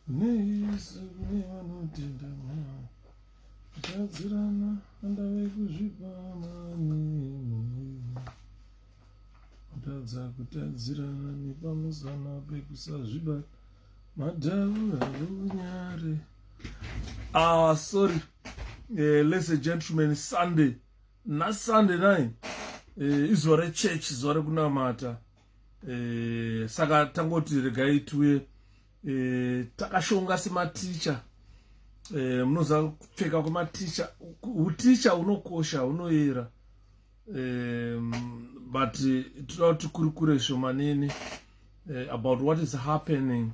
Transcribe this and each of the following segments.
𝗵𝗲𝗁𝗫𝗪𝗚 andave kutadzirana nepamuzana pekusazvibata madhavu arunyare. Sorry, ladies and gentlemen, Sunday. Na Sunday night. Izuva rechurch, izuva rekunamata. Saka tangoti regai tuwe takashonga sematicha. Munoza kupfeka kwematicha. Uticha unokosha, unoyera. But toda tikurukure shomanini about what is happening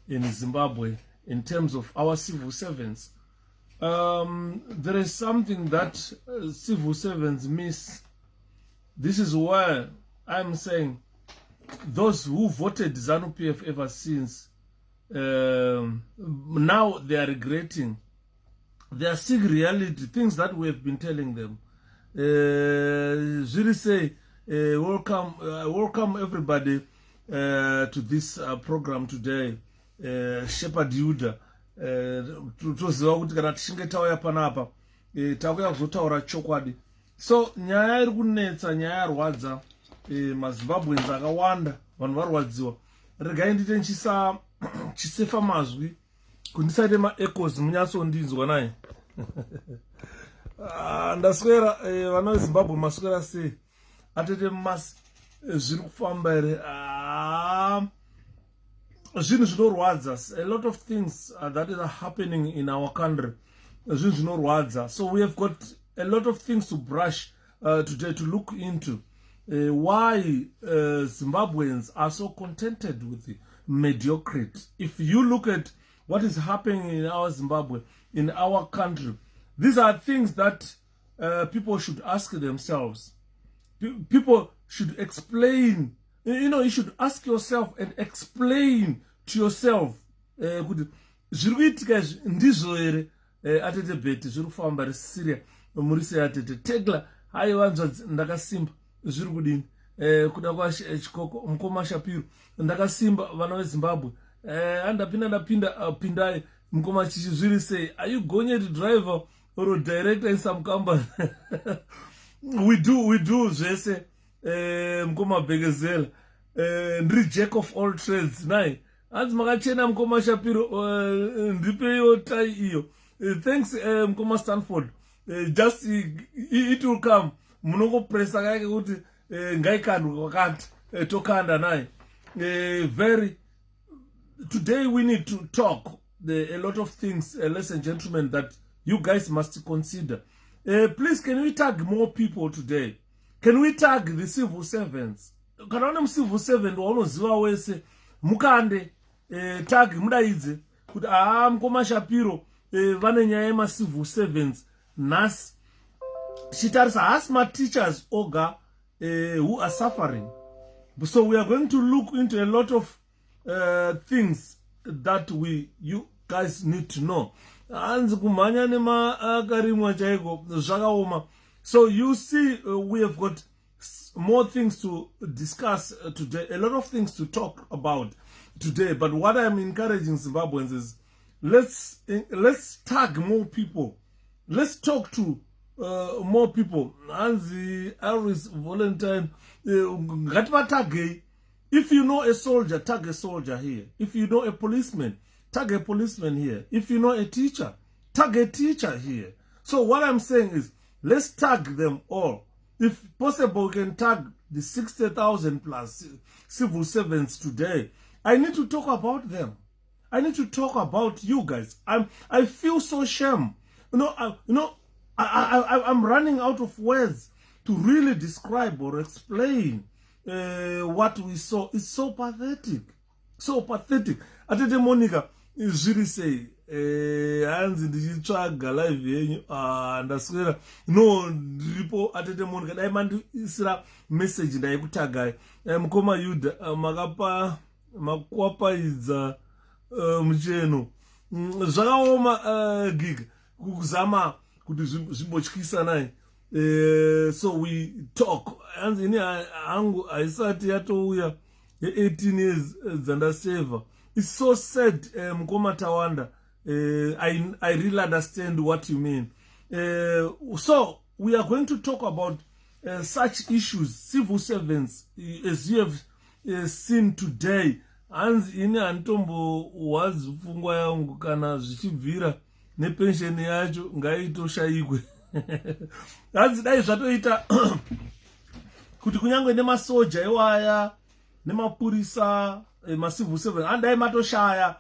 in Zimbabwe in terms of our civil servants. There is something that civil servants miss. This is why I'm saying those who voted Zanu PF ever since, now they are regretting. They are seeing reality, things that we have been telling them. Really say, welcome everybody to this program today. 𝗫𝗫𝗫𝗪𝗔 toziva kuti kana tichinge tauya panapa tauya kuzotaura chokwadi. So nyaya iri kunetsa, nyaya yarwadza maZimbabweans akawanda, vanhu varwadziwa. Regai ndite chisefa mazwi kuti ndisaite maechoes munyatsondinzwa naye. Ndaswera vana veZimbabwe maswera sei? Atete masi zviri kufamba here? Zvinhu zvinorwadza. A lot of things that are happening in our country. Zvinhu zvinorwadza. So we have got a lot of things to brush today, to look into. Why Zimbabweans are so contented with the mediocrity. If you look at what is happening in our Zimbabwe, in our country, these are things that people should ask themselves. People should explain. You should ask yourself and explain to yourself. Zvirikiitika ndizvo here atete bheti zviri kufamba Syria murise atete tegla haivanzvadzi ndakasimba zviri kudini kuda kwachikoko 𝗵𝗏𝗁𝗕𝗄 ndakasimba vana veZimbabwe ndapinda pindai 𝗵𝗏𝗁𝗕𝗄 zviri sei? Are you going to driver or a director in some company? we do zvese. 𝗵𝗏𝗃𝗃𝗪𝗘 ndiri jack of all trades nai hanzi makachena 𝗵𝗏𝗁𝗕𝗄 ndipeiwo tai iyo. Thanks 𝗵𝗏 just it will come. Munongopresa kake kuti ngaikandwe kwakati tokanda nai. Today we need to talk a lot of things, ladies and gentlemen, that you guys must consider. Please, can we tag more people today? Can we tag the civil servants? Kana une civil servant waunoziva wese mukande tag mudaidze kuti 𝗵𝗏𝗁𝗕𝗄 vane nyaya yema-civil servants nhasi chitarisa hasi ma-teachers oga who are suffering. So we are going to look into a lot of things that you guys need to know. Hanzi kumhanya nemakarimwa chaiko zvakaoma. So you see, we have got more things to discuss today, a lot of things to talk about today. But what I'm encouraging Zimbabweans is, let's tag more people. Let's talk to more people. Hanzi Aris Valentine, ngativatagei. If you know a soldier, tag a soldier here. If you know a policeman, tag a policeman here. If you know a teacher, tag a teacher here. So what I'm saying is, let's tag them all. If possible, we can tag the 60,000 plus civil servants today. I need to talk about them. I need to talk about you guys. I feel so shame. I'm running out of words to really describe or explain what we saw. It's so pathetic. So pathetic. Atete Monica zviri sei? Hanzi ndichitsvaga live yenyu ndaswera no ndiripo atete Monica dai mandisira message ndaikutagai mukoma Yuda makapa makwapaidza mucheno zvakaoma gig kuzama kuti zvimbotyisa nai. So we talk. Hanzi ini hangu haisati yatouya 18 years dzandaseva It's so sad, Mkomatawanda. I really understand what you mean. So we are going to talk about such issues, civil servants, as you have seen today. Hanzi ine antombo was fungwa yangu kana zvichibvira nepension yacho ngaitoshayikwe. Hanzi dai zvatoita kuti kunyangwe nemasoja iwaya nemapurisa civil servants andai matoshaya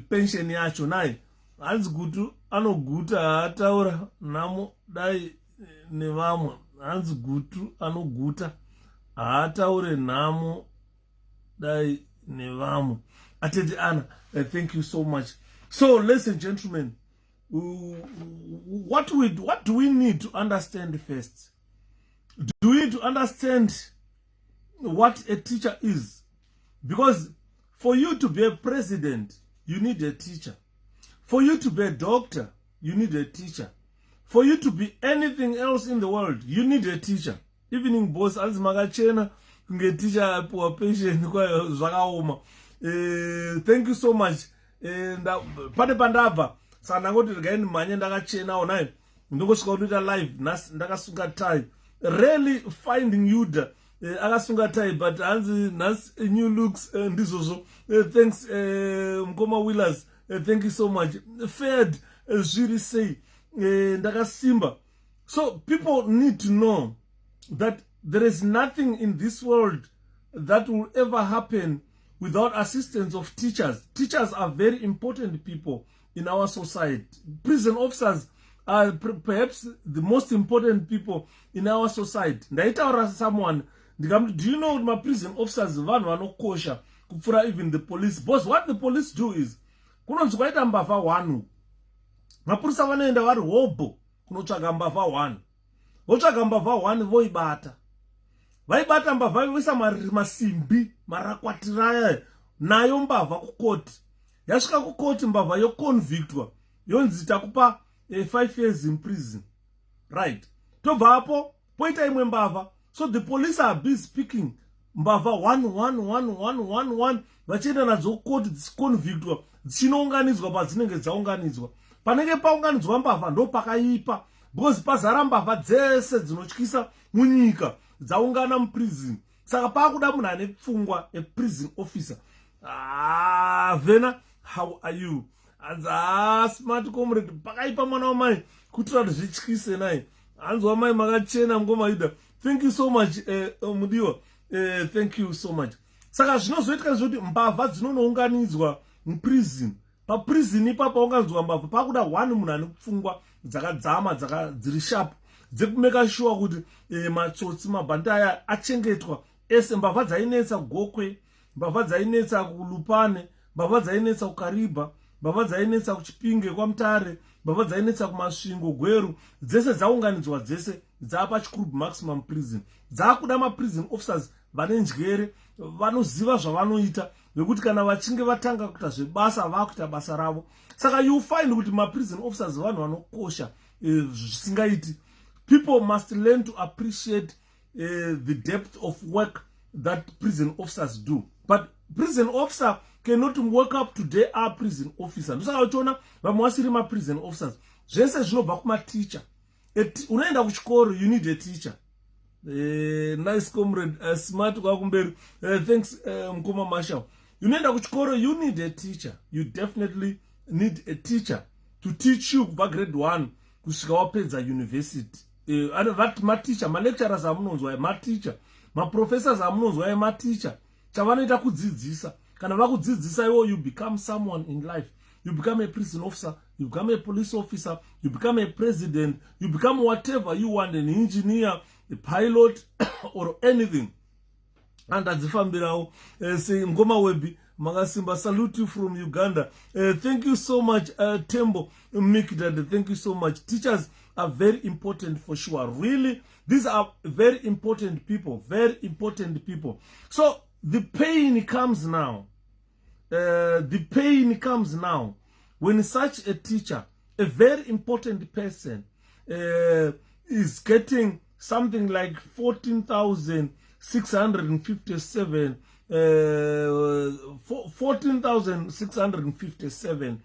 pension yacho naye. Hanzi gutu anoguta ataura namo dai nevamwe. Hanzi gutu anoguta ataure namo dai nevamwe. Atete Anna, thank you so much. So, ladies and gentlemen, what do we need to understand first? Do we need to understand what a teacher is? Because for you to be a president, you need a teacher. For you to be a doctor, you need a teacher. For you to be anything else in the world, you need a teacher. Evening boss, as magachena, teacher for patient. Thank you so much. And pade pandava sanangoti again manye ndakachena onai ndongosvika kuita live ndakasunga tie really finding you akasunga tie but hanzi nas new looks ndizvozvo. Thanks Mkoma Willers, thank you so much. Fed Ziri say ndakasimba. So people need to know that there is nothing in this world that will ever happen without assistance of teachers. Teachers are very important people in our society. Prison officers are perhaps the most important people in our society. Ndaitaura someone, do you know my prison officers vanhu vanokosha kupfura even the police? Because what the police do is, kunonzi kwaita mbavha 1. Mapurisa vanoenda vari hobho kunotsvaga mbavha 1. Votsvaga mbavha 1 voibata. Vaibata mbavha voisa masimbi marakwatiraya nayo mbavha kukoti. Yasvika kukoti mbavha yoconvictwa yonzi takupa 5 years in prison. Right. Tobva hapo poita imwe mbavha. So the police are busy picking mbavha 1 vachienda nadzo kukoti dzichiconvictwa dzichinounganidzwa padzinenge dzaunganidzwa. Panenge paunganidzwa mbavha ndo pakaipa. Because pazara mbavha dzese dzinotyisa munyika dzaungana muprison. Saka pakuda munhu ane pfungwa a prison officer. Vena, how are you? Smart comrade pakaipa mwana wamai kuitira kuti zvityise naye. Hanzi wamai makachena Mkoma ida. Thank you so much mudiwa. Thank you so much. Saka zvinozoitika zvoti mbavha dzinonounganidzwa muprison. Paprison ipapo paunganidzwa mbavha pakuda 1 munhu ane pfungwa dzakadzama dziri sharp dzekumeka sure kuti matsotsi mabhanda aya achengetwa ese. Mbavha dzainetsa Gokwe, mbavha dzainetsa kuLupane, mbavha dzainetsa kuKariba, mbavha dzainetsa kuChipinge kwaMutare, mbavha dzainetsa kuMasvingo Gweru, dzese dzaunganidzwa dzese dzapa Chikurubu maximum prison. Dzakuda maprison officers vane njere, vanoziva zvavanoita, vekuti kana vachinge vatanga kuita zvebasa vakuita basa ravo. Saka you find kuti maprison officers vanhu vanokosha zvisingaiti. People must learn to appreciate the depth of work that prison officers do. But prison officer cannot work up to they are prison officer. Ndosaka uchiona vamwe vasiri prison officers. Zvese zvinobva kuma-teacher. Unoenda kuchikoro, you need a teacher. Nice comrade, smart kwakumberi. Thanks Mkoma Marshall. Unoenda kuchikoro, you need a teacher. You definitely need a teacher to teach you kubva grade 1 kusvika wapedza university. Vati ma-teacher, ma-lecturers amunonzwa ma-teacher, ma-professors amunonzwa ma-teacher. Chavanoita kudzidzisa. Kana vakudzidzisa iwo, you become someone in life. You become a prison officer, you become a police officer, you become a president, you become whatever you want, an engineer, a pilot, or anything. And that's the family now saying, Ngoma Webi, Magasimba, salute you from Uganda. Thank you so much, Tembo Mikdad. Thank you so much. Teachers are very important for sure. Really, these are very important people, very important people. So the pain comes now. The pain comes now when such a teacher, a very important person, is getting something like 14,657, 14,657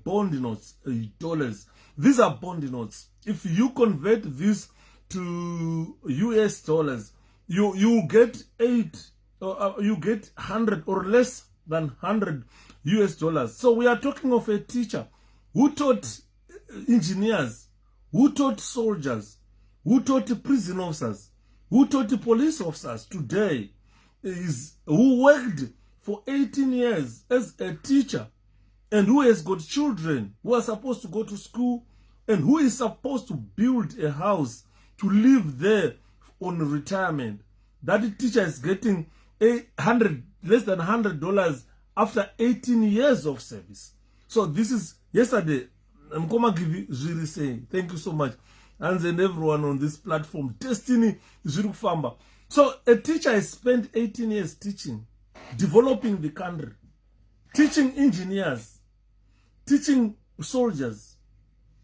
bond notes, dollars. These are bond notes. If you convert this to US dollars, you get you get 100 or less than 100 US dollars. So we are talking of a teacher who taught engineers, who taught soldiers, who taught prison officers, who taught police officers today, who worked for 18 years as a teacher, and who has got children who are supposed to go to school, and who is supposed to build a house to live there on retirement. That teacher is getting less than $100 after 18 years of service. So this is yesterday. I'm going to give you Ziri saying thank you so much, and everyone on this platform. Destiny 𝗧𝗲𝗰𝗵𝗲𝗿. So a teacher has spent 18 years teaching, developing the country, teaching engineers, teaching soldiers,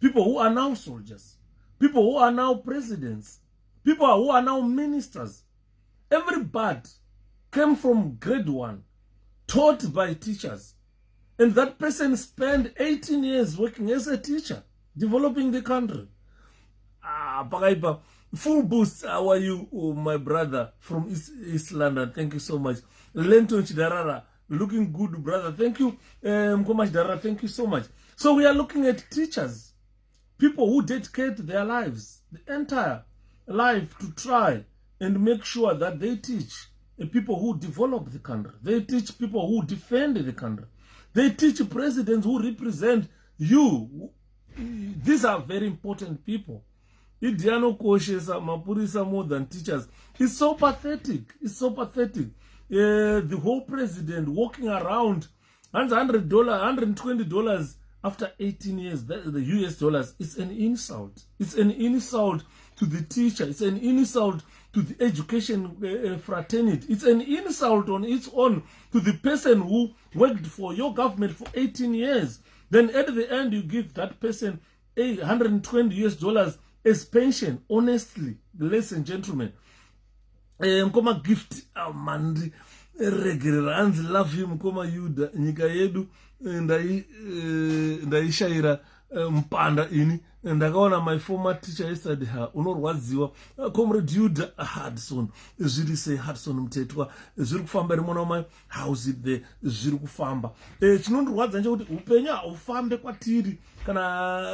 people who are now soldiers, people who are now presidents, people who are now ministers. Everybody came from grade 1, taught by teachers. And that person spent 18 years working as a teacher, developing the country. Pakaipa. Full boost, how are you, my brother from East London? Thank you so much. Lenton Chidarara, looking good, brother. Thank you, Mpoma thank you so much. So we are looking at teachers, people who dedicate their lives, the entire life, to try and make sure that they teach people who develop the country. They teach people who defend the country. They teach presidents who represent you. These are very important people. 𝗕𝗘𝗙𝗦𝗢𝗔 mapurisa more than teachers. It's so pathetic. It's so pathetic. The whole president walking around $100, $120 after 18 years, the US dollars. It's an insult. It's an insult to the teacher. It's an insult to the education fraternity. It's an insult on its own to the person who worked for your government for 18 years. Then at the end, you give that person $120 as pension. Honestly, ladies and gentlemen, mkoma gift amandi regerera anzi love you mkoma yuda nyika yedu ndaishaira mpanda ini ndakaona my former teacher yesterday unorwadziwa comrade Yuda Hudson zviri sei Hudson Mtetwa zviri kufamba rimona mai how's it there zviri kufamba chinondorwadza ndechekuti upenyu haufambe kwatiri kana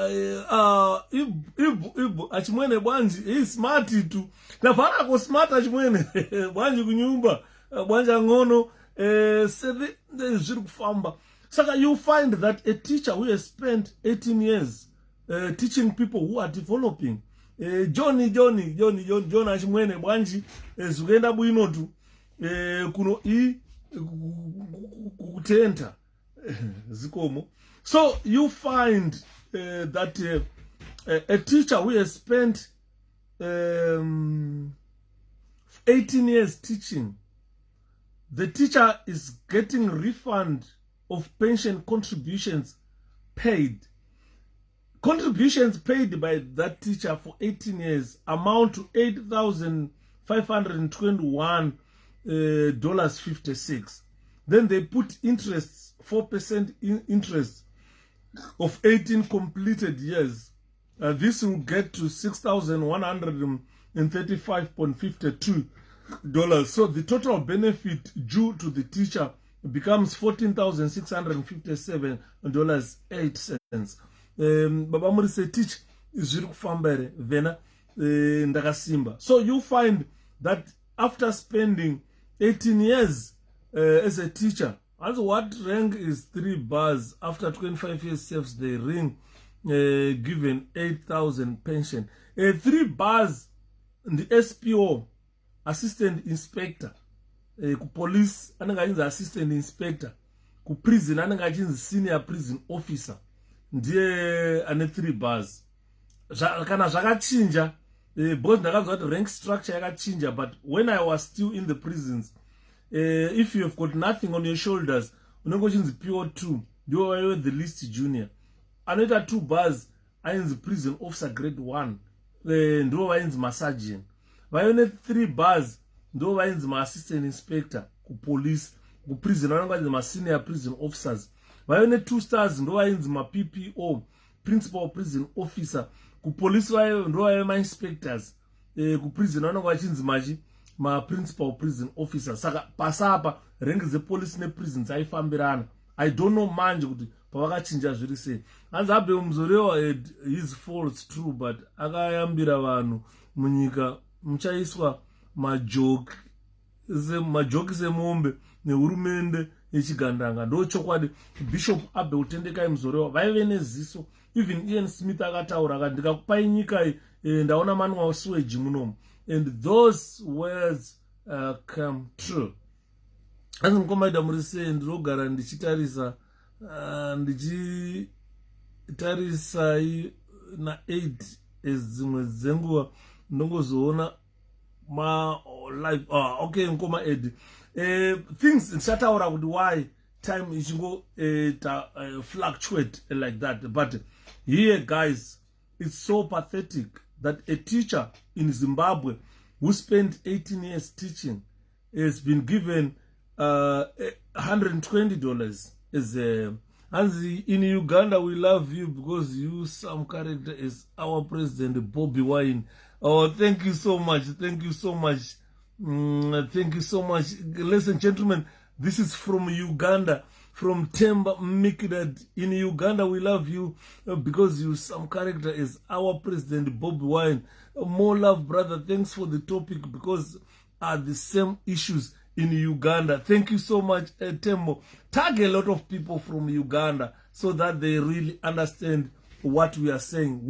ibu achimwene bwanji smart tu navhara ko smart achimwene bwanji kunyumba bwanji ang'ono zviri kufamba. So you find that a teacher who has spent 18 years teaching people who are developing, John achimwene bwanji zikuenda bwino tu kuno kutenta zikomo. So you find that a teacher who has spent 18 years teaching, the teacher is getting refund of pension contributions paid. Contributions paid by that teacher for 18 years amount to $8,521.56. Then they put interests, 4% interest of 18 completed years. This will get to $6,135.52. So the total benefit due to the teacher becomes $14,657.08. Baba muri say teach zviri kufamba vena ndakasimba. So you find that after spending 18 years as a teacher, and what rank is 3 bars after 25 years serves the ring given 8,000 pension. 3 bars in the SPO, assistant inspector, ku police anenge achinzi assistant inspector, ku prison anenge achinzi senior prison officer, ndiye ane 3 bars. Kana zvakachinja because ndakazwa kuti rank structure yakachinja, but when I was still in the prisons, if you have got nothing on your shoulders, unenge uchinzi PO2, ndiwe waiwe the least junior. Anoita 2 bars ainzi prison officer grade 1, ndiwo vainzi masergeant. Vaione 3 bars ndo vainzi assistant inspector ku police, kuprison vanonga ma-senior prison officers vaive ne2 stars ndo vainzi ma-PPO, principal prison officer. Kupolisi vayo ndo vaive ma-inspectors. Kuprison vanonga vachinzi ma-principal prison officer. Saka pasapa rengi dzepolisi neprison dzaifambirana. I don't know manje kuti pavakachinja zviri sei. Hanzi 𝗵𝗲𝗰𝗵𝗲𝗍𝗂 had his faults true, but akayambira vanhu munyika muchaiswa majoki semombe nehurumende yechigandanga. Ndo chokwadi. Bishop 𝗵𝗲𝗰𝗵𝗲𝗍𝗂 vaive neziso. Even Ian Smith akataura akati ndikakupai nyika ndaona manwa 𝗂𝗏𝗏 munomu. And those words come true. Hanzi mukomaida muri sei? Ndinogara ndichitarisa na8 dzimwe dzenguva ndongozoona ma live. Okay, mukoma Ed. Things ndichataura kuti why time ichingo fluctuate like that. But here, guys, it's so pathetic that a teacher in Zimbabwe who spent 18 years teaching has been given $120 as a. And in Uganda, we love you because you some character as our president, 𝗵𝗲𝗰𝗵𝗲𝗍𝗂. Oh, thank you so much. Thank you so much. Thank you so much. Ladies and gentlemen, this is from Uganda, from 𝗵𝗬𝗪𝗏𝗏𝗏𝗏. In Uganda, we love you because you some character as our president, 𝗵𝗲𝗰𝗵𝗲𝗍𝗂. More love, brother. Thanks for the topic because are the same issues in Uganda. Thank you so much, Tembo. Tag a lot of people from Uganda so that they really understand what we are saying.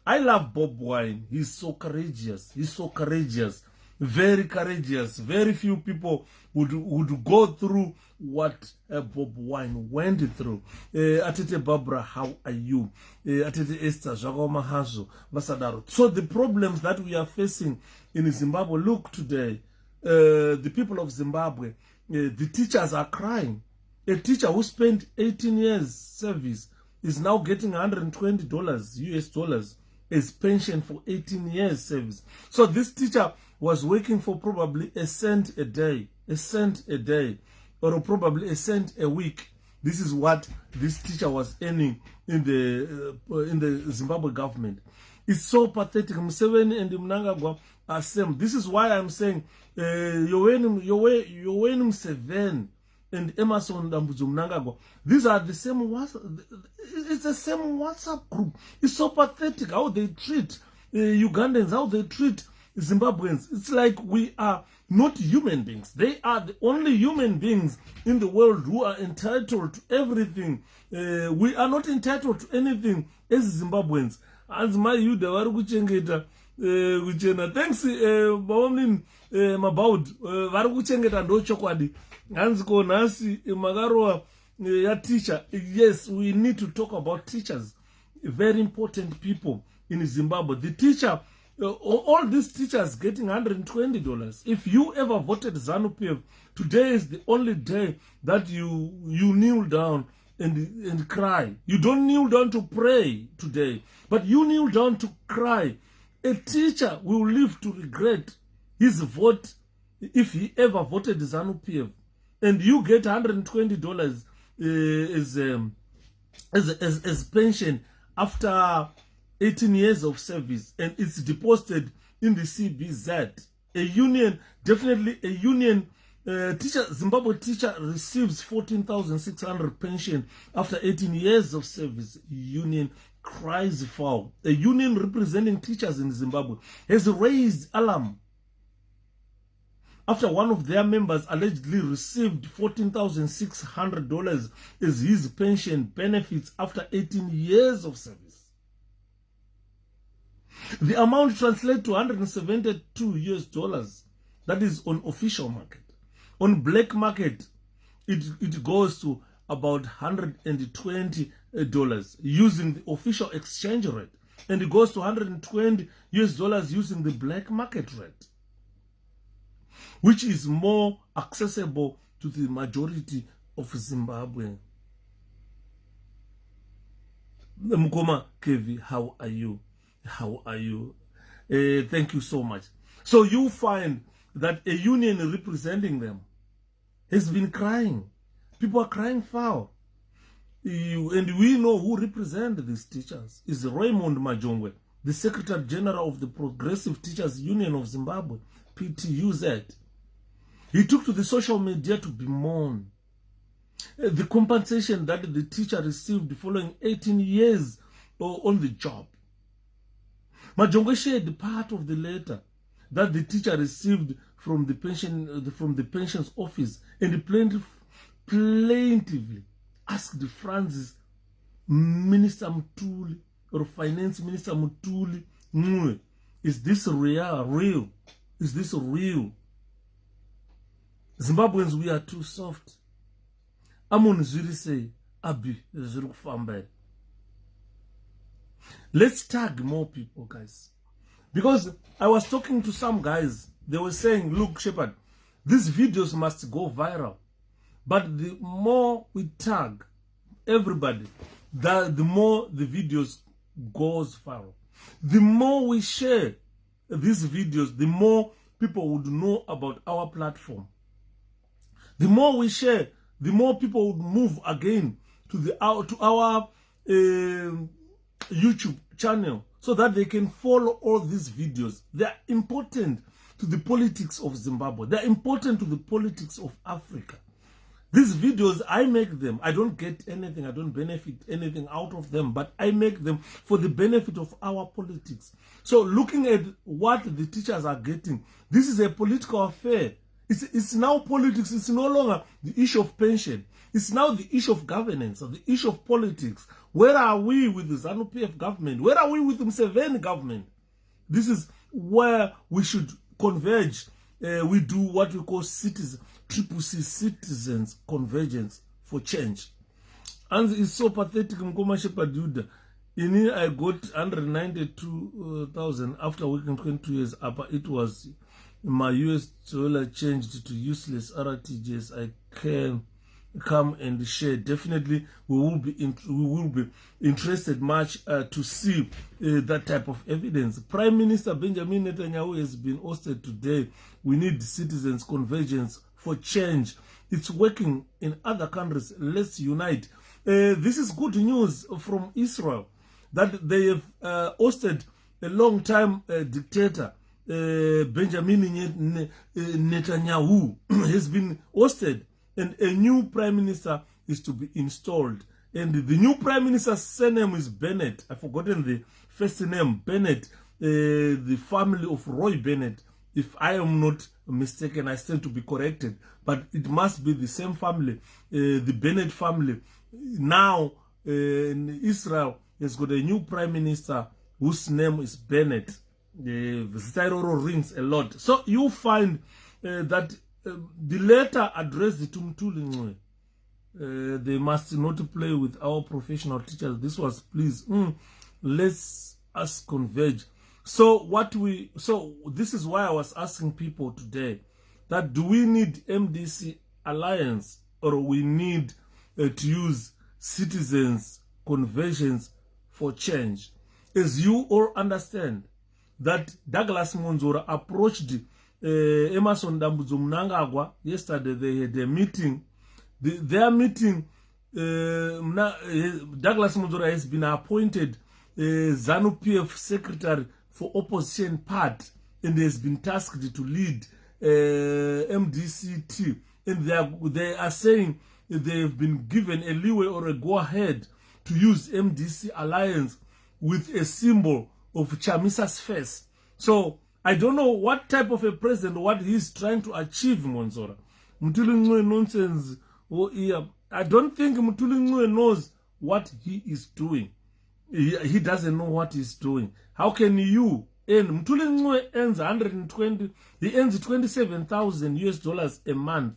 I love 𝗵𝗲𝗰𝗵𝗲𝗍𝗂. He's so courageous. He's so courageous. Very courageous. Very few people would go through what 𝗵𝗲𝗰𝗵𝗲𝗍𝗂 went through. Atete Barbara, how are you? Atete Esther, 𝗂𝗏𝗏 hazvo, vasadaro. So the problems that we are facing in Zimbabwe, look today, the people of Zimbabwe, the teachers are crying. A teacher who spent 18 years service is now getting $120 US as pension for 18 years service. So this teacher was working for probably a cent a day, or probably a cent a week. This is what this teacher was earning in the Zimbabwe government. It's so pathetic. Museveni and Mnangagwa are same. This is why I'm saying Yoweri Museveni and Emmerson Mnangagwa, these are the same WhatsApp. It's the same WhatsApp group. It's so pathetic how they treat Ugandans, how they treat Zimbabweans. It's like we are not human beings. They are the only human beings in the world who are entitled to everything. We are not entitled to anything as Zimbabweans. As my youth, thanks, Mabawd, varikuchengeta ndo chokwadi. Hanziko nasi magaroa ya teacher. Yes, we need to talk about teachers. Very important people in Zimbabwe. The teacher, all these teachers getting $120. If you ever voted Zanu PF, today is the only day that you kneel down and cry. You don't kneel down to pray today, but you kneel down to cry. A teacher will live to regret his vote if he ever voted Zanu PF. And you get $120 as pension after 18 years of service, and it's deposited in the CBZ. A union, definitely a union teacher, Zimbabwe teacher receives 14,600 pension after 18 years of service. Union cries foul. A union representing teachers in Zimbabwe has raised alarm after one of their members allegedly received $14,600 as his pension benefits after 18 years of service. The amount translates to $172. That is on official market. On black market, it goes to about $120 using the official exchange rate, and it goes to $120 using the black market rate, which is more accessible to the majority of Zimbabwe. Mukoma Kevi, how are you? How are you? Thank you so much. So you find that a union representing them has been crying. People are crying foul. And we know who represent these teachers is Raymond Majongwe, the Secretary General of the Progressive Teachers Union of Zimbabwe, PTUZ. He took to the social media to bemoan the compensation that the teacher received following 18 years on the job. Majongwe shared part of the letter that the teacher received from the pensions office and plaintively asked Francis Minister Mutuli or Finance Minister Mutuli, is this real? Is this real? Zimbabweans, we are too soft. Amon ziri say, abi ziri kufamba. Let's tag more people, guys. Because I was talking to some guys, they were saying, look, Shepherd, these videos must go viral. But the more we tag everybody, the more the videos goes viral. The more we share these videos, the more people would know about our platform. The more we share, the more people would move again to our YouTube channel so that they can follow all these videos. They are important to the politics of Zimbabwe. They are important to the politics of Africa. These videos, I make them. I don't get anything. I don't benefit anything out of them, but I make them for the benefit of our politics. So looking at what the teachers are getting, this is a political affair. It's now politics. It's no longer the issue of pension. It's now the issue of governance, or the issue of politics. Where are we with the Zanu PF government? Where are we with the Mpseveni government? This is where we should converge. We do what we call �CCC, citizens convergence for change. And it's so pathetic. In I got 192,000 after working 22 years. It was my US dollar changed to useless RTGS. I can come and share. Definitely, we will be interested much to see that type of evidence. Prime Minister Benjamin Netanyahu has been hosted today. We need citizens convergence for change. It's working in other countries. Let's unite. This is good news from Israel that they have hosted a long-time dictator. Benjamin Netanyahu has been hosted, and a new prime minister is to be installed. And the new prime minister's surname is Bennett. I've forgotten the first name. Bennett, the family of Roy Bennett. If I am not mistaken, I stand to be corrected, but it must be the same family, the Bennett family. Now, in Israel, has got a new prime minister whose name is Bennett. The Zitairoro rings a lot. So you find that the letter addressed to Mutuli, they must not play with our professional teachers. This was, please, let's us converge. So this is why I was asking people today that do we need MDC alliance, or we need to use citizens convergence for change? As you all understand, that Douglas Monzora approached Emerson Dambudzo Mnangagwa yesterday. They had a meeting. Their meeting, Douglas Monzora has been appointed Zanu PF Secretary for Opposition Part, and has been tasked to lead MDCT. And they are saying they have been given a leeway or a go-ahead to use MDC alliance with a symbol of Chamisa's face. So I don't know what type of a president, what he's trying to achieve, Monzora. Mutuli nonsense. I don't think Mutuli knows what he is doing. He doesn't know what he's doing. How can you earn? Mutuli earns 120. He earns $27,000 a month,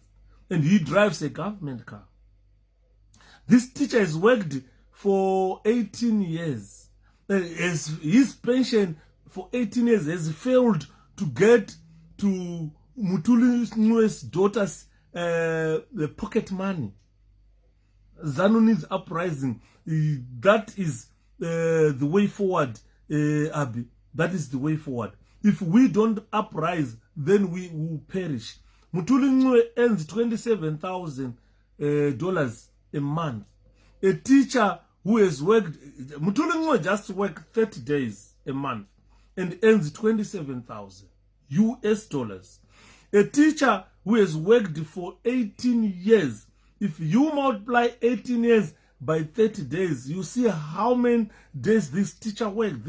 and he drives a government car. This teacher has worked for 18 years. His pension for 18 years has failed to get to Mutuli daughter's pocket money. Zanu needs uprising. That is the way forward, Abi. That is the way forward. If we don't uprise, then we will perish. Mutuli earns $27,000 a month. A teacher who has worked, Mutuli just work 30 days a month and earns $27,000. A teacher who has worked for 18 years, if you multiply 18 years by 30 days, you see how many days this teacher worked.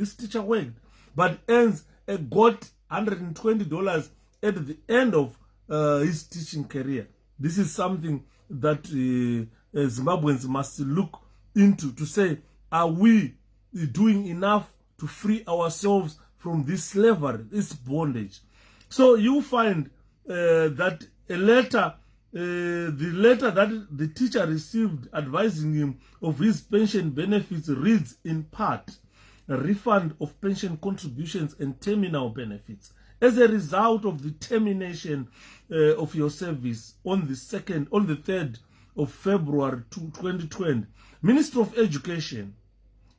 But earns got $120 at the end of his teaching career. This is something that Zimbabweans must look into to say, are we doing enough to free ourselves from this slavery, this bondage? So you find that a letter, the letter that the teacher received advising him of his pension benefits reads in part, a refund of pension contributions and terminal benefits as a result of the termination of your service on the 3rd of February 2020. Minister of Education,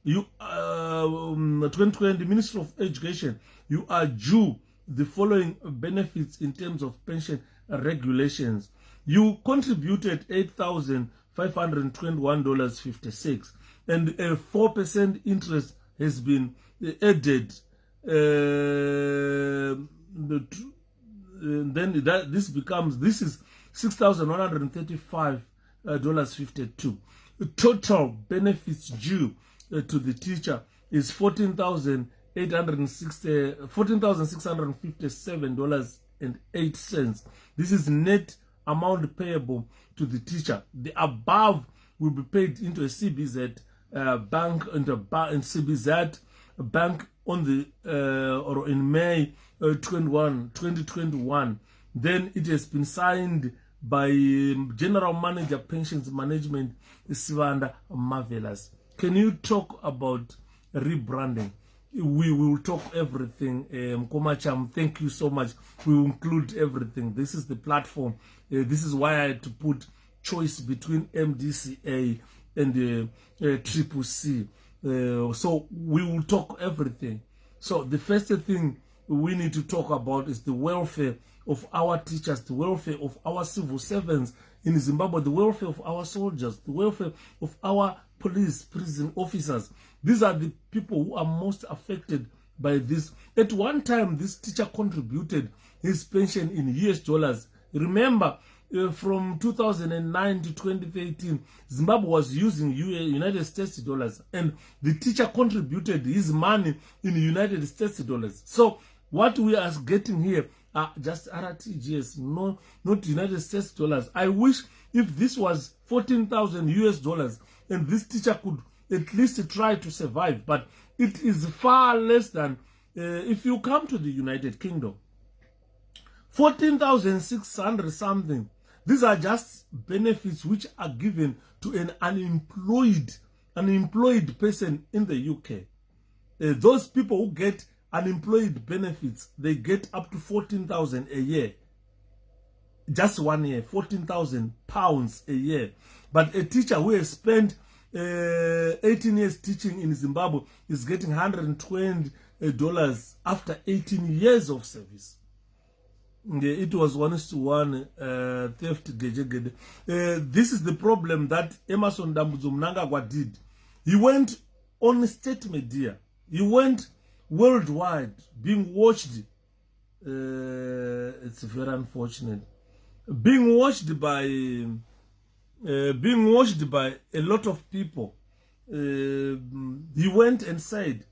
2020, Minister of Education, you are due the following benefits in terms of pension regulations. You contributed $8,521.56, and a 4% interest has been added. This is $6,135.52. Total benefits due to the teacher is $14,657.08. This is net amount payable to the teacher. The above will be paid into a CBZ bank, into CBZ bank on the or in May 2021. Then it has been signed by General Manager Pensions Management 𝗴𝗲𝗰𝗵𝗲𝗿. Can you talk about rebranding? We will talk everything. Mkomacha, thank you so much. We will include everything. This is the platform. This is why I had to put choice between MDCA and CCC. So we will talk everything. So the first thing we need to talk about is the welfare of our teachers, the welfare of our civil servants in Zimbabwe, the welfare of our soldiers, the welfare of our police, prison officers. These are the people who are most affected by this. At one time, this teacher contributed his pension in US dollars. Remember, from 2009 to 2013, Zimbabwe was using United States dollars, and the teacher contributed his money in United States dollars. So what we are getting here are just RTGS, not United States dollars. I wish if this was 14,000 US dollars and this teacher could at least try to survive, but it is far less than if you come to the United Kingdom. 14,600 something. These are just benefits which are given to an unemployed person in the UK. Those people who get unemployed benefits, they get up to 14,000 a year. Just 1 year, 14,000 pounds a year. But a teacher who has spent 18 years teaching in Zimbabwe is getting $120 after 18 years of service. It was 1:1 𝗵𝗘𝗙𝗪𝗓𝗍𝗔𝗍𝗔. This is the problem that Emmerson Mnangagwa did. He went on state media. He went worldwide, being watched. It's very unfortunate. Being watched by a lot of people. He went and said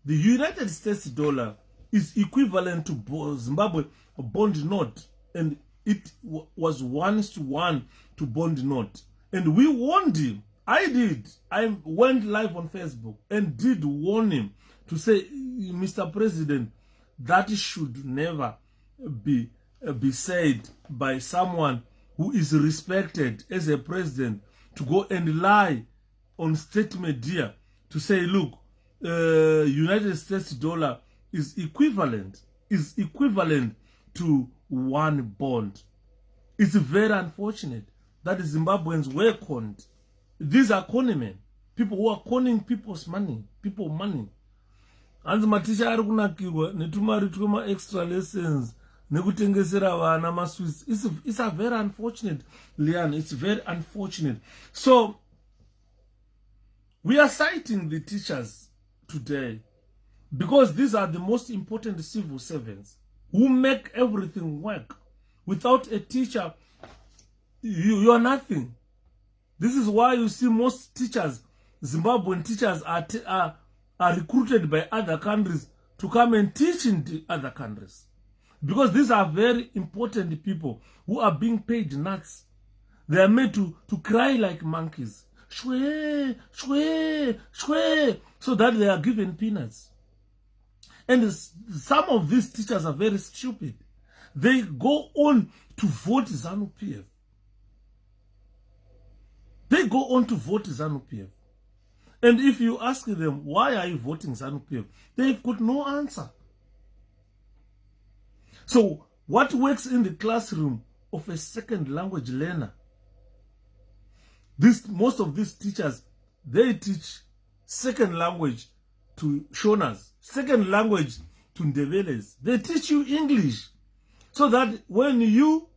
the United States dollar is equivalent to Zimbabwe bond note, and it was 1:1 to bond note. And we warned him. I did. I went live on Facebook and did warn him to say, Mr. President, that should never be said by someone who is respected as a president, to go and lie on state media to say, look, United States dollar is equivalent to one bond. It's very unfortunate that the Zimbabweans were conned. These are conmen, people who are conning people's money, and maticha ari kunakirwa netumari twema extra lessons nekutengesera vana maswits. It's a very unfortunate, Lian. It's very unfortunate. So we are citing the teachers today because these are the most important civil servants who make everything work. Without a teacher, you are nothing. This is why you see most teachers, Zimbabwean teachers, are recruited by other countries to come and teach in the other countries. Because these are very important people who are being paid nuts. They are made to cry like monkeys. Shwe, shwe, shwe, so that they are given peanuts. And some of these teachers are very stupid. They go on to vote ZANU-PF. They go on to vote ZANU-PF. And if you ask them, why are you voting ZANU-PF? They've got no answer. So what works in the classroom of a second language learner? Most of these teachers, they teach second language to Shonas, second language to Ndebelers. They teach you English so that when you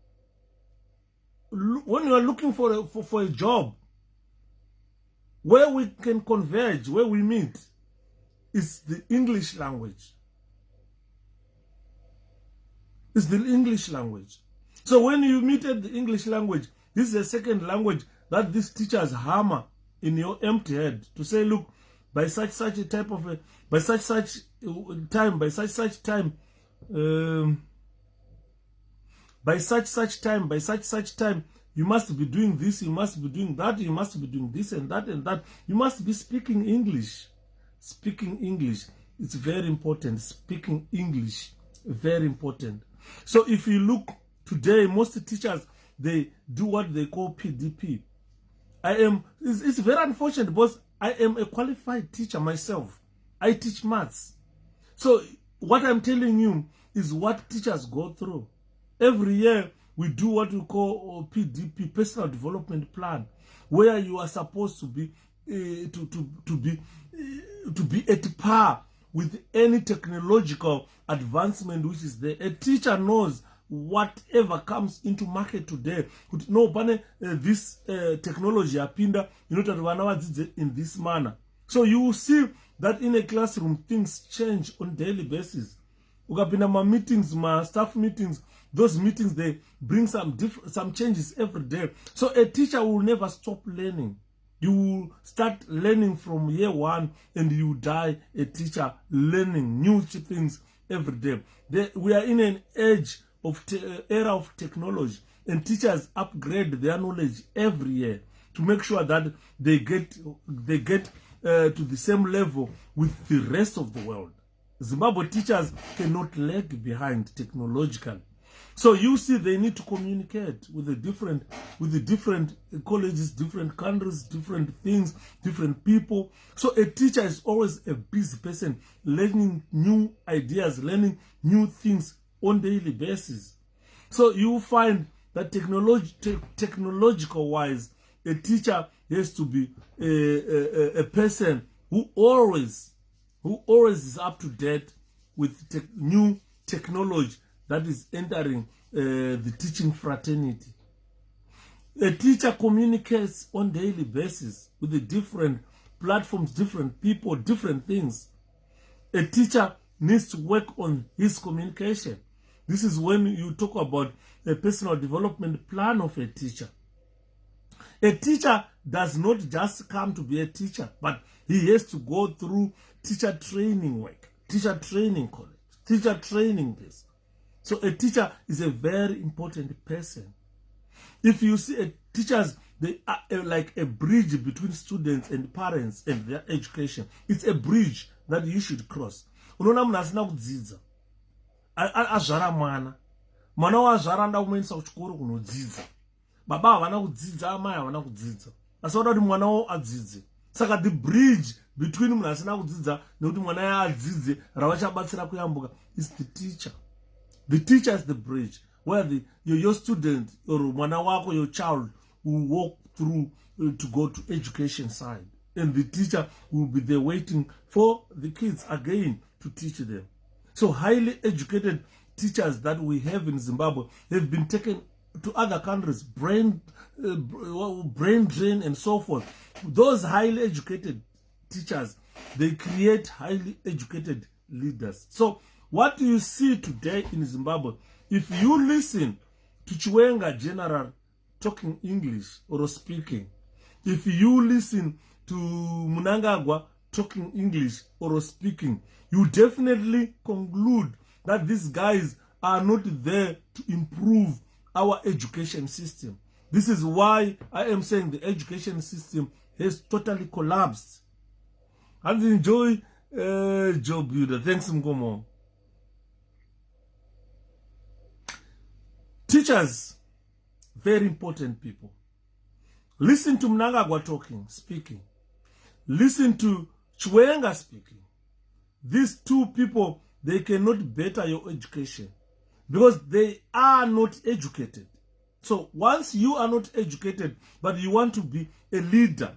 are looking for a job, where we can converge, where we meet, is the English language. It's the English language. So when you meet at the English language, this is a second language that these teachers hammer in your empty head to say, look, by such a type of a, by such time, by such time, you must be doing this, you must be doing that, you must be doing this and that and that. You must be speaking English. Speaking English. It's very important. Speaking English, very important. So if you look today, most teachers, they do what they call PDP. It's very unfortunate because I am a qualified teacher myself. I teach maths. So what I'm telling you is what teachers go through. Every year, we do what we call PDP, Personal Development Plan, where you are supposed to be to be at par with any technological advancement which is there. A teacher knows whatever comes into market today. No, this technology apinda, you know that in this manner. So you will see that in a classroom things change on daily basis. Ukapinda ma meetings, ma staff meetings, those meetings, they bring some changes every day. So a teacher will never stop learning. You will start learning from year one and you die a teacher learning new things every day. We are in an era of technology, and teachers upgrade their knowledge every year to make sure that they get to the same level with the rest of the world. Zimbabwe teachers cannot lag behind technologically. So you see, they need to communicate with the different colleges, different countries, different things, different people. So a teacher is always a busy person, learning new ideas, learning new things on a daily basis. So you find that technological wise, a teacher has to be a person who always is up to date with new technology that is entering the teaching fraternity. A teacher communicates on a daily basis with the different platforms, different people, different things. A teacher needs to work on his communication. This is when you talk about a personal development plan of a teacher. A teacher does not just come to be a teacher, but he has to go through teacher training work, teacher training college, teacher training this. So a teacher is a very important person. If you see teachers, they are like a bridge between students and parents and their education. It's a bridge that you should cross. Unoona munhu asina kudzidza azvara mwana wazvara nda kumuendesa kuchikoro kunodzidza. Baba havana kudzidza, amai havana kudzidza, asi vada kuti mwana wavo adzidze. Saka the bridge between munhu asina kudzidza nekuti mwana yaadzidze ravachabatsira kuyambuka is the teacher. The teacher is the bridge where your student or mwana wako, your child, will walk through to go to education side. And the teacher will be there waiting for the kids again to teach them. So highly educated teachers that we have in Zimbabwe have been taken to other countries, brain drain and so forth. Those highly educated teachers, they create highly educated leaders. So what you see today in Zimbabwe, if you listen to Chiwenga General talking English or speaking, if you listen to Mnangagwa talking English or speaking, you definitely conclude that these guys are not there to improve our education system. This is why I am saying the education system has totally collapsed. And enjoy job builder. Thanks, Mgomo. Teachers, very important people. Listen to Mnangagwa talking, speaking. Listen to Chiwenga speaking. These two people, they cannot better your education because they are not educated. So once you are not educated, but you want to be a leader,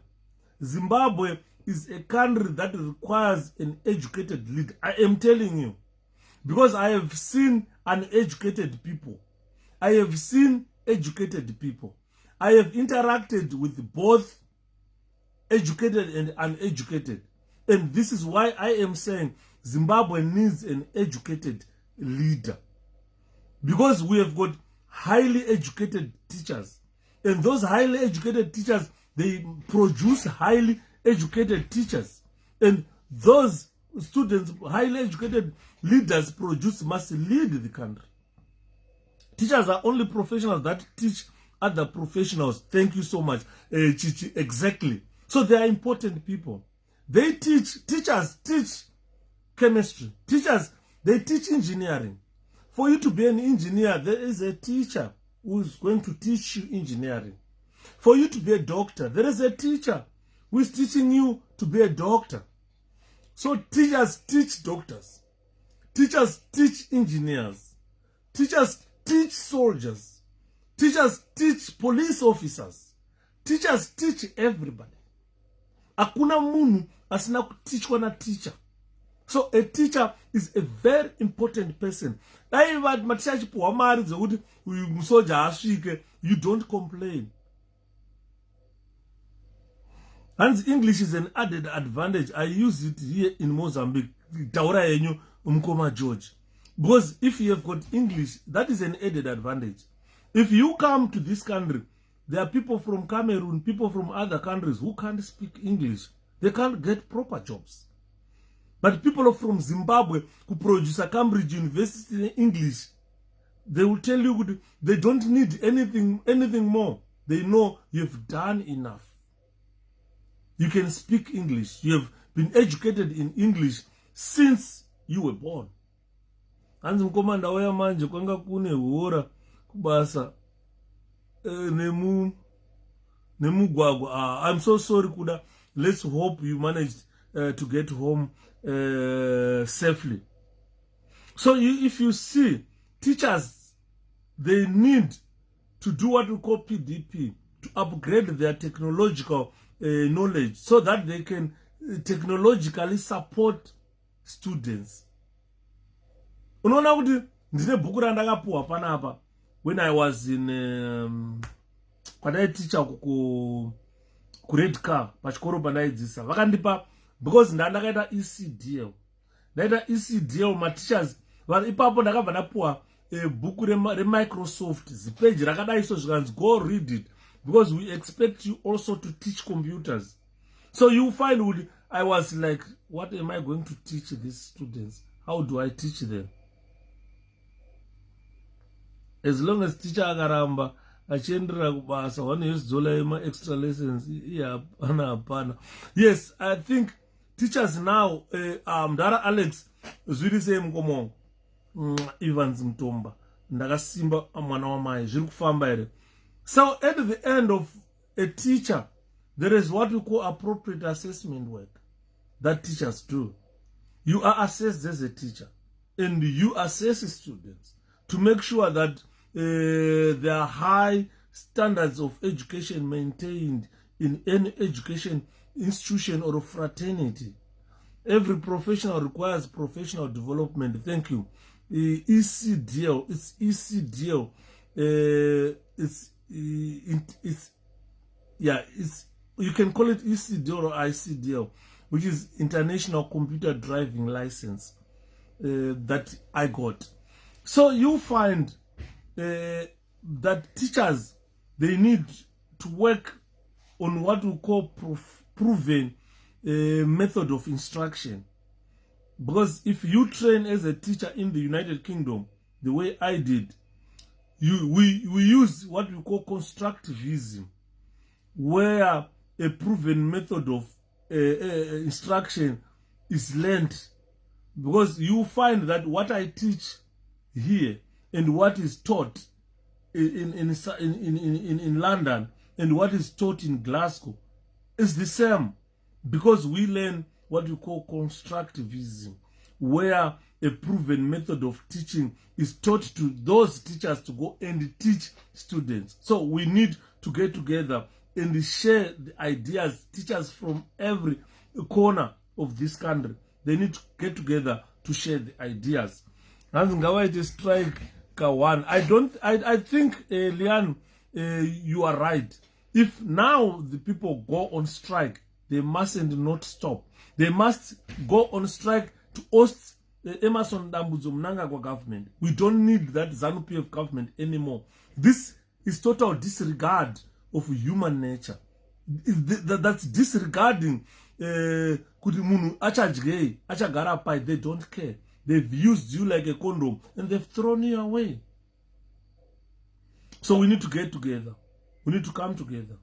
Zimbabwe is a country that requires an educated leader. I am telling you, because I have seen uneducated people. I have seen educated people. I have interacted with both educated and uneducated. And this is why I am saying Zimbabwe needs an educated leader. Because we have got highly educated teachers. And those highly educated teachers, they produce highly educated teachers. And those students, highly educated leaders must lead the country. Teachers are only professionals that teach other professionals. Thank you so much, Chichi. Exactly. So they are important people. Teachers teach chemistry. Teachers, they teach engineering. For you to be an engineer, there is a teacher who is going to teach you engineering. For you to be a doctor, there is a teacher who is teaching you to be a doctor. So teachers teach doctors. Teachers teach engineers. Teachers teach soldiers. Teachers teach police officers. Teachers teach everybody. Hakuna munhu asina kutichwa na teacher. So a teacher is a very important person. You don't complain. And English is an added advantage. I use it here in Mozambique. George. Because if you have got English, that is an added advantage. If you come to this country, there are people from Cameroon, people from other countries who can't speak English. They can't get proper jobs. But people from Zimbabwe who produce a Cambridge University in English, they will tell you they don't need anything more. They know you've done enough. You can speak English. You have been educated in English since you were born. Hanzi mkomanda waya manje kwanga kune hora kubasa nemugwagwa. I'm so sorry kuda. Let's hope you managed to get home safely. So if you see, teachers, they need to do what we call PDP, to upgrade their technological knowledge so that they can technologically support students. Unaona kuti ndine bhuku randakapuwa panapa when I was in kwandai teacher ku 𝗏𝗏𝗏𝗏 pachikoro pandaidzisa vakandipa because ndakaita ECDL. Ndaita ECDL mateachers ipapo ndakabva ndapuwa bhuku reMicrosoft zipeji rakadai so zvikanzi go read it because we expect you also to teach computers. So you find I was like, what am I going to teach these students? How do I teach them? As long as teacher akaramba achiendera kubasa wanozola extra lessons hapana. Yes, I think teachers now Mdara Alex zviri semkomo Evans Mtomba ndakasimba mwana wamai zviri kufamba here. So at the end of a teacher, there is what we call appropriate assessment work that teachers do. You are assessed as a teacher and you assess students to make sure that there are high standards of education maintained in any education institution or fraternity. Every professional requires professional development. Thank you. 𝗂𝗑𝗙𝗪. It's 𝗂𝗑𝗪. It's you can call it 𝗂𝗑𝗪 or ICDL, which is International Computer Driving License that I got. So you find that teachers, they need to work on what we call proven method of instruction. Because if you train as a teacher in the United Kingdom, the way I did, we use what we call constructivism, where a proven method of instruction is learned. Because you find that what I teach here and what is taught in London and what is taught in Glasgow is the same, because we learn what we call constructivism, where a proven method of teaching is taught to those teachers to go and teach students. So we need to get together and share the ideas. Teachers from every corner of this country, they need to get together to share the ideas. And strike one. I think, Leanne, you are right. If now the people go on strike, they mustn't not stop. They must go on strike to oust Emmerson Mnangagwa government. We don't need that Zanu PF government anymore. This is total disregard of human nature. That's disregarding 𝗭𝗘𝗙𝗧𝗏𝗧𝗏𝗍𝗓. They don't care. They've used you like a condom and they've thrown you away. So we need to get together. We need to come together.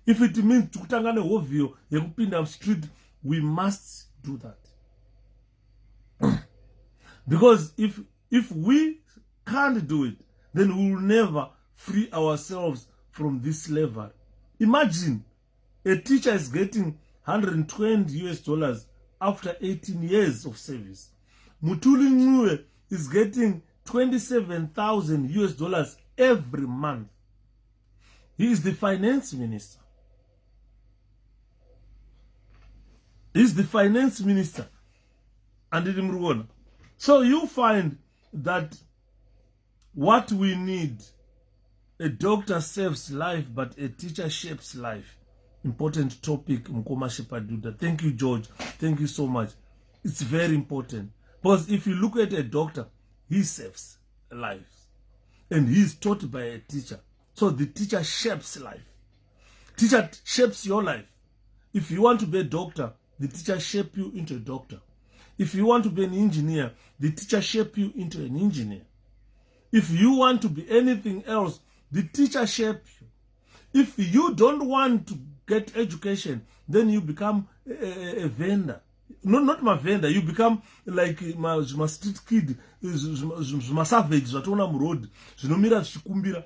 If it means tukutangane hovyo yekupinda street, we must do that. Because if we can't do it, then we will never free ourselves from this slavery. Imagine a teacher is getting $120 after 18 years of service. Mutuli Ncube is getting $27,000 every month. He is the finance minister. He's the finance minister. And so you find that what we need, a doctor saves life, but a teacher shapes life. Important topic, 𝗵𝗂𝗰𝗵𝗲𝗍𝗏. Thank you, George. Thank you so much. It's very important. Because if you look at a doctor, he saves lives. And he is taught by a teacher. So the teacher shapes life. Teacher shapes your life. If you want to be a doctor, the teacher shapes you into a doctor. If you want to be an engineer, the teacher shapes you into an engineer. If you want to be anything else, the teacher shapes you. If you don't want to get education, then you become a vendor. No, not my vendor. You become like my street kid, my savage, that on a road. Zinomira chikumbira.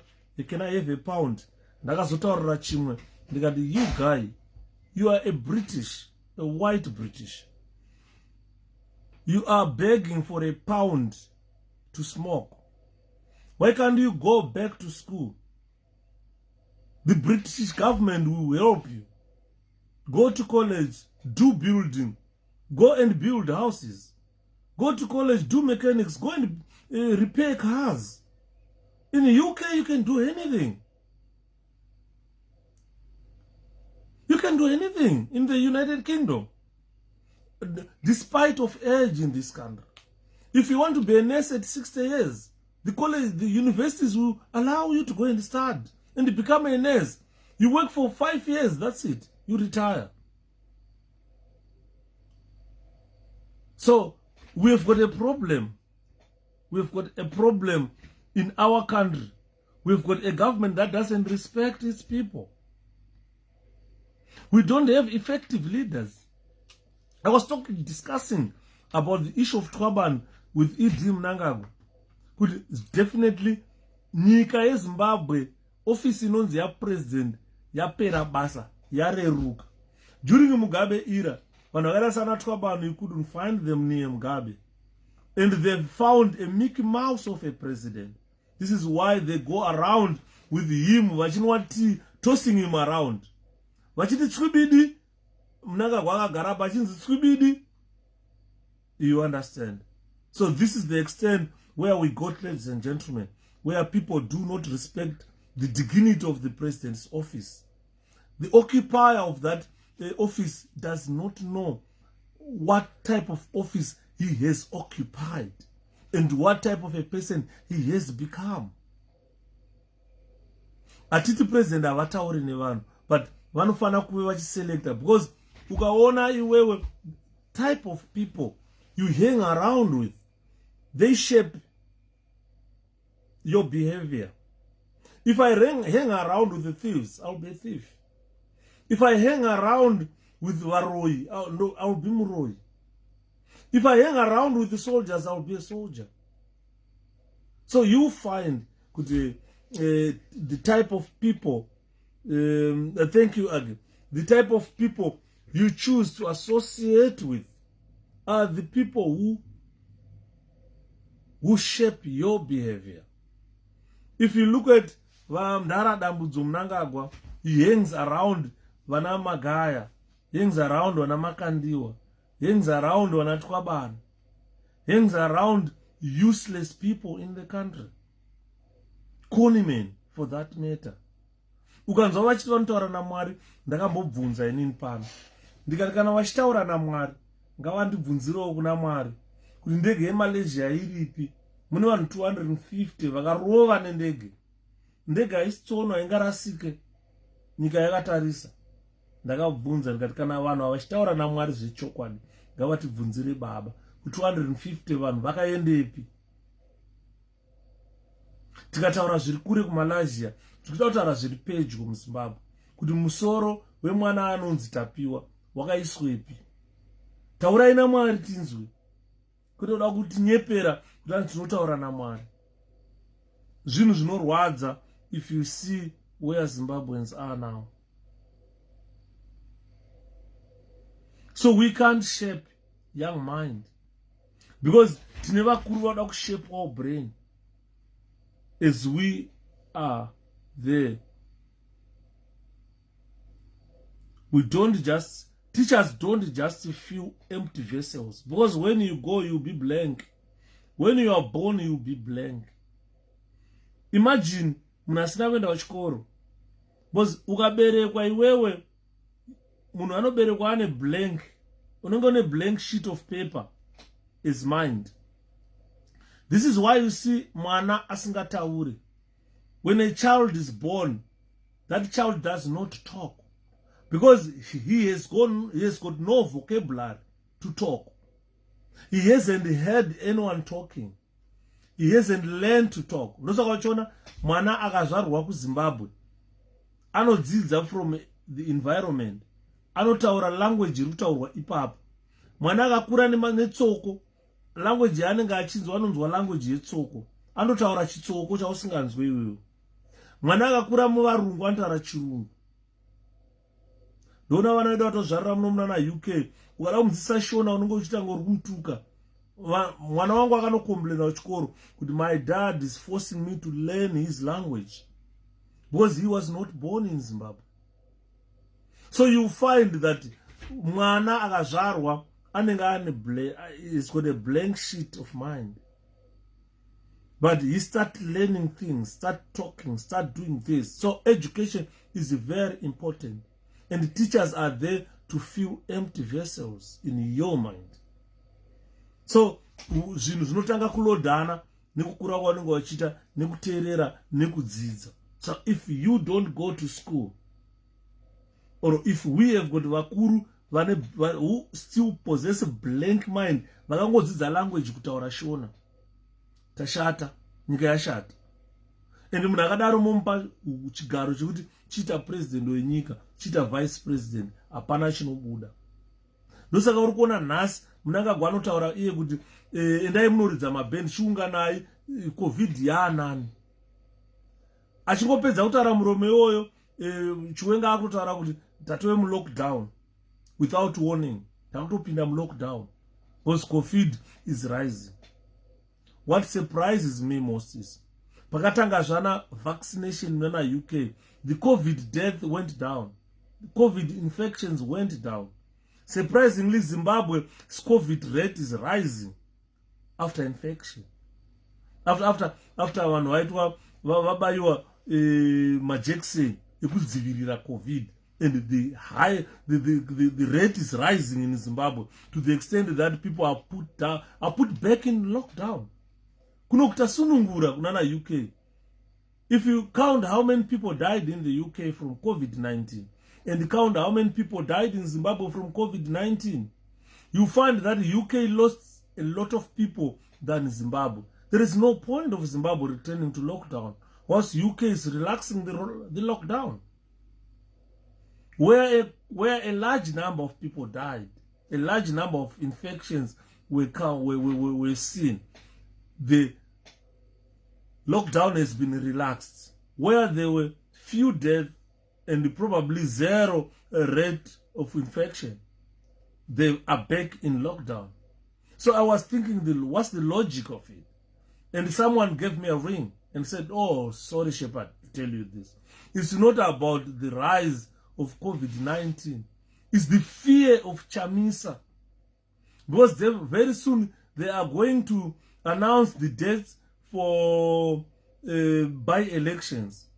Can I have a pound? You guy, you are a British, a white British. You are begging for a pound to smoke. Why can't you go back to school? The British government will help you. Go to college, do building. Go and build houses. Go to college, do mechanics. Go and repair cars. In the UK, you can do anything. You can do anything in the United Kingdom. Despite of age in this country. If you want to be a nurse at 60 years, the universities will allow you to go and start and become a nurse. You work for 5 years, that's it. You retire. So, we've got a problem. We've got a problem in our country. We've got a government that doesn't respect its people. We don't have effective leaders. I was discussing about the issue of Twaban with 𝗬𝗓𝗏𝗏𝗏𝗏. Definitely, nyika yeZimbabwe, office inonzi ya president, yapera basa, yareruka. During Mugabe era, when sana Twaban, you couldn't find them near Mugabe. And they found a Mickey Mouse of a president. This is why they go around with him, tossing him around. You understand? So this is the extent where we got, ladies and gentlemen, where people do not respect the dignity of the president's office. The occupier of that office does not know what type of office he has occupied and what type of a person he has become. Atiti president avatauri nevanhu, but vanofana kuve vachiselecta, because ukaona iwewe type of people you hang around with, they shape your behavior. If I hang around with the thieves, I'll be a thief. If I hang around with Varoi, I'll be Muroi. If I hang around with the soldiers, I'll be a soldier. So you find the type of people, thank you again, the type of people you choose to associate with are the people who shape your behavior. If you look at 𝗵𝗏𝗪𝗪, he hangs around vana Magaya, hangs around vana Makandiwa, hangs around vana 𝗵𝗏𝗏𝗪, hangs around useless people in the country. Conmen, for that matter. Ukanzwa vachiti vanotaura naMwari, ndakambobvunza inini pano. Ndikati kana vachitaura naMwari, ngavandibvunzirewo kuna Mwari kuti ndege yeMalaysia iripi. Mune vanhu 250 vakarova nendege. Ndege haisi tsono ingarasike. Nyika yakatarisa. Ndakabvunza ndikati kana vanhu havachitaura naMwari zvechokwadi, ngavatibvunzire Baba. 250 vanhu vakaendepi? Tikataura zviri kure kuMalaysia, tikida kutaura zviri pedyo muZimbabwe, kuti musoro wemwana anonzi Tapiwa wakaiswepi. Taurai naMwari tinzwe. Kutoda kuti nyepera kuti tinotaura naMwari. Zvinhu zvinorwadza if you see where Zimbabweans are now. So we can't shape young mind, because tine vakuru vada kushape our brain as we are there. We don't just, teachers don't just fill empty vessels, because when you go, you'll be blank. When you are born, you'll be blank. Imagine, munasina kuenda kuchikoro, because ukaberekwa iwewe, munhu anoberekwa ane blank, unenge une blank sheet of paper is mind. This is why you see mwana asingatauri. When a child is born, that child does not talk, because he has got no vocabulary to talk. He hasn't heard anyone talking. He hasn't learned to talk. Ndosaka wachona mwana akazvarwa kuZimbabwe anodzidza from the environment, anotaura language iri kutaurwa ipapo. Mwana akakura netsoko, language yaanenge achinzwa anonzwa language yetsoko, anotaura chitsoko chausinganzwi iwewe. Mwana akakura muvarungu anotaura chirungu. Ndona vana vedu vatozvarira muno muna UK, ukada kumudzidzisa Shona unenge uchitanga uri kumutuka. Mwana wangu akanokomplaina kuchikoro kuti my dad is forcing me to learn his language, because he was not born in Zimbabwe. So you find that mwana akazvarwa anenge he's got a blank sheet of mind, but he start learning things, start talking, start doing this. So education is very important, and teachers are there to fill empty vessels in your mind. So zvinhu zvinotanga kulodhana nekukura kwavanenge vachiita nekuteerera nekudzidza. So if you don't go to school, or if we have got vakuru who still possess a blank mind, vakangodzidza language kutaura Shona, tashata, nyika yashata. And munhu akadaro momupa chigaro chekuti chiita president wenyika, chiita vice president, hapana chinobuda. Ndosaka uri kuona nhasi munhu akagwa anotaura iye kuti endai munoridza mabhendi, chiunganai, covid yaanani. Achingopedza kutaura muromo iwoyo, chiwenga akutaura kuti tatove mulockdown without warning. Takutopinda mulockdown because covid is rising. What surprises me most is pakatanga zvana vaccination muna UK, the covid death went down, the covid infections went down. Surprisingly, Zimbabwe's COVID rate is rising after infection. after vanhu vaitwa vabayiwa majekiseni ekudzivirira COVID, and the rate is rising in Zimbabwe to the extent that people are put back in lockdown. Kuno kutasunungura kunana UK. If you count how many people died in the UK from COVID-19 and count how many people died in Zimbabwe from COVID-19, you find that UK lost a lot of people than Zimbabwe. There is no point of Zimbabwe returning to lockdown once UK is relaxing the lockdown. Where a large number of people died, a large number of infections were seen, the lockdown has been relaxed. Where there were few deaths and probably zero rate of infection, they are back in lockdown. So I was thinking, what's the logic of it? And someone gave me a ring and said, oh, sorry, Shepherd, to tell you this. It's not about the rise of COVID-19. It's the fear of Chamisa. Because very soon they are going to announce the dates for by-elections.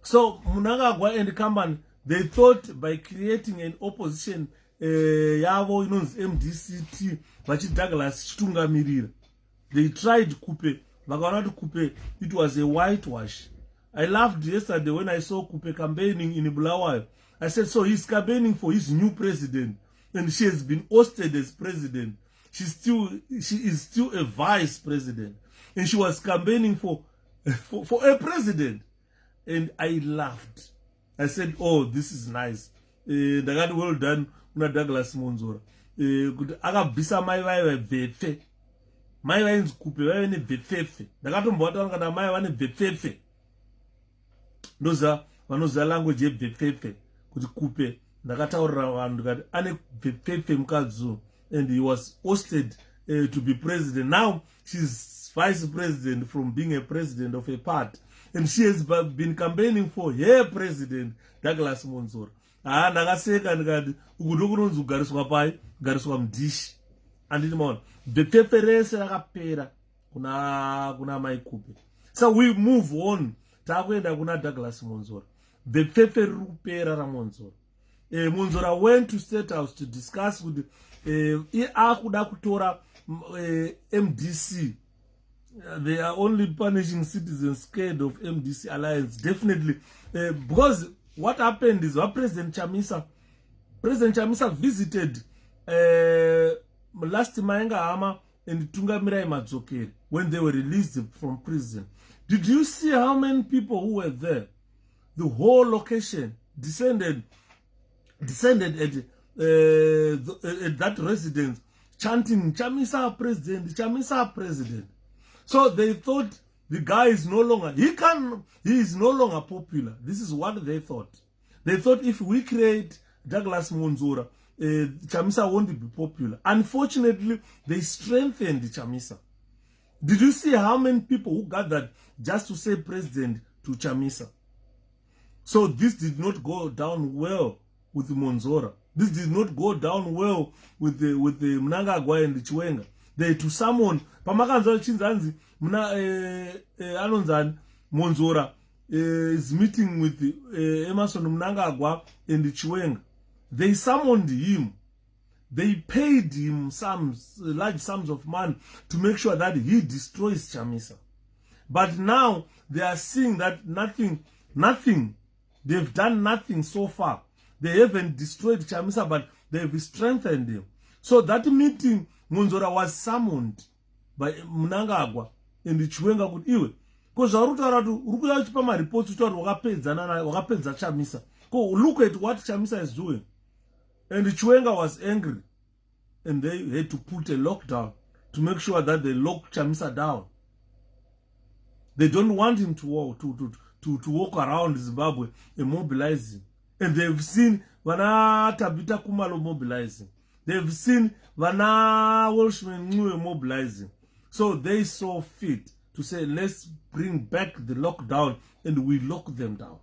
So Mnangagwa and Kamban, they thought by creating an opposition, yavo inonzi MDCT 𝗵𝗘𝗙𝗨𝗡𝗗, they tried Kupe. Vakaona Kupe, it was a whitewash. I laughed yesterday when I saw Kupe campaigning in Bulawayo. I said, so he's campaigning for his new president, and she has been ousted as president. She is still a vice president, and she was campaigning for a president. And I laughed. I said, oh, this is nice. Ndakati well done kuna Douglas Monzora. Kuti akabvisa mai vaive bvepfe. Mai vainzi Kupe vaive nebvepfepfe. Ndakatombovataura kana mai vane bvepfepfe. Ndoza vanoziva language yebvepfepfe kuti Kupe ndakataurira vanhu ndikati ane bvepfepfe mukadzi, and he was ousted to be president. Now she's vice president from being a president of a party, and she has been campaigning for her president, Douglas Monzora. Ndakaseka ndikati uku ndokunonzi kugariswa pai, kugariswa mudhishi. Anditi maona bvepfepfe rese rakapera kuna mai Kupe. So we move on. Takuenda kuna Douglas Monzora. Bvepfepfe riri kupera raMonzora. Monzora went to State House to discuss with akuda kutora MDC. They are only punishing citizens scared of MDC alliance. Definitely. Because what happened is President Chamisa visited last Maenga Hama and 𝗵𝗏𝗪𝗏 when they were released from prison. Did you see how many people who were there? The whole location descended at that residence, chanting Chamisa president, Chamisa president. So they thought the guy is no longer, he is no longer popular. This is what they thought. They thought if we create Douglas Monzora, Chamisa won't be popular. Unfortunately, they strengthened Chamisa. Did you see how many people who gathered just to say president to Chamisa? So this did not go down well with Monzora. This did not go down well with the Mnangagwa and the Chiwenga. They to summon Pamakanzo Chinzanzi Anonzan Monzora is meeting with Emerson Mnangagwa and the Chiwenga. They summoned him. They paid him large sums of money to make sure that he destroys Chamisa. But now they are seeing that nothing, they've done nothing so far. They haven't destroyed Chamisa, but they've strengthened him. So that meeting, Monzora was summoned by Mnangagwa and the Chiwenga kuti iwe. Because Rukuya Chipama reports to wakapedza Chamisa. Look at what Chamisa is doing. And the Chiwenga was angry. And they had to put a lockdown to make sure that they lock Chamisa down. They don't want him to walk around Zimbabwe and mobilizing. And they've seen Vana Tabita Kumalo mobilizing. They've seen Vana 𝗏𝗏𝗰𝗏𝗏𝗏 mobilizing. So they saw fit to say, let's bring back the lockdown and we lock them down.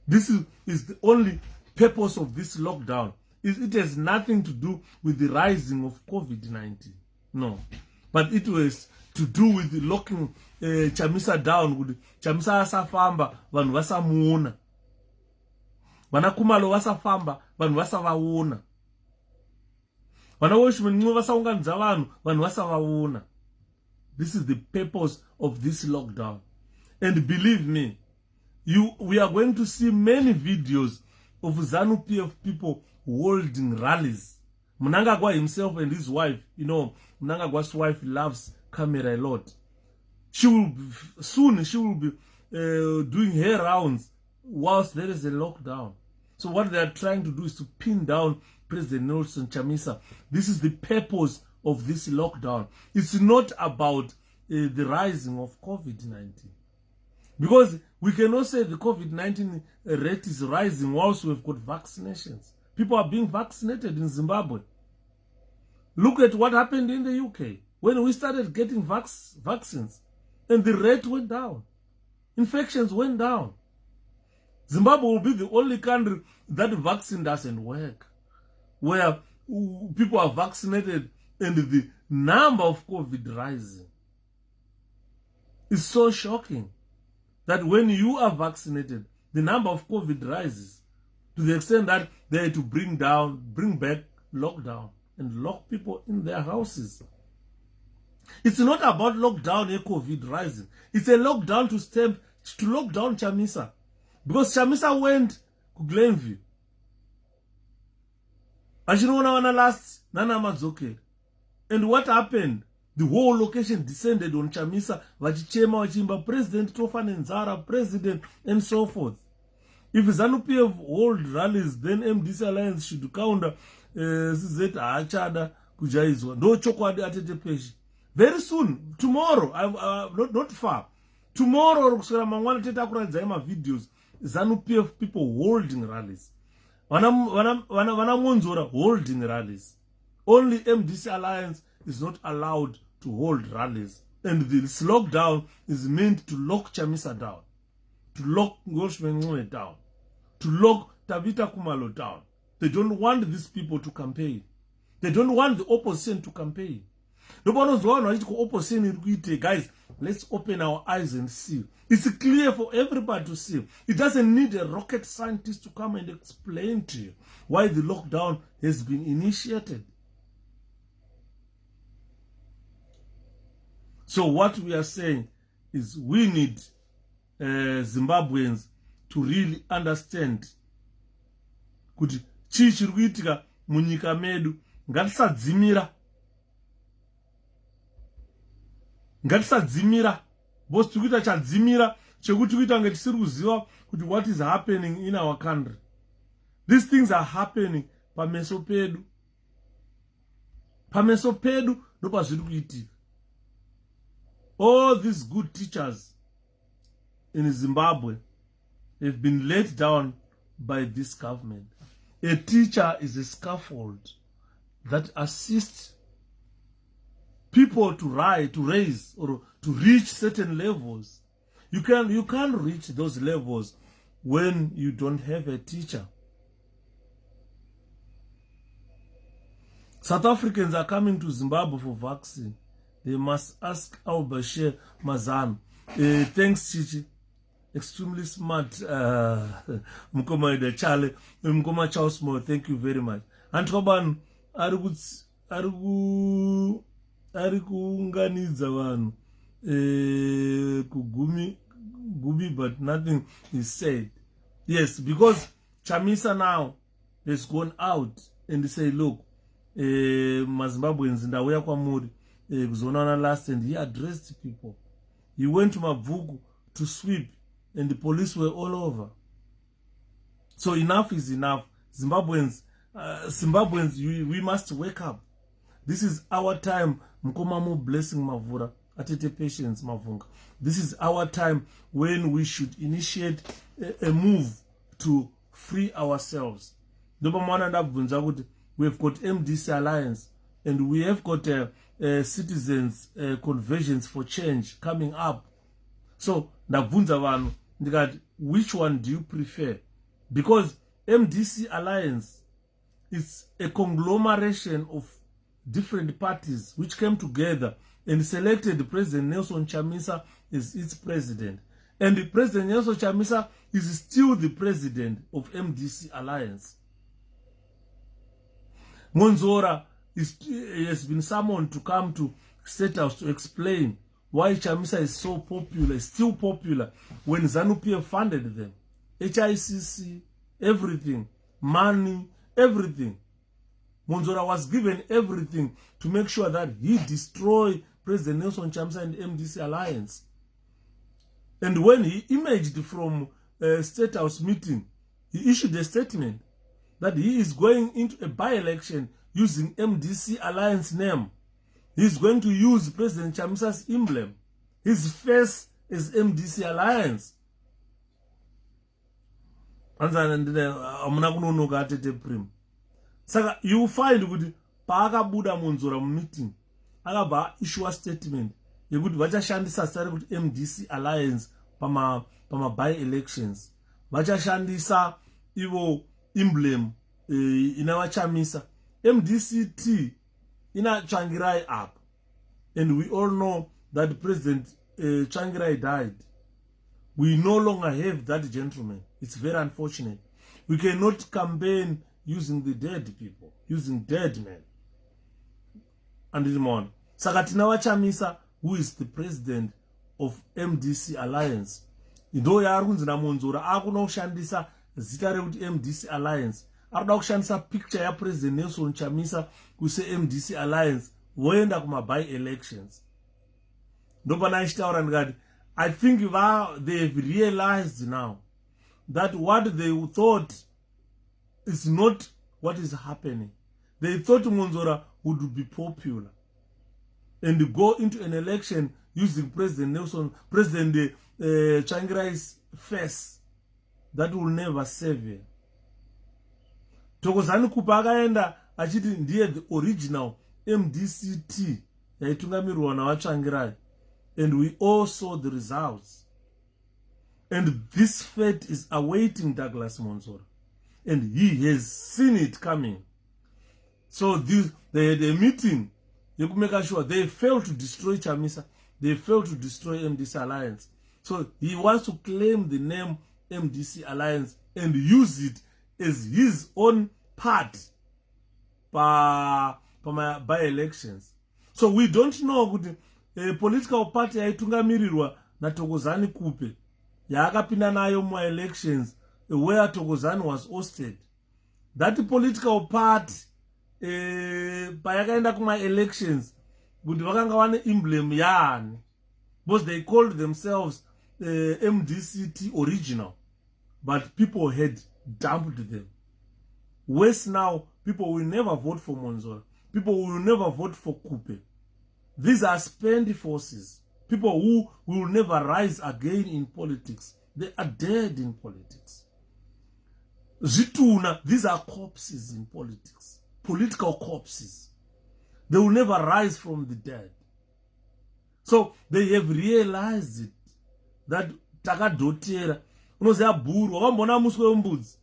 This is the only purpose of this lockdown. It has nothing to do with the rising of COVID-19. No. but it was to do with locking Chamisa down. Kuti Chamisa asafamba vanhu vasamuona, vana Khumalo vasafamba vanhu vasavaona, vana Washman vasaunganidza vanhu vasavaona. This is the purpose of this lockdown. And believe me, we are going to see many videos of Zanu PF people holding rallies. Mnangagwa himself and his wife, you know, Mnangagwa's wife loves camera a lot. She will be doing her rounds whilst there is a lockdown. So what they are trying to do is to pin down President Nelson Chamisa. This is the purpose of this lockdown. It's not about the rising of COVID-19. Because we cannot say the COVID-19 rate is rising whilst we've got vaccinations. People are being vaccinated in Zimbabwe. Look at what happened in the UK when we started getting vaccines and the rate went down. Infections went down. Zimbabwe will be the only country that vaccine doesn't work, where people are vaccinated and the number of COVID rising. It's so shocking that when you are vaccinated, the number of COVID rises to the extent that they had to bring back lockdown and lock people in their houses. It's not about lockdown and COVID rising. It's a lockdown to lock down Chamisa. Because Chamisa went to Gslavia. Achinoona last Nana Madzoke. And what happened? The whole location descended on Chamisa, vachichema vachimba President 𝗳𝗘𝗡𝗦𝗧𝗏, President, and so forth. If Zanu PF hold rallies, then MDCA Alliance should counter 𝗬𝗘𝗏𝗀𝗏 kujaizwa. No chokwadi 𝗬𝗘𝗡𝗙𝗪. Very soon, tomorrow, not far, tomorrow, kusukira mangwana teta kuradza ma videos, Zanu PF people holding rallies. Vana Monzora holding rallies. Only MDCA Alliance is not allowed to hold rallies. And this lockdown is meant to lock Chamisa down, to lock 𝗧𝗏𝗪𝗏𝗡𝗦 down, to lock Tabitha Khumalo down. They don't want these people to campaign. They don't want the opposition to campaign. Guys, let's open our eyes and see. It's clear for everybody to see. It doesn't need a rocket scientist to come and explain to you why the lockdown has been initiated. So what we are saying is we need Zimbabweans to really understand kuti chii chiri kuitika munyika medu. Ngatisadzimira bosi tikuita chadzimira chekuti kuita kunge tisiri kuziva kuti what is happening in our country. These things are happening pameso pedu. Pameso pedu ndopazviri kuitika. All these good teachers in Zimbabwe have been let down by this government. A teacher is a scaffold that assists people to raise or to reach certain levels. You can't reach those levels when you don't have a teacher. South Africans are coming to Zimbabwe for vaccine. They must ask �53 Zanu. Thanks, Chichi. Extremely smart. Mkoma Idachale. Mkoma Charles Mo. Thank you very much. Antoban arikuunganidza vanhu kugumi, but nothing is said. Yes, because Chamisa now has gone out and say, look, maZimbabweans ndauya kwamuri kuzoonana last, and he addressed people. He went to Mabvuku to sweep and the police were all over. So enough is enough. Zimbabweans, we must wake up. This is our time. Mkomamu blessing Mavura, atete patience Mavunga. This is our time when we should initiate a move to free ourselves. We have got MDCA Alliance and we have got citizens convergence for change coming up. So which one do you prefer? Because MDC Alliance is a conglomeration of different parties which came together and selected President Nelson Chamisa as its president. And President Nelson Chamisa is still the president of MDC Alliance. Monzora has been summoned to come to State House to explain why Chamisa is so popular, still popular, when Zanu-PF funded them. HICC, everything, money, everything. Monzora was given everything to make sure that he destroy President Nelson Chamisa and MDC Alliance. And when he emerged from a State House meeting, he issued a statement that he is going into a by-election using MDC Alliance name. He is going to use President Chamisa's emblem. His face is MDC Alliance. Saka you find with paakabuda Monzora meeting akabva issue a statement yekuti vachashandisa sare kuti MDC Alliance pama by elections vachashandisa ivo emblem inavachamisa MDCT ina Tsvangirai up, and we all know that President Tsvangirai died. We no longer have that gentleman. It's very unfortunate. We cannot campaign using the dead people, using dead men. And Rimon Sakatina Wachamisa, who is the president of MDC Alliance. Ndo yarunzi na Monzora akuno kushandisa zita rekuti MDC Alliance. Akuda kushandisa picture ya President Nelson Chamisa kuse MDC Alliance voenda kuma by elections. Ndopana ichitaura ndikati I think they've realized now that what they thought is not what is happening. They thought Monzora would be popular and go into an election using President Tsvangirai's face. That will never save you. Thokozani Kupa akaenda achiti ndiye the original MDCT yaitungamirirwa navatsvangirai, and we all saw the results. And this fate is awaiting Douglas Monzora, and he has seen it coming. So they had a meeting. You could make sure they failed to destroy Chamisa. They failed to destroy MDC Alliance. So he wants to claim the name MDC Alliance and use it as his own part by elections. So we don't know a political party yaitungamirirwa na Thokozani Kupe yaakapinda nayo mu elections where Thokozani was hosted. That political party payakaenda kuma elections kuti vakanga vane emblem yani, because they called themselves MDCT original, but people had dumped them. Worse now, people will never vote for Monzora. People will never vote for Kupe. These are spent forces. People who will never rise again in politics. They are dead in politics. Zituna, these are corpses in politics. Political corpses. They will never rise from the dead. So they have realized it. That takadhotera. Unoziva bhuru, wakambona muswe wembudzi.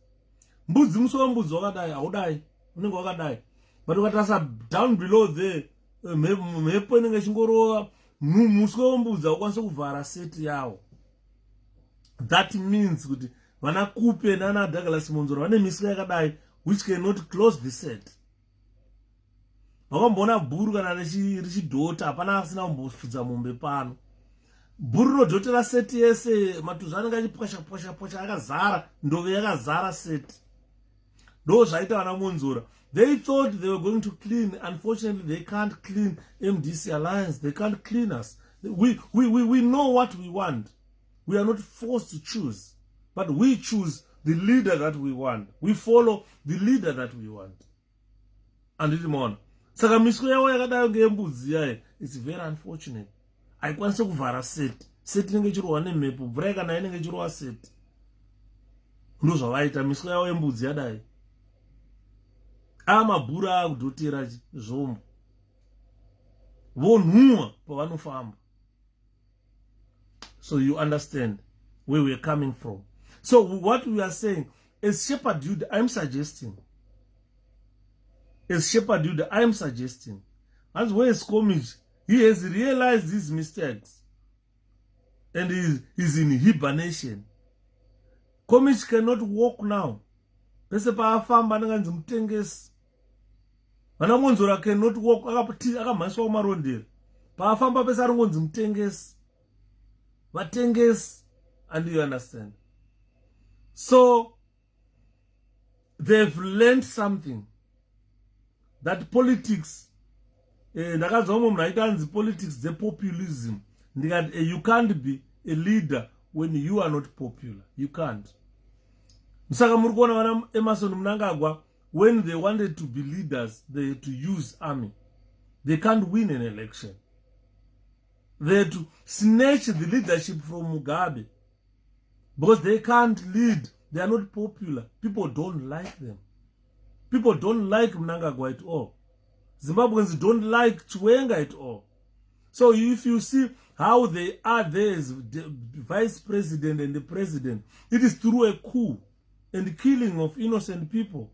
Muswe wembudzi wakadai, haudai. Unenge wakadai. But ukatarisa down below there, mhepo inenge ichingorova, muswe wembudzi haukwanisi kuvhara seti yawo. That means kuti vana Kupe nana Douglas Monzora vane miswe yakadai which cannot close the set. Wakambona bhuru kana richidhota, hapana asina kumbofudza mombe pano. Bhuru rodhotera seti yese, matuzva anenge achipwasha akazara, ndove yakazara seti. Ndo zvaita vana Monzora. They thought they were going to clean. Unfortunately, they can't clean MDC Alliance. They can't clean us. We know what we want. We are not forced to choose, but we choose the leader that we want. We follow the leader that we want. And it's more. Saka miswe yawo yakadai ngembudzi yaye, it's very unfortunate. Haikwanisi kuvhara seti. Seti inenge ichirohwa nemhepo, mvura ikanayi inenge ichirohwa seti. Ndo zvavaita miswe yawo yembudzi yadai. Mabhuru akudhotera zvombo. Vonhuhwa pavanofamba. So you understand where we are coming from. So what we are saying, as 𝗫𝗫𝗪𝗔𝗕, I'm suggesting. As 𝗫𝗫𝗪𝗔𝗕, I'm suggesting. As where is Komij, He has realized his mistakes and is in hibernation. Komichi cannot walk now. Pese paafamba ananganzi mutengesi. Vanamonzora cannot walk akamhanyiswa kumarondera. Paafamba pese aringonzi mutengesi. Vatengesi. And you understand. So they've learned something. That politics, politics, the populism. You can't be a leader when you are not popular. You can't. When they wanted to be leaders, they had to use army. They can't win an election. They had to snatch the leadership from Mugabe. Because they can't lead. They are not popular. People don't like them. People don't like Mnangagwa at all. Zimbabweans don't like Chiwenga at all. So if you see how they are there as the vice president and the president, it is through a coup and the killing of innocent people.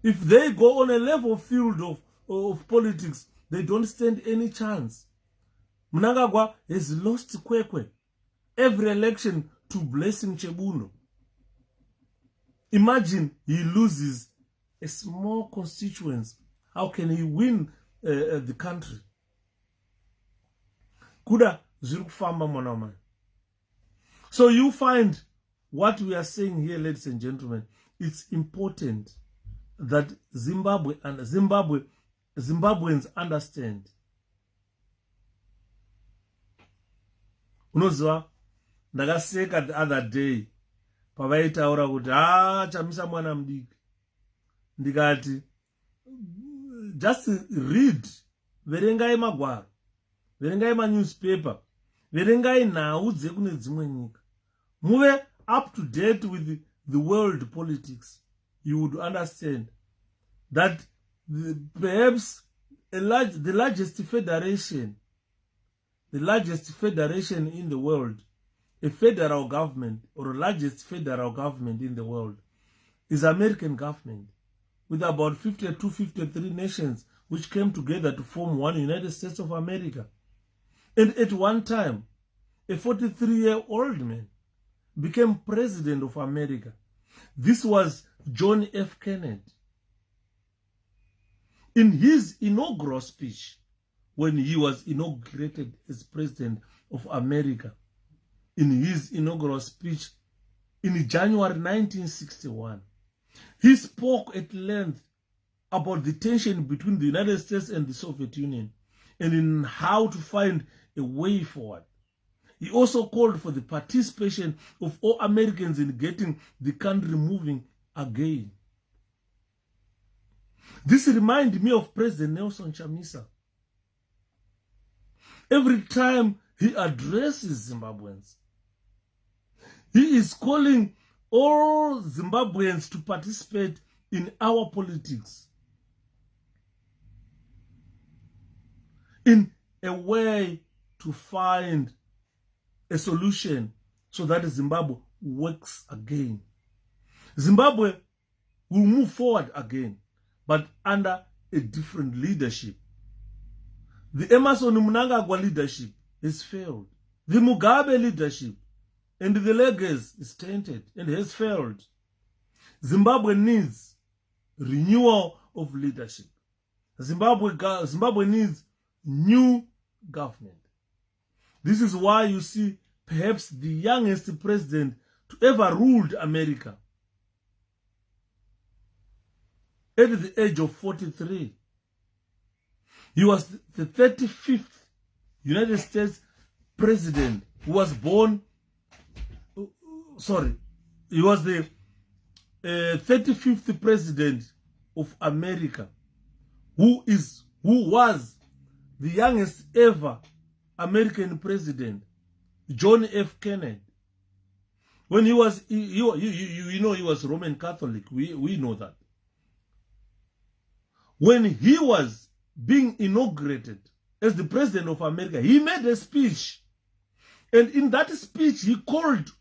If they go on a level field of politics, they don't stand any chance. Mnangagwa has lost Kwekwe every election to Blessing Chebuno. Imagine he loses a small constituency. How can he win the country? Kuda zirukufamba mwanamai. So you find what we are saying here, ladies and gentlemen. It's important that Zimbabweans understand. Unoziva, ndakaseka the other day pavaitaura kuti chamisa mwana mudiki. Ndikati just read, verengai magwaro, verengai manewspaper, verengai nhau dzekune dzimwe nyika. Muve up to date with the world politics. You would understand that perhaps the largest federation in the world, a federal government or the largest federal government in the world, is American government, with about 52, 53 nations which came together to form one United States of America. And at one time, a 43-year-old man became president of America. This was John F. Kennedy. In his inaugural speech, when he was inaugurated as president of America, in his inaugural speech in January 1961, he spoke at length about the tension between the United States and the Soviet Union and in how to find a way forward. He also called for the participation of all Americans in getting the country moving again. This reminded me of President Nelson Chamisa. Every time he addresses Zimbabweans, he is calling all Zimbabweans to participate in our politics in a way to find a solution so that Zimbabwe works again. Zimbabwe will move forward again, but under a different leadership. The Emmerson Mnangagwa leadership has failed. The Mugabe leadership and the legacy is tainted and has failed. Zimbabwe needs renewal of leadership. Zimbabwe needs new government. This is why you see perhaps the youngest president to ever ruled America at the age of 43. He was the 35th United States president who was born, he was the 35th president of America who was the youngest ever American president, John F. Kennedy. When he was, he was Roman Catholic. We know that. When he was being inaugurated as the president of America, he made a speech. And in that speech, he called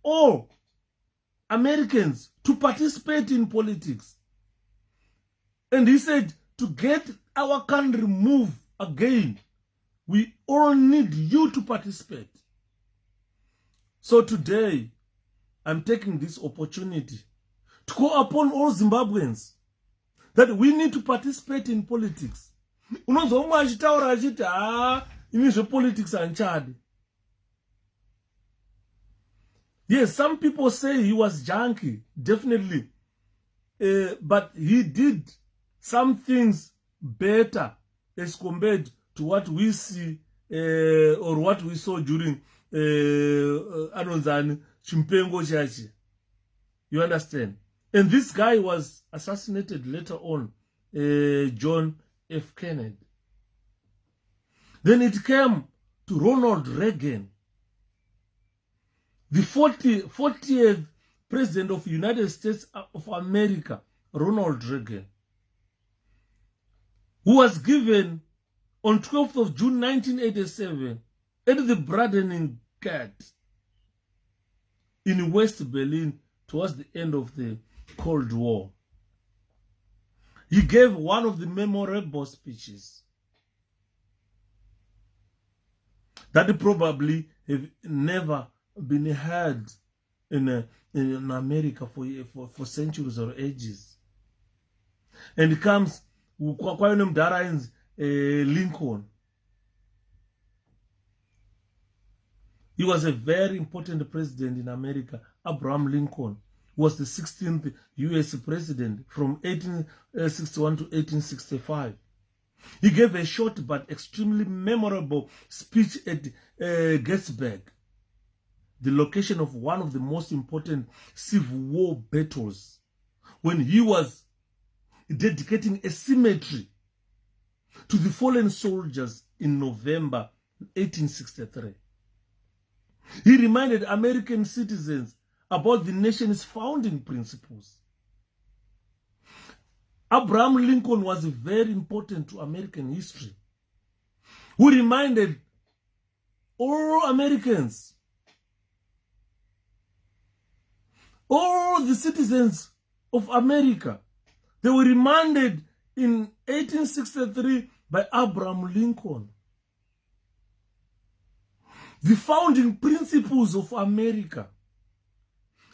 all Americans to participate in politics. And he said, to get our country move again, we all need you to participate. So today, I'm taking this opportunity to call upon all Zimbabweans that we need to participate in politics. Unozomwe achitaura achiti ini zvepolitics anchadi. Yes, some people say he was junkie, definitely. But he did some things better as compared to what we see or what we saw during Zanu 𝗬𝗏𝗰𝗵𝗏𝗍𝗀𝗪. You understand? And this guy was assassinated later on, John F. Kennedy. Then it came to Ronald Reagan, the 40th President of the United States of America, Ronald Reagan, who was given on 12th of June 1987 at the Brandenburg Gate in West Berlin towards the end of the Cold War. He gave one of the memorable speeches that probably have never been heard in America for centuries or ages. And it comes Lincoln. He was a very important president in America. Abraham Lincoln was the 16th U.S. president from 1861 to 1865. He gave a short but extremely memorable speech at Gettysburg, the location of one of the most important Civil War battles, when he was dedicating a cemetery to the fallen soldiers in November 1863. He reminded American citizens about the nation's founding principles. Abraham Lincoln was very important to American history, who reminded all Americans, all the citizens of America, they were reminded in 1863 by Abraham Lincoln. The founding principles of America.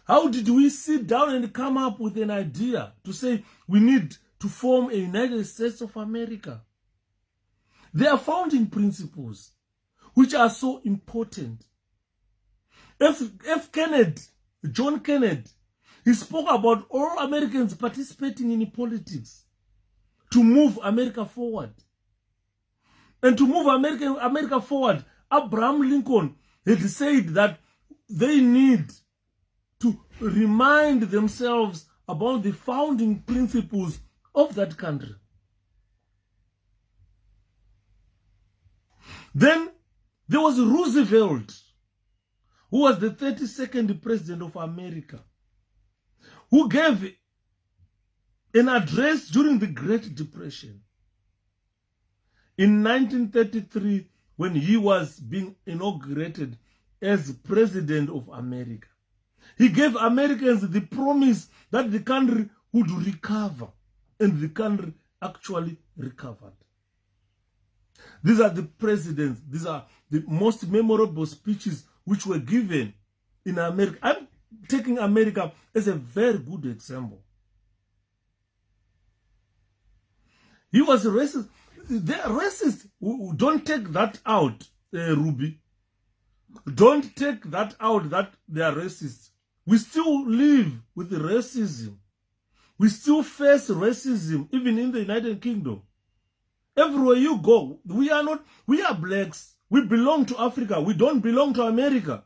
How did we sit down and come up with an idea to say we need to form a United States of America? There are founding principles which are so important. John Kennedy, he spoke about all Americans participating in politics to move America forward. And to move America forward, Abraham Lincoln had said that they need to remind themselves about the founding principles of that country. Then there was Roosevelt, who was the 32nd President of America, who gave an address during the Great Depression. In 1933, when he was being inaugurated as President of America, he gave Americans the promise that the country would recover, and the country actually recovered. These are the presidents, these are the most memorable speeches which were given in America. I'm taking America as a very good example. He was racist. They're racist. Don't take that out, Ruby. Don't take that out that they are racist. We still live with racism. We still face racism, even in the United Kingdom. Everywhere you go, we are blacks. We belong to Africa. We don't belong to America.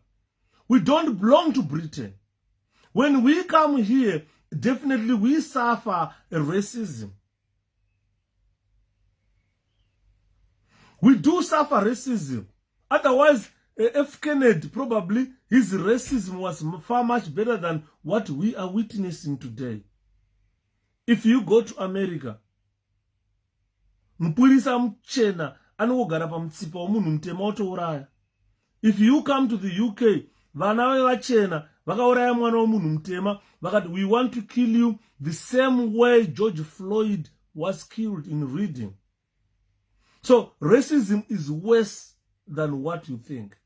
We don't belong to Britain. When we come here, definitely we suffer racism. We do suffer racism. Otherwise, F. Kennedy, probably his racism was far much better than what we are witnessing today. If you go to America, mupurisa mchena anogara pamutsipa womunhu mutema otouraya. If you come to the UK, vana vevachena vakauraya mwana womunhu mutema vakati, we want to kill you the same way George Floyd was killed in Reading. So racism is worse than what you think.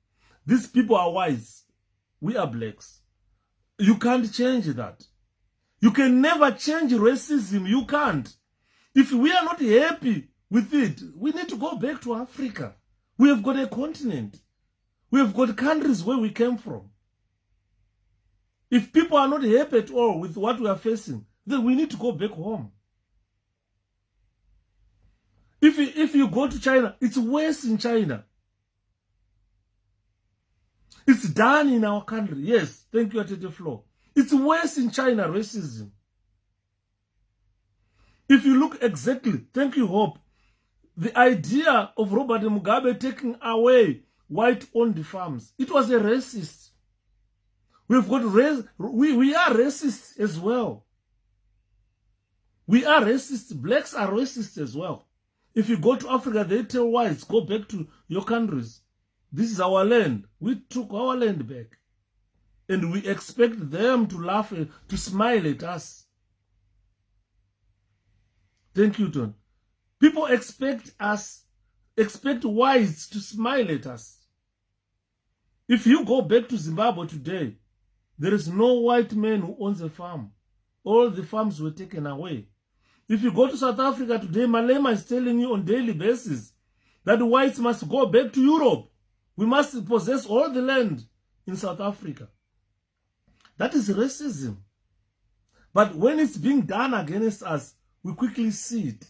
These people are wise. We are blacks. You can't change that. You can never change racism. You can't. If we are not happy with it, we need to go back to Africa. We have got a continent. We have got countries where we came from. If people are not happy at all with what we are facing, then we need to go back home. If you go to China, it's worse in China. It's done in our country. Yes, thank you, 𝗵𝗘𝗏𝗧. It's worse in China, racism. If you look exactly, thank you, Hope, the idea of Robert Mugabe taking away white-owned farms, it was a racist. We are racist as well. We are racist. Blacks are racist as well. If you go to Africa, they tell whites, go back to your countries. This is our land. We took our land back. And we expect them to laugh, to smile at us. Thank you, Ton. People expect whites to smile at us. If you go back to Zimbabwe today, there is no white man who owns a farm. All the farms were taken away. If you go to South Africa today, Malema is telling you on a daily basis that whites must go back to Europe. We must possess all the land in South Africa. That is racism. But when it's being done against us, we quickly see it.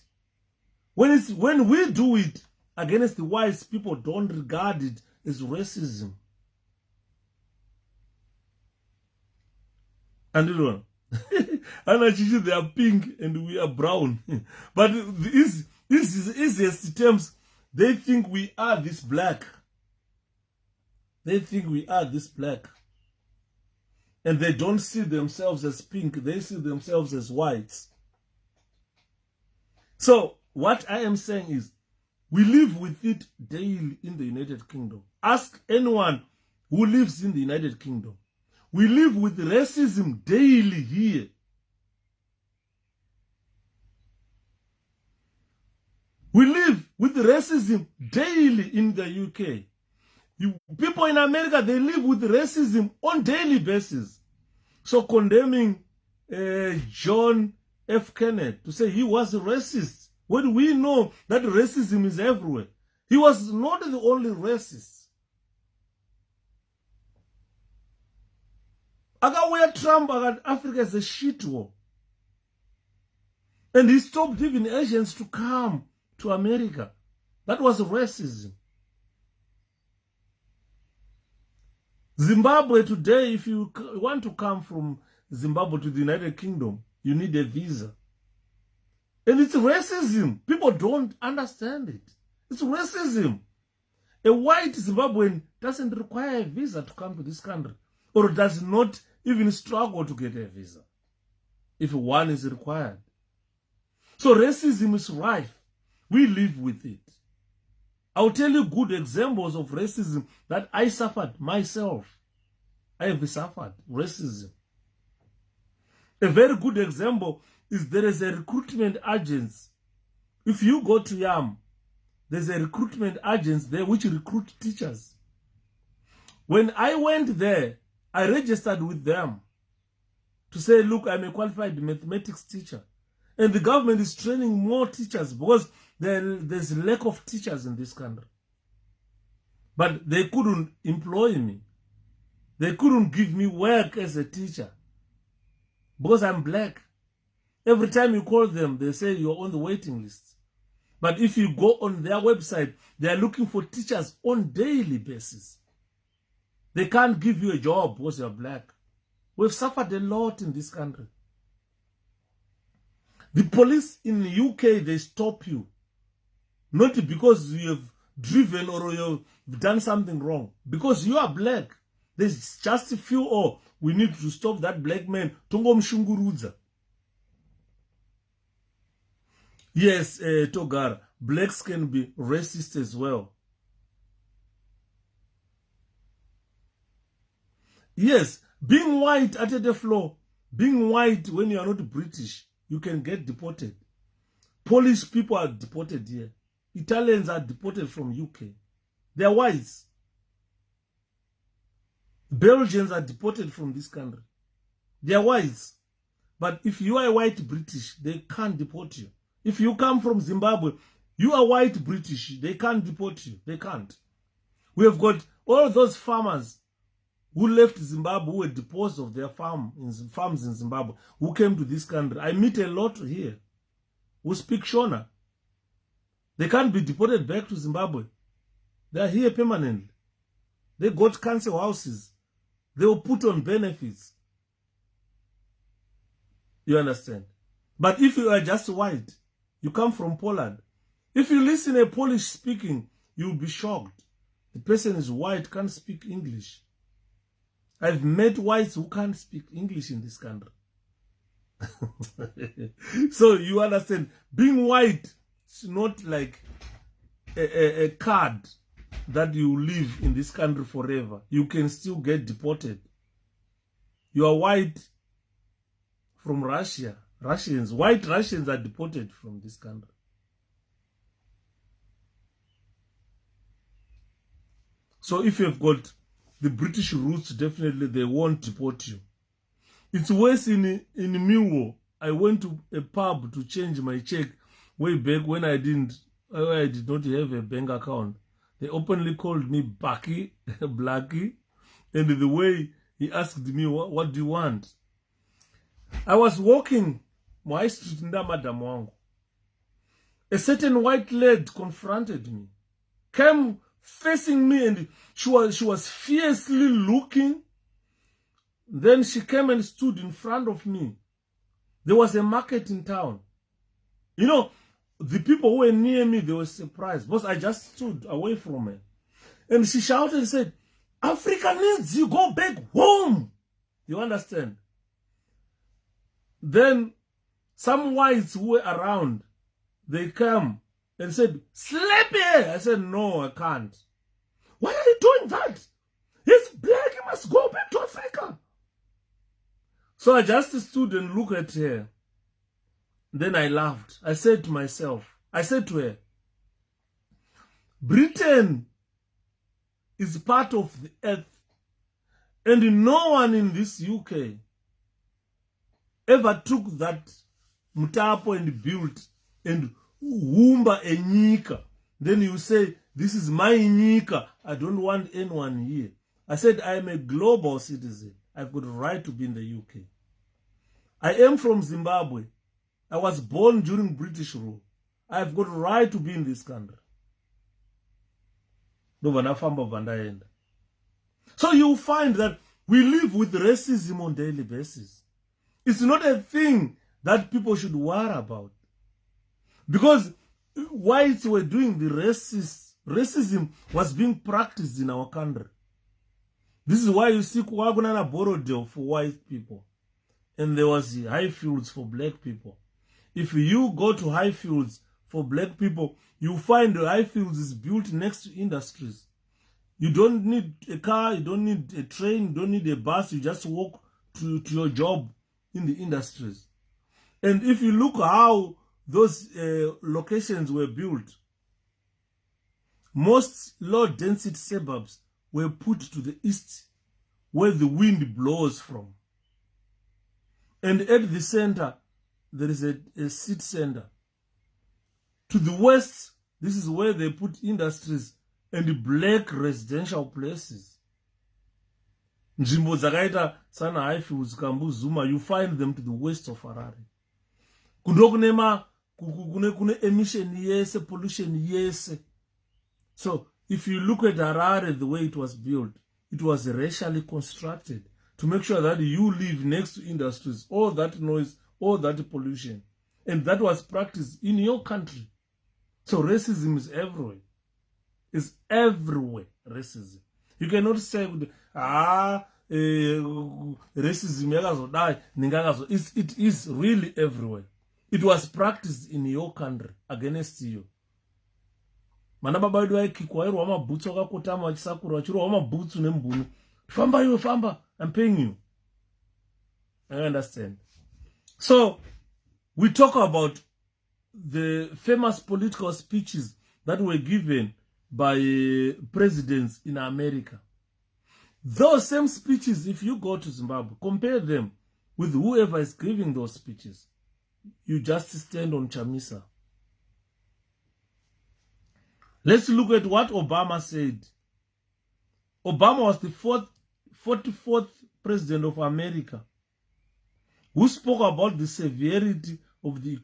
When we do it against the whites, people don't regard it as racism. And you know, they are pink and we are brown. But these easiest terms, they think we are this black. They think we are this black. And they don't see themselves as pink. They see themselves as whites. So what I am saying is, we live with it daily in the United Kingdom. Ask anyone who lives in the United Kingdom. We live with racism daily here. We live with racism daily in the UK. People in America, they live with racism on daily basis. So condemning John F. Kennedy to say he was a racist, when we know that racism is everywhere. He was not the only racist. Where Trump and Africa is a shit war. And he stopped even Asians to come to America. That was racism. Zimbabwe today, if you want to come from Zimbabwe to the United Kingdom, you need a visa. And it's racism. People don't understand it. It's racism. A white Zimbabwean doesn't require a visa to come to this country, or does not even struggle to get a visa if one is required. So racism is rife. We live with it. I'll tell you good examples of racism that I suffered myself. I have suffered racism. A very good example is there is a recruitment agency. If you go to YAM, there's a recruitment agency there which recruit teachers. When I went there, I registered with them to say, look, I'm a qualified mathematics teacher. And the government is training more teachers because there's a lack of teachers in this country. But they couldn't employ me. They couldn't give me work as a teacher because I'm black. Every time you call them, they say you're on the waiting list. But if you go on their website, they are looking for teachers on daily basis. They can't give you a job because you're black. We've suffered a lot in this country. The police in the UK, they stop you. Not because you have driven or you have done something wrong. Because you are black. There's just a few, we need to stop that black man. Yes, Togar, blacks can be racist as well. Yes, being white at the floor, being white when you are not British, you can get deported. Polish people are deported here. Italians are deported from UK. They are whites. Belgians are deported from this country. They are whites. But if you are a white British, they can't deport you. If you come from Zimbabwe, you are white British, they can't deport you. They can't. We have got all those farmers who left Zimbabwe, who were deposed of their farms in Zimbabwe, who came to this country. I meet a lot here who speak Shona. They can't be deported back to Zimbabwe. They are here permanently. They got council houses. They were put on benefits. You understand? But if you are just white, you come from Poland. If you listen a Polish speaking, you'll be shocked. The person is white, can't speak English. I've met whites who can't speak English in this country. So you understand, being white is not like a card that you live in this country forever. You can still get deported. You are white from Russia. White Russians are deported from this country. So if you've got the British roots, definitely they won't deport you. It's worse in Miwo. I went to a pub to change my check way back when I did not have a bank account. They openly called me Blackie, and the way he asked me, what do you want? I was walking my street in Madam Wangu. A certain white lady confronted me, came facing me, and she was fiercely looking. Then she came and stood in front of me. There was a market in town. You know, the people who were near me, they were surprised because I just stood away from her. And she shouted and said, Africa needs you, go back home. You understand? Then some whites who were around, they come and said, slap her. I said, no, I can't. Why are you doing that? He's black, he must go back to Africa. So I just stood and looked at her. Then I laughed. I said to myself, I said to her, Britain is part of the earth, and no one in this UK ever took that mutapo and built and wumba a nyika. Then you say, this is my nyika. I don't want anyone here. I said, I am a global citizen. I've got a right to be in the UK. I am from Zimbabwe. I was born during British rule. I've got a right to be in this country. So you find that we live with racism on a daily basis. It's not a thing that people should worry about. Because whites were doing the racism was being practiced in our country. This is why you see 𝗭𝗚𝗏𝗏 for white people. And there was 𝗫𝗏𝗔𝗐 for black people. If you go to 𝗫𝗏𝗔𝗐 for black people, you find the 𝗫𝗏𝗔𝗐 is built next to industries. You don't need a car, you don't need a train, you don't need a bus, you just walk to your job in the industries. And if you look how those locations were built, most low-density suburbs were put to the east, where the wind blows from. And at the center, there is a city center. To the west, this is where they put industries and black residential places. Nzvimbo dzakaita sana 𝗫𝗏𝗀𝗏𝗏𝗏𝗏𝗏, you find them to the west of Harare. Kune emission yese, pollution yese. So if you look at Harare, the way it was built, it was racially constructed to make sure that you live next to industries, all that noise, all that pollution. And that was practiced in your country. So racism is everywhere. It's everywhere, racism. You cannot say, racism, it is really everywhere. It was practiced in your country against you. Mana baba vedu vaikikwairwa mabhutsu akakotama vachisakura vachirwa mabhutsu nembunu. Famba iwe, famba, I'm paying you. I understand. So we talk about the famous political speeches that were given by presidents in America. Those same speeches, if you go to Zimbabwe, compare them with whoever is giving those speeches. You just stand on Chamisa. Let's look at what Obama said. Obama was the 44th president of America who spoke about the severity of the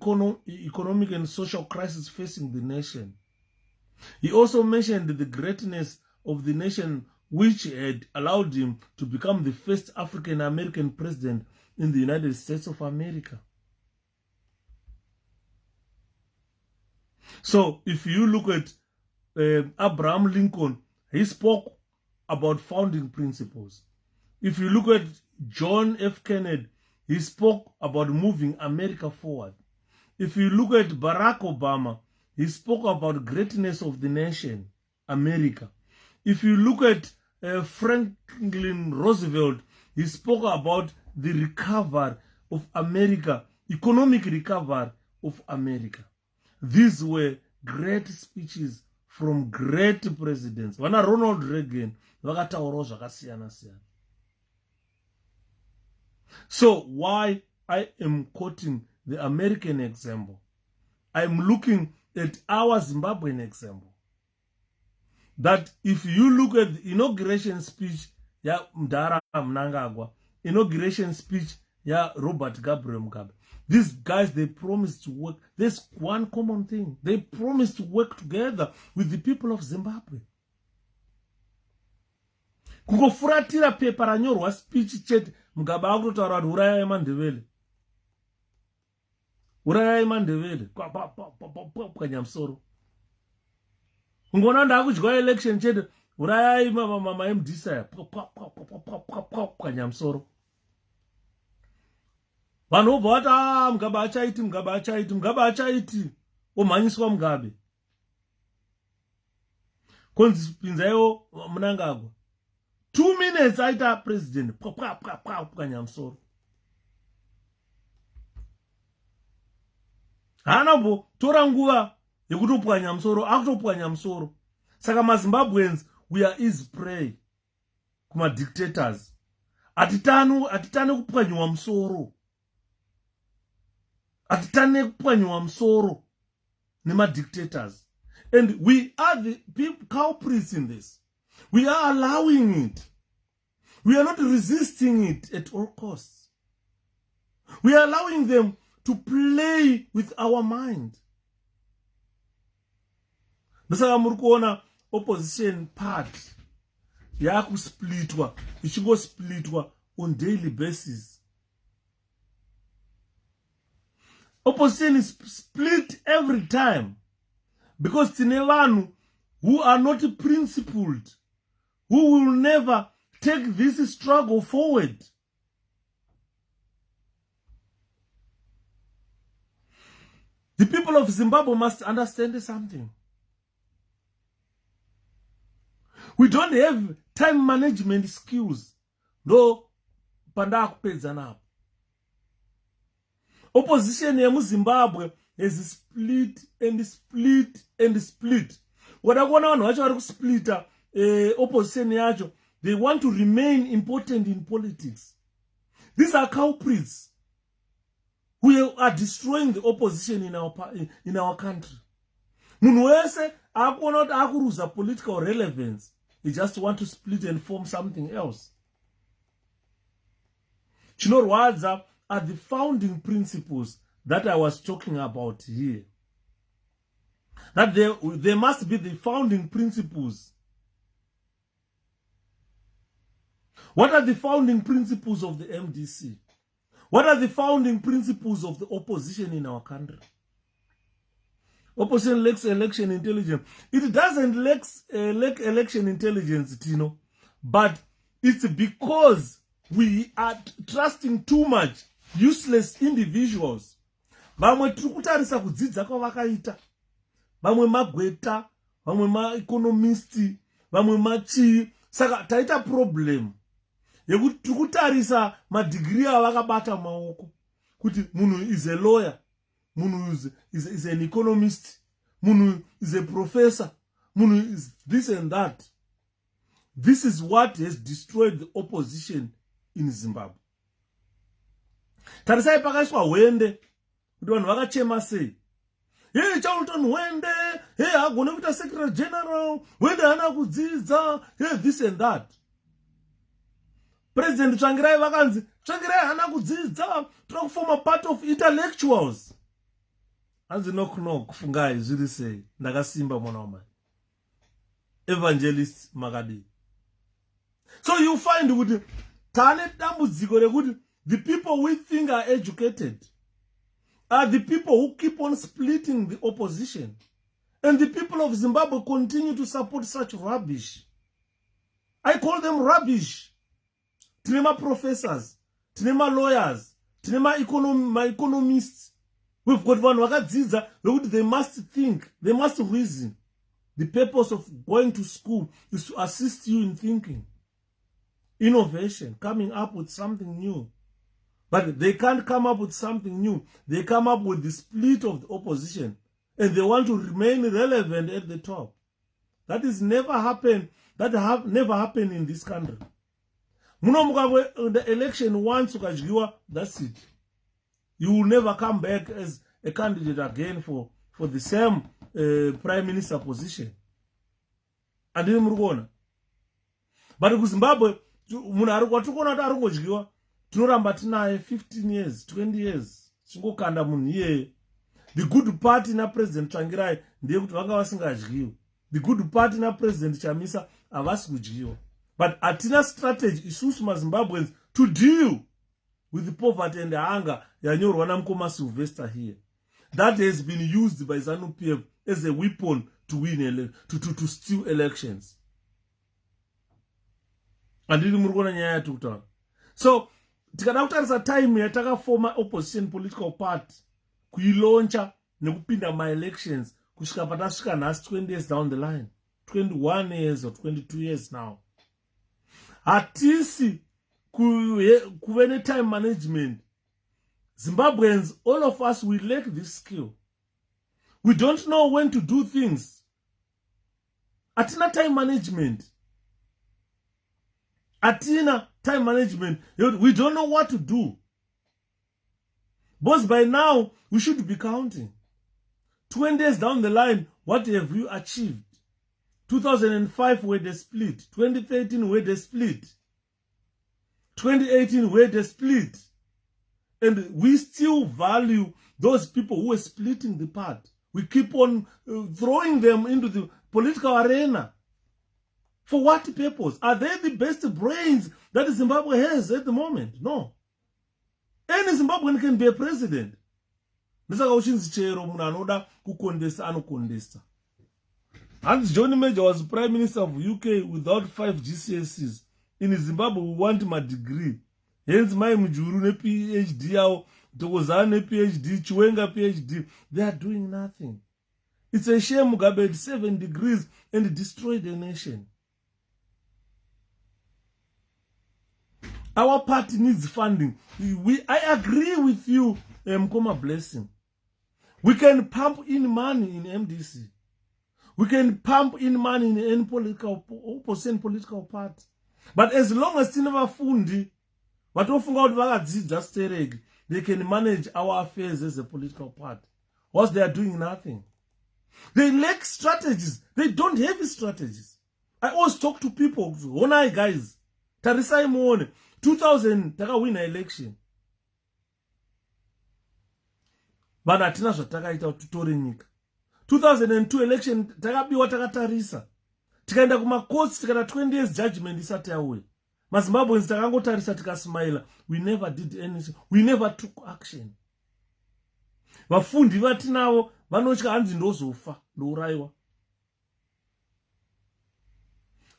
economic and social crisis facing the nation. He also mentioned the greatness of the nation, which had allowed him to become the first African-American president in the United States of America. So, if you look at Abraham Lincoln, he spoke about founding principles. If you look at John F. Kennedy, he spoke about moving America forward. If you look at Barack Obama, he spoke about greatness of the nation, America. If you look at Franklin Roosevelt, he spoke about the recovery of America, economic recovery of America. These were great speeches from great presidents. Vana Ronald Reagan, vakataurawo zvakasiyana siyana. So why I am quoting the American example? I am looking at our Zimbabwean example. That if you look at the inauguration speech ya Mdara Mnangagwa, inauguration speech ya Robert Gabriel Mugabe, these guys, they promised to work. There's one common thing. They promised to work together with the people of Zimbabwe. Kungofuratira paper ranyorwa speech chete Mugabe akutotaura kuti urayai mandevele. Urayai mandevele. Kanyamsoro. Ngona ndakudya election chete urayai mama MDCA kanyamsoro. Vanhu vobva vati Mugabe achaiti omhanyiswa Mugabe. Konzi pinzaiwo Mnangagwa. 2 minutes aita president kanyamsoro. Hana bo tora nguva yekutopwanya musoro, akutopwanya musoro. Saka maZimbabweans, we are easy prey kuma dictators. Atitane kupwanyiwa musoro. Atitane kupwanyiwa musoro nema dictators. And we are the people culprits in this. We are allowing it. We are not resisting it at all costs. We are allowing them to play with our mind. Ndosaka muri kuona opposition party yakusplitwa, ichingosplitwa on daily basis. Opposition is split every time because tine vanhu who are not principled, who will never take this struggle forward. The people of Zimbabwe must understand something. We don't have time management skills. No, panda kupedza napo. Opposition ya Zimbabwe is split and split and split. Wadakuona vanhu vacho vari kusplita opposition yacho. They want to remain important in politics. These are culprits who are destroying the opposition in our country. Munhu wese akuona kuti akuruza political relevance. They just want to split and form something else. Chinorwadza are the founding principles that I was talking about here. That there must be the founding principles. What are the founding principles of the MDC? What are the founding principles of the opposition in our country? Opposition lacks election intelligence. It doesn't lack election intelligence, Tino, but it's because we are trusting too much useless individuals. Vamwe trikutarisa kudzidza kwavakaita. Vamwe magweta, vamwe ma-economisti, vamwe machi. Saka taita problem. Yekuti trikutarisa madegree avakabata maoko. Kuti munhu is a lawyer. Munhu is an economist. munhu is a professor, munhu is this and that. This is what has destroyed the opposition in Zimbabwe. Tarisai pakaiswa hwende kuti vanhu vakachema sei. Hey, Charlton Wende, hey, agone kuita Secretary General, Wende hana kudzidza, hey, this and that. President Tsvangirai vakanzi, Tsvangirai hana kudzidza, to form a part of intellectuals. Hanzi knock fungai zviri sei, ndakasimba mwana wamai. Evangelist Makadi. So you find kuti tane dambudziko rekuti the people we think are educated are the people who keep on splitting the opposition. And the people of Zimbabwe continue to support such rubbish. I call them rubbish. Tinema professors, tinema lawyers, tinema economists. We've got one wakadzidza, they must think, they must reason. The purpose of going to school is to assist you in thinking. Innovation, coming up with something new. But they can't come up with something new. They come up with the split of the opposition. And they want to remain relevant at the top. That is never happened. Never happened in this country. The election once ukadyiwa, that's it. You will never come back as a candidate again for the same prime minister position. And then murikuona. But in Zimbabwe, munhu watikona kuti ari kungodyiwa, tinoramba tinaye 15 years, 20 years. Chingokanda munhu iyeye. The good part na President Tsvangirai ndeye kuti vanga vasingadyiwi. The good part na President Chamisa havasi kudyiwa. But atina strategy isusu maZimbabweans to deal with the poverty and the hunger yanyorwa naMukoma Sylvester here. That has been used by Zanu PF as a weapon to win to steal elections. Andiri murikuona nyaya yatikutaura. So tikada kutarisa time yatakafoma opposition political party kuilauncha nekupinda my-elections kusvika patasvika nhasi 20 years down the line, 21 years or 22 years now. Hatisi kuve ne-time management. Zimbabweans, all of us, we lack this skill. We don't know when to do things. Atina time management. Atina time management. We don't know what to do. But by now, we should be counting. 20 years down the line, what have you achieved? 2005, where they split. 2013, where they split. 2018, where they split. And we still value those people who are splitting the part. We keep on throwing them into the political arena. For what purpose? Are they the best brains that Zimbabwe has at the moment? No. Any Zimbabwean can be a president. Nisaka uchinzi chero munhu anoda kukondesa anokondesa. Hans John Major was Prime Minister of UK without 5 GCSEs. In Zimbabwe, we want my degree. Hence, my Mujuru ne PhD, 𝗏𝗏𝗧𝗏 ne PhD, Chiwenga PhD. They are doing nothing. It's a shame Mugabe had 7 degrees and destroyed the nation. Our party needs funding. I agree with you, Mukoma Blessing. We can pump in money in MDC. We can pump in money in any political party. But as long as tineva fundi, vatofunga kuti vakadzidza stereki, they can manage our affairs as a political party. Whilst they are doing nothing. They lack strategies. They don't have strategies. I always talk to people, honai guys, tarisai muone, 2000 takawina election. But atina zvatakaita kuti titore nyika. 2002 election takabiwa takatarisa. Tikaenda kumacourts tikada 20 years judgment isati yauya. MaZimbabweans takangotarisa tikasmaila. We never did anything. We never took action. Vafundi vatinavo vanotya hanzi ndozofa ndouraiwa.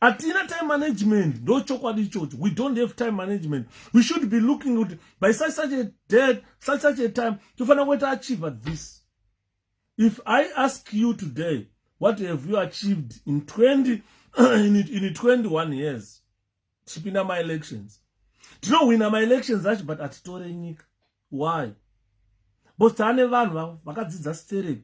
Atina time management, no chokwadi chocho. We don't have time management. We should be looking at by such a date, such a time to find out what to achieve at this. If I ask you today, what have you achieved in 21 years? Chipina my elections. Do you know win my elections but at Tore Nyika? Why? But tane vanhu vakadzidza stereki.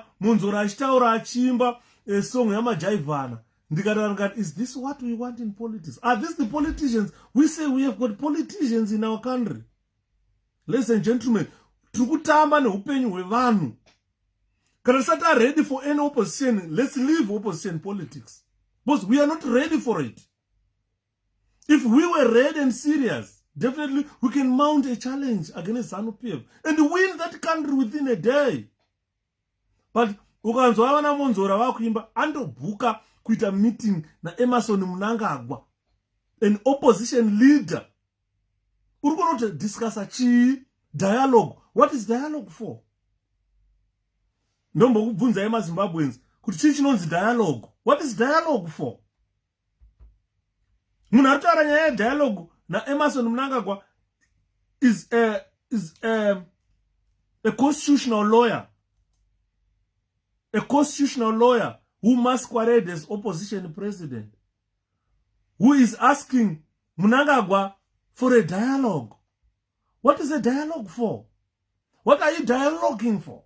ndikaona Munzora achitaura achimba song yamajaivhana, ndikati, is this what we want in politics? Are these the politicians? We say we have got politicians in our country. Ladies and gentlemen, tikutamba neupenyu hwevanhu. Kana tisati are ready for any opposition, let's leave opposition politics. Because we are not ready for it. If we were ready and serious, definitely we can mount a challenge against ZANU-PF and win that country within a day. But ukanzwa vana Monzora vakuimba andobhuka kuita meeting na Emmerson Mnangagwa, an opposition leader. Uri kunoto discuss chii? Dialogue. What is dialogue for? Ndombo kubvunza emaZimbabweans kuti chii chinonzi dialogue. What is dialogue for? Munhu ari kutaura nyaya yedialogue na Emmerson Mnangagwa is a constitutional lawyer. A constitutional lawyer who masquerades as opposition president, who is asking Mnangagwa for a dialogue. What is a dialogue for? What are you dialoguing for?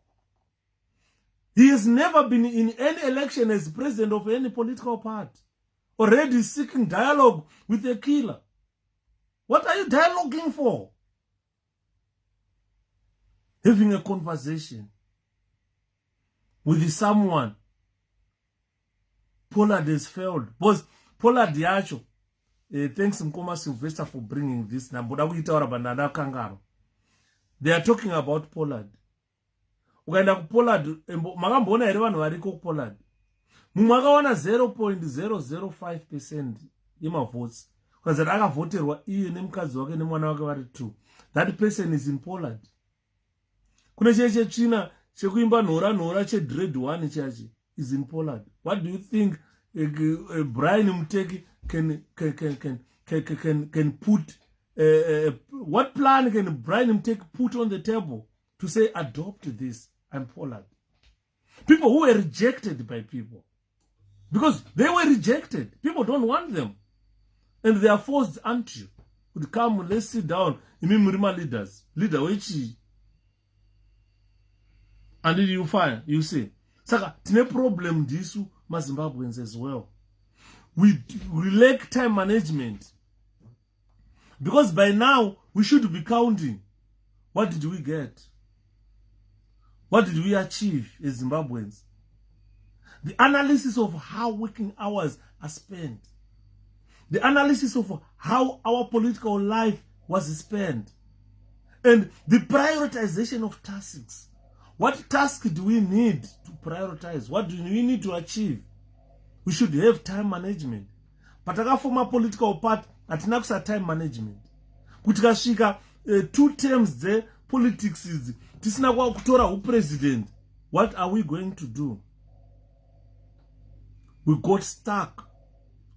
He has never been in any election as president of any political party. Already seeking dialogue with a killer. What are you dialoguing for? Having a conversation with someone. Pollard has failed. Because Pollard yacho. Thanks 𝗵𝗂𝗰𝗵𝗲𝗍 for bringing this. They are talking about Pollard. Ukaenda kuPollard, makambona here vanhu variko kuPollard. Mumwe akawana 0.005% yemavotes. Ukazati akavhoterwa iye nemukadzi wake nemwana wake vari 2. That person is in Pollard. Kune chechina chekuimba nhora 𝗕𝗓𝗏 chachi is in Pollard. What do you think 𝗵𝗏𝗁𝗏𝗏𝗃 can put? What plan can 𝗵𝗏𝗁𝗏𝗃 put on the table to say adopt this? I'm Pollard. People who were rejected by people because they were rejected. People don't want them, and they are forced onto you. Would come, let's sit down. Imimurima leader which. And then you find, you see, Saka, tine problem disu maZimbabweans as well. We lack time management. Because by now, we should be counting. What did we get? What did we achieve as Zimbabweans? The analysis of how working hours are spent. The analysis of how our political life was spent. And the prioritization of tasks. What task do we need to prioritize? What do we need to achieve? We should have time management. But akafoma political part atina kusa time management. Kuti kasvika 2 terms the politics is tisina kwa kutora president. What are we going to do? We got stuck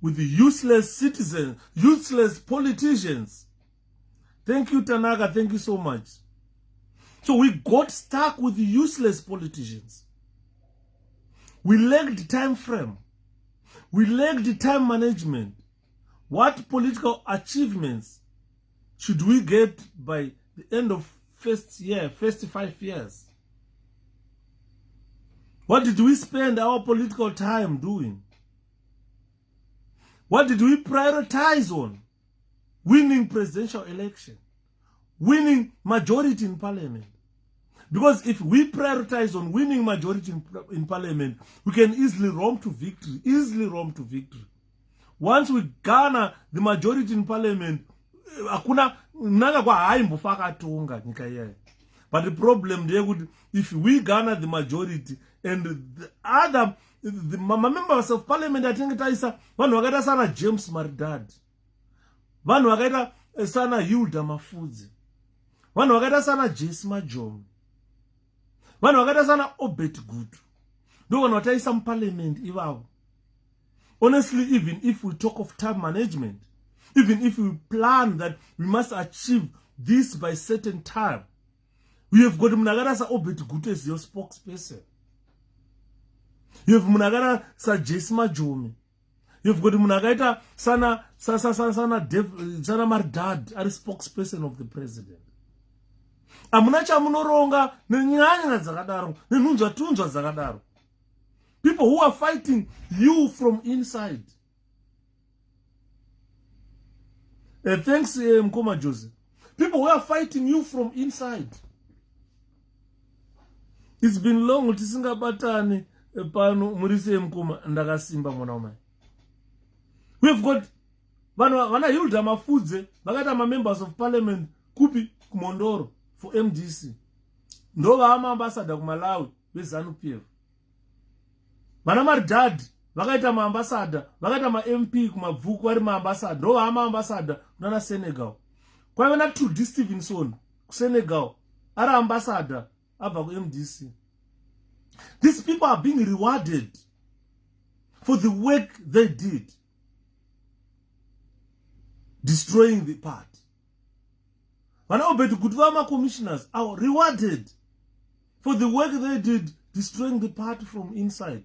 with the useless citizens, useless politicians. Thank you, Tanaka. Thank you so much. So we got stuck with the useless politicians. We lacked time frame. We lacked time management. What political achievements should we get by the end of first 5 years? What did we spend our political time doing? What did we prioritize on? Winning presidential election. Winning majority in parliament. Because if we prioritize on winning majority in parliament, we can easily roam to victory. Once we garner the majority in parliament, but the problem there would, if we garner the majority and the other members of parliament, I think it is one who sana James Mardad, one who sana �53 one who sana 𝗬𝗓𝗏𝗃𝗏, one who sana 𝗬𝗘𝗙𝗏𝗏. No one will some parliament ivavo. Honestly, even if we talk of time management, even if we plan that we must achieve this by certain time, we have got Munagara sa 𝗬𝗘𝗙𝗏𝗏 as your spokesperson. You have Munagara sa 𝗬𝗓𝗏𝗏𝗃𝗏. You have got Munagaita sana Mardad as spokesperson of the president. Amunacha munoronga nenyanya zakadaro nenunzwa tunzwa zakadaro. People who are fighting you from inside. Thanks, 𝗵𝗂𝗪𝗍𝗍. People who are fighting you from inside. It's been long. Tisingabatani pano murise 𝗵𝗂𝗪 ndakasimba mwana wamai. We've got vana �53 vakaita members of parliament kupi kumondoro for MDC ndo vaamaambassador kumalawi veZanu PF. Vana maridhadhi vakaita maambassador, vakaita ma-MP kumabvuku vari maambassador ndo vaamaambassador kunana Senegal. Kwaiva naTrudy Stevenson kuSenegal ari ambassador abva kuMDC. These people are being rewarded for the work they did, destroying the party. Vana 𝗵𝗘𝗙𝗧𝗧𝗏 commissioners are rewarded for the work they did, destroying the party from inside.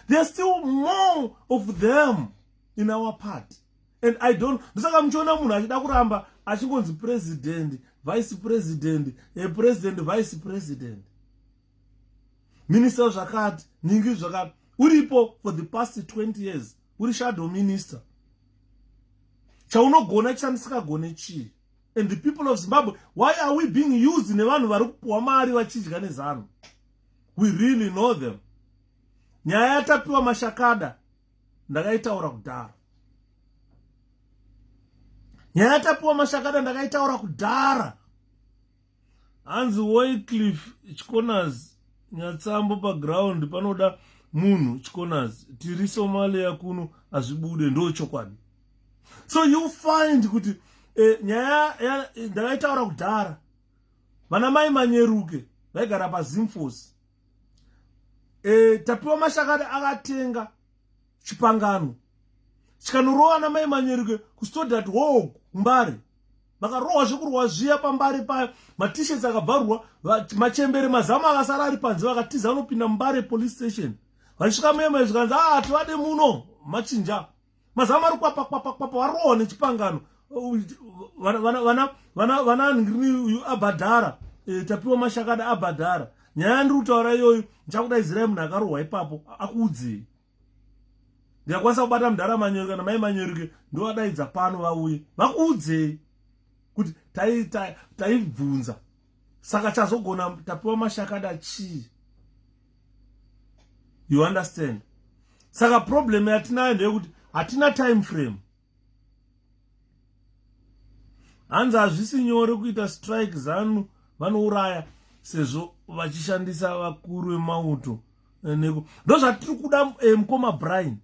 There are still more of them in our party. And I don't... Ndisaka mchona munhu achida kuramba achingonzi president, vice president, president, vice president. Minister zvakati, ningi zvakati. Uripo for the past 20 years. Uri shadow minister. Chaunogona chanisingagone chii. And the people of Zimbabwe, why are we being used in nevanhu vari kupuwa mari vachidya neZanu? We really know them. Nyaya yatapiwa mashakada ndakaitaura kudhara. Nyaya yatapiwa mashakada ndakaitaura kudhara. Hanzi 𝗴𝗲𝗁𝗏𝗃𝗪𝗔 nyatsambo paground panoda munhu 𝗴𝗃𝗙𝗏𝗏𝗃 tirisomalia kuno azvibude ndo chokwadi. So you find kuti nyaya ndakaitaura kudhara. Vana mai manyeruke vaigara paZimforce. Tapiwa mashakada akatenga chipangano chikanorowa na mai manyeruke kusitodhathi Mbare. Vakarohwa zvekurwa zviya pambari payo, matisheti akabvarwa, machembere mazamu akasara ari panze, vakatiza vanopinda Mbare police station. Vachisvika muyema zvikanzi tivade muno machinja. Mazamu ari kwapa varohwa nechipangano. Vana ngrini abhadhara, tapiwa mashakada abhadhara. Nyaya ndiri kutaura iyoyo ndichakudaidzirai munhu akarohwa ipapo akuudzei. Ndikakwanisa kubata mudhara manyeruke namai manyeruke ndovadaidza pano vauye vakuudzei kuti taibvunza. Saka chazogona tapiwa mashakada chii? You understand? Saka problem yatinayo ndeyekuti hatina time frame. Hanzi hazvisi nyore kuita strike Zanu vanouraya sezvo vachishandisa vakuru vemauto. Ndo zvatiri kuda mukoma Brian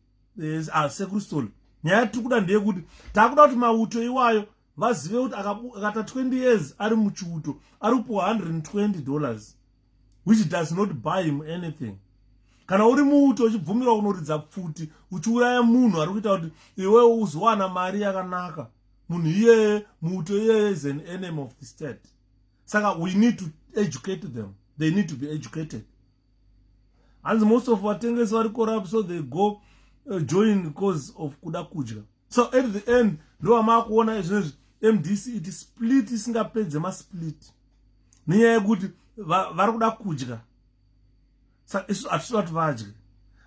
sekristoli. Nyaya tiri kuda ndeyekuti takuda kuti mauto iwayo vazive kuti akata 20 years ari muchiuto ari kupuwa $120, which does not buy him anything. Kana uri muuto uchibvumirwa kunoridza pfuti uchiuraya munhu ari kuita kuti iwe uzowana mari yakanaka, munhu iyeye muuto iyeye is an enemy of the state. Saka we need to educate them. They need to be educated. And most of vatengesi vari corrupt, so they go join because of kuda kudya. So at the end ndo vamakuona izvozvi MDC iti split isingapedze masplit nenyaya yekuti vari kuda kudya. Saka isu hatisi kuti vadye.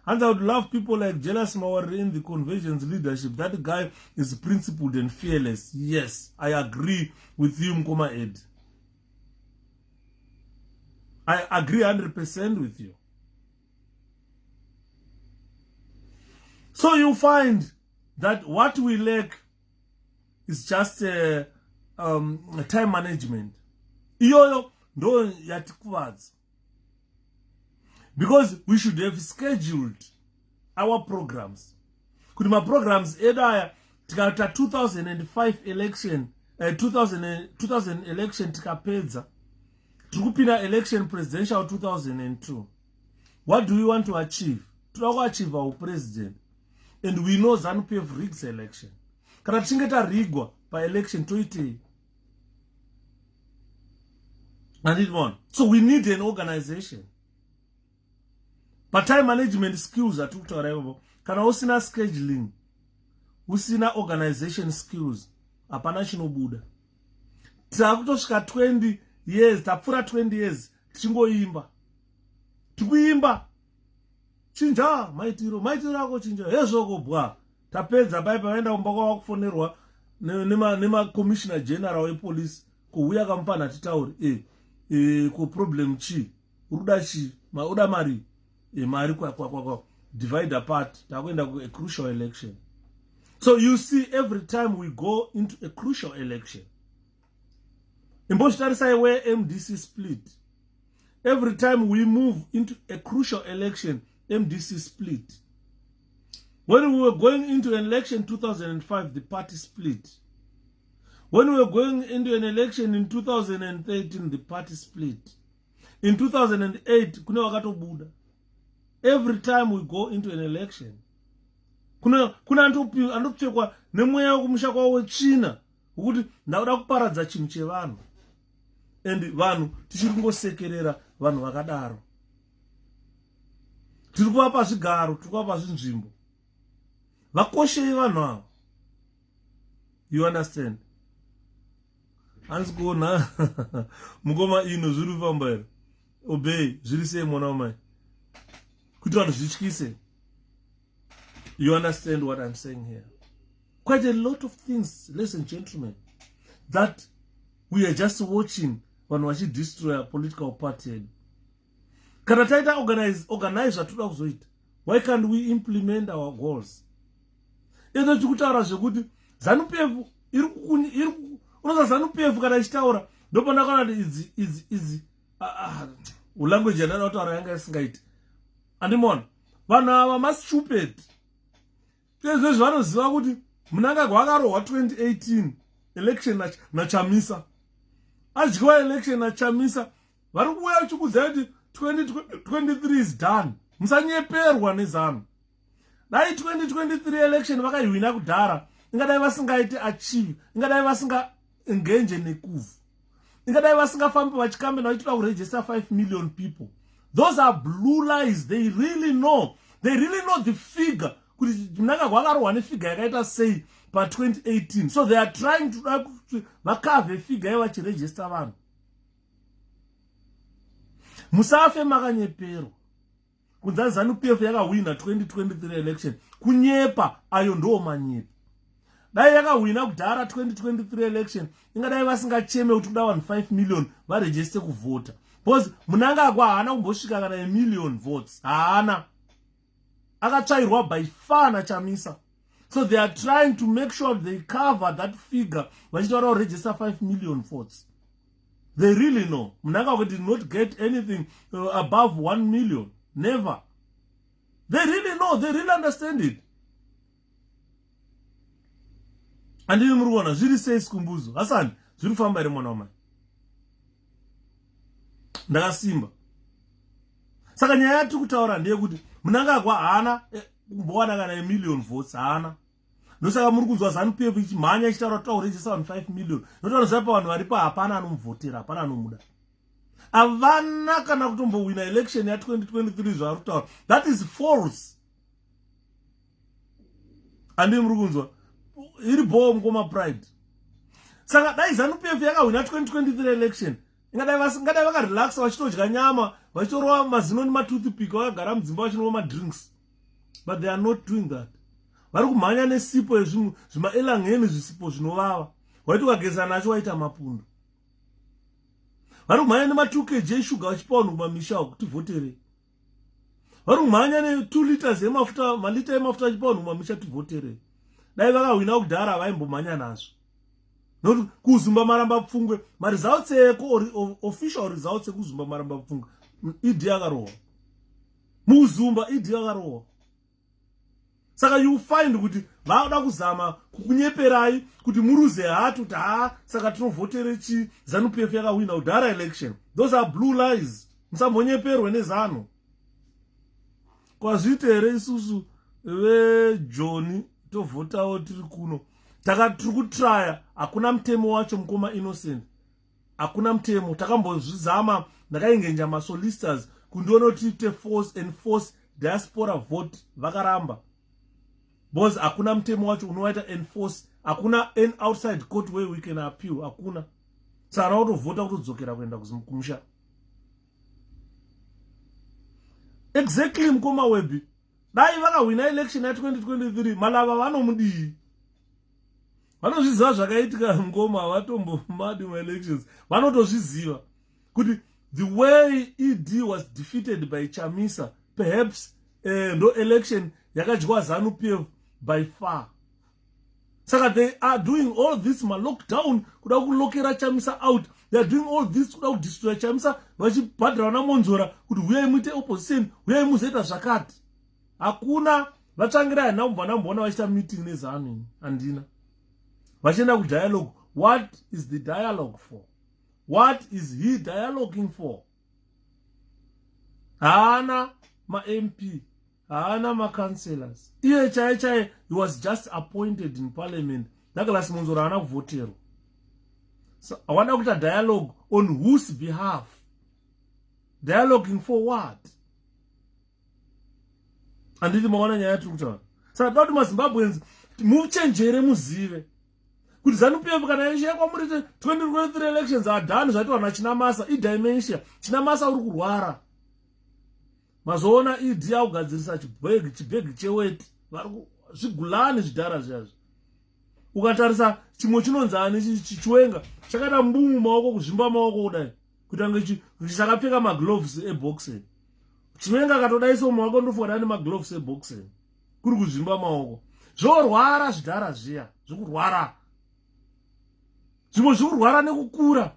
And I would love people like Jealous Mawari in the convention's leadership. That guy is principled and fearless. Yes, I agree with you, Mkoma Ed. I agree 100% with you. So you find that what we lack is just time management. Iyoyo ndo yatikuvadza. Because we should have scheduled our programs. Kuti ma programs edu aya tikata 2005 election 2000 election tikapedza tikupinda election presidential 2002. What do we want to achieve? Toda kuachieve our president. And we know Zanu PF rigs election. Kana tichinge tarigwa pa election toitei. And it won. So we need an organization. But time management skills are tutorial. Kana usina scheduling, usina organization skills, apana chinobuda. Takutosvika 20 years, tapfura 20 years, tichingoimba. Tikuimba. Chinja, maitiro ako chinja. Hezvoko bwa. Tapedza paipa vaenda kumba kwakufonerwa nema commissioner general wepolice kuuya kampana titauri ku problem chi. Uruda chi, uda mari. Mari kwa divide apart takwenda ku a crucial election. So you see, every time we go into a crucial election, where MDC split. Every time we move into a crucial election, MDC split. When we were going into an election in 2005, the party split. When we were going into an election in 2013, the party split. In 2008, kuna wakatobuda. Every time we go into an election, kuna andopchekwa nemweya wekumusha kwawo China ukuthi ndauda kuparadza chinhu chevanhu. And vanhu tichiri kungosekerera vanhu vakadaro. Tiri kuvapa zvigaro, tiri kuvapa zvinzvimbo. Vakoshei vanhu ava. You understand? Hansi kuona mukoma ino zviri kufamba here. Obey, zviri sei mwana wamai. Kuti vanhu zvityise. You understand what I'm saying here? Quite a lot of things, ladies and gentlemen, that we are just watching when we destroy a political party. Kana taita organize zvatoda kuzoita. Why can't we implement our goals? Edo tikutaura zvekuti Zanu-PF unoza Zanu-PF kana ichitaura ndopanda kana izi language yanana kutaura yanga isingaiti. Andimona vanhu ava ma-stupid. Izvezvi vanoziva kuti Mnangagwa akarohwa 2018 election naChamisa. Adyiwa election naChamisa. Vari kuuya uchikuudza kuti 2023 is done. Musanyeperwa neZanu. Dai 2023 election vakaiwina kudhara, ingadai vasingaiti achieve, ingadai vasinga engage nekuvu, ingadai vasingafambi vachikambena vachitoda kuregister 5 million people. Those are blue lies. They really know. They really know the figure. Kuti Mnangagwa akarohwa nefigure yakaita sei pa 2018. So they are trying to vakave figure vachiregister vanhu. Musafe makanyeperwa. Kunza Zanu-PF yakawina 2023 election. Kunyepa ayo ndo manyepa. Dai yakawina kudhara 2023 election. Ingadai vasingacheme kuti kuda vanhu 5 million varegister kuvota. Because Mnangagwa haana kumbosvika kana a million votes. Haana. Akatsvairwa by far naChamisa. So they are trying to make sure they cover that figure. Vachitaura register 5 million votes. They really know. Mnangagwa did not get anything above 1 million. Never. They really know. They really understand it. And in Mruwana, Ziri says Kumbuzo. Hassan, Ziri Famba Remonoma. Ndakasimba. Saka nyaya tikutaura ndeyekuti Mnangagwa haana kumbowana kana a million votes haana. Ndosaka muri kunzwa Zanu-PF ichimhanya ichitaura kuti takuregister vanhu 5 million. Ndotoziva pa vanhu varipa hapana anomuvhotera, hapana anomuda. Avana kana kutombowina election ya 2023 zvari kutaura. That is false. Andi muri kunzwa iri bho mukoma pride. Saka dai Zanu-PF yakawina 2023 election, ingadai vakarelaxa vachitodya nyama, vachitorova mazino nematoothpick, vakagara mudzimba vachinwa madrinks. But they are not doing that. Vari kumhanya nesipo zvimaelangeni zvisipo zvinovava. Waiti ukageza nacho waita mapundo. Vari kumhanya nema2kg eshuga vachipa vanhu kumamisha kuti votere. Vari kumhanya ne2 liters emafuta, malita emafuta vachipa vanhu kumamisha tivotere. Dai vakawina kudhara vaimbomhanya nazvo. Nokuti kuzumba maramba pfungwe, maresults eko official results ekuzumba maramba pfungwe, idi yakarohwa. Muzumba idi yakarohwa. Saka you find kuti vada kuzama kukunyeperai kuti muruze hatu kuti saka tinovotere chi Zanu-PF yakawina kudhara election. Those are blue lies. Musambonyeperwe neZanu. Kwazvitere isusu veJoni tovotawo tiri kuno. Tiri kutraya, hakuna mutemo wacho mukoma innocent. Hakuna mutemo. Takambozvizama, ndakaingenja masolicitors kundiona kuti enforce diaspora vote vakaramba. Because hakuna mtemo wacho unowaita enforce, hakuna an outside court where we can appeal, hakuna. Saka utovhota kutodzokera kuenda kumusha. Exactly mukoma webi. Dai vakawina election ya 2023, malava vanomudii. Vanozviziva zvakaitika mukoma vatombo madi elections. Vanotozviziva kuti the way ED was defeated by Chamisa, perhaps no election yakadyiwa Zanu-PF by far. Saka they are doing all this lockdown kuda kulokera Chamisa out. They are doing all this kuda destroy Chamisa vachibhadhara naMonzora kuti huyai muite opposition, huyai muzoita zvakati. Hakuna vatsvangira nambona vachita meeting neZanu andina. Vachienda kudialogue. What is the dialogue for? What is he dialoguing for? Haana ma MP, haana ma councillors. Iye chai he was just appointed in parliament. Douglas Monzora haana kuvhotero. So I want to dialogue on whose behalf? Dialoguing for what? Anditi maona nyaya tiri kutaura. Saka toda kuti maZimbabweans muchenjere muzive kuti ZANU-PF kana ishe kwamuri 2023 elections are done zvati vanhu chinamasa 𝗲𝗘𝗏𝗍𝗂 chinamasa uri kurwara. Mazoona ED yakugadzirisa 𝗥𝗘𝗙𝗦𝗢𝗃 zvigulani zvidhara zvazvo. Ukatarisa chimwe chinonzani chichwenga chakaita mbumu maoko kuzvimba maoko kudai kuti chakapfeka magloves eboxing. Chiwenga akatodaiso maoko ndofuka ane magloves eboxing kuri kuzvimba maoko. Zvorwara zvidhara zviya zvikurwara. Zvimwe zvikurwara nekukura.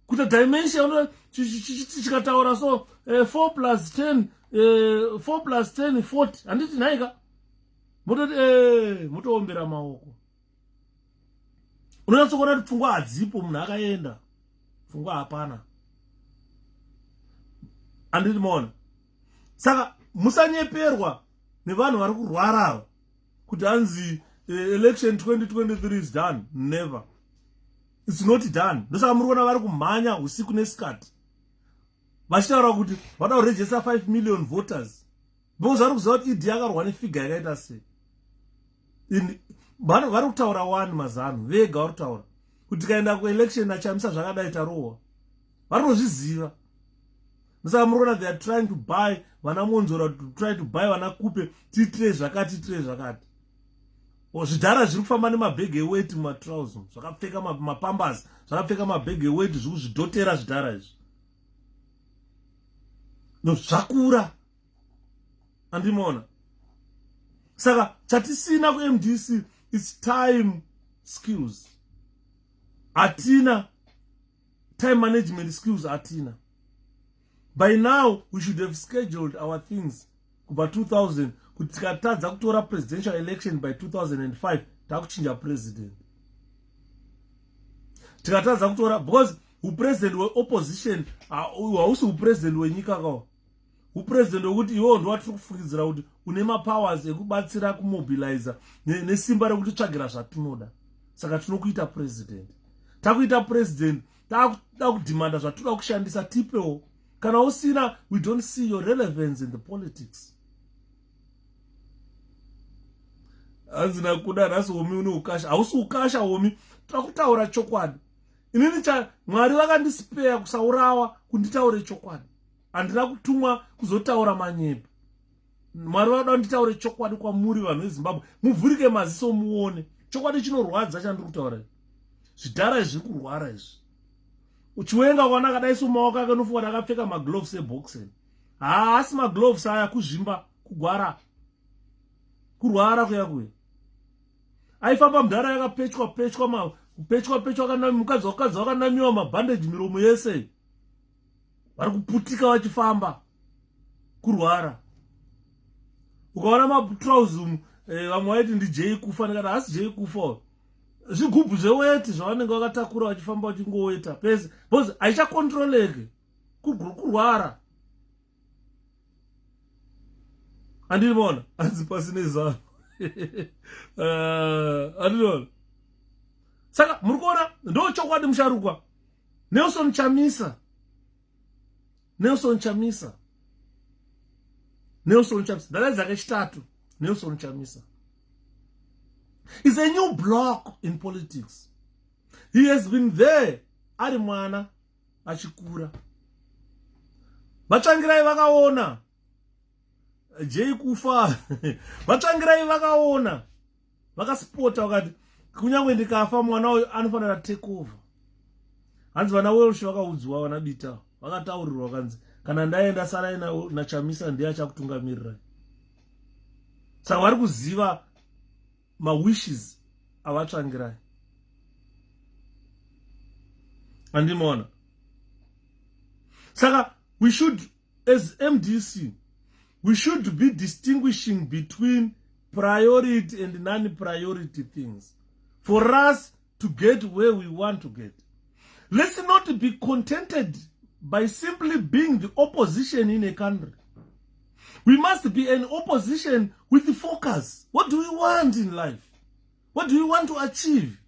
Kuti dimension chikataura so 4 plus 10 40 handiti nhaika mototi motoombera maoko. Unonyatsokona kuti pfungwa hadzipo, munhu akaenda pfungwa hapana. Handiti maona. Saka musanyeperwa nevanhu vari kurwara kuti hanzi election 2023 is done. Never. It's not done. Ndosaka muri kuona vari kumhanya usiku nesikati vachitaura kuti vada kuregister 5 million voters. Because vari kuziva kuti ED akarwa nefiga yakaita sei. Vari kutaura wani maZanu vega vari kutaura kuti tikaenda kuelection naChamisa zvakadai tarohwa. Vari kuzviziva. Ndosaka muri kuona they are trying to buy vana Monzora, to try to buy vana Kupe titire zvakati. Zvidhara zviri kufamba nemabhegi eweight mumatrousers, zvakapfeka mapambas, zvakapfeka mabhegi eweight zviri kuzvidhotera zvidhara izvi. Zvakura. Andimona. Saka chatisina kuMDC it's time skills. Atina time management skills atina. By now we should have scheduled our things kubva 2000 kuti tikatadza kutora presidential election by 2005 takuchinja president. Tikatadza kutora because upresident weopposition hausi upresident wenyika kawo. Upresident wekuti iwo ndo watiri kufungidzira kuti une mapowers ekubatsira kumobilize nesimba rekuti tsvagira zvatinoda. Saka tinokuita president. Takuita president takuda kudhimanda zvatoda kushandisa tipewo. Kana usina, we don't see your relevance in the politics. Azina kuda nasi womi uni ukasha. Hausi ukasha womi. Takutaura chokwadi. Inini Mwari vakandisipea kusaurawa kunditaure chokwadi. Andina kutumwa kuzotaura manyepo. Mwari vakada kunditaure chokwadi kwamuri vanhu veZimbabwe. Muvhurike maziso muone. Chokwadi chinorwadza chandiri kutaura. Zvidhara zviri kurwara izvi. Uchiwenga wana kadaiso maoko ake nofuka akapfeka magloves eboxing. Haasi magloves aya kuzvimba kugwara. Kurwara kuya. Aifamba mudhara yakapechwa kana mukadzi wakanamiwa mabandage miromo yese. Vari kuputika vachifamba. Kurwara. Ukaona matrousers vamwe vaiti ndi 𝗧𝗥𝗙𝗨𝗡 kana hasi 𝗧𝗥𝗙𝗨𝗡. Zvigubhu zveweti zvavanenge vakatakura vachifamba vachingoweta pese because haichakontroleke. Kurwara. Andinoona hanzi pasine Zanu. Andinoona. Saka muri kuona ndo chokwadi musharukwa. Nelson Chamisa. Ndala dzake chitatu. Nelson Chamisa is a new block in politics. He has been there. Ari mwana achikura. Vatsvangirai vakaona. 𝗧𝗥𝗙𝗨𝗡. Vatsvangirai vakaona. Vakaspota vakati kunyange ndikafa mwana uyu anofanira take over. Hanzi vana Welsh vakaudzwa vana Bita. Vakataurirwa kanzi kana ndaenda sarai naChamisa ndiye achakutungamirira. Saka vari kuziva ma wishes avatsvangirai. Andimona. Saka, we should, as MDC, we should be distinguishing between priority and non-priority things for us to get where we want to get. Let's not be contented by simply being the opposition in a country. We must be an opposition with the focus. What do we want in life? What do we want to achieve?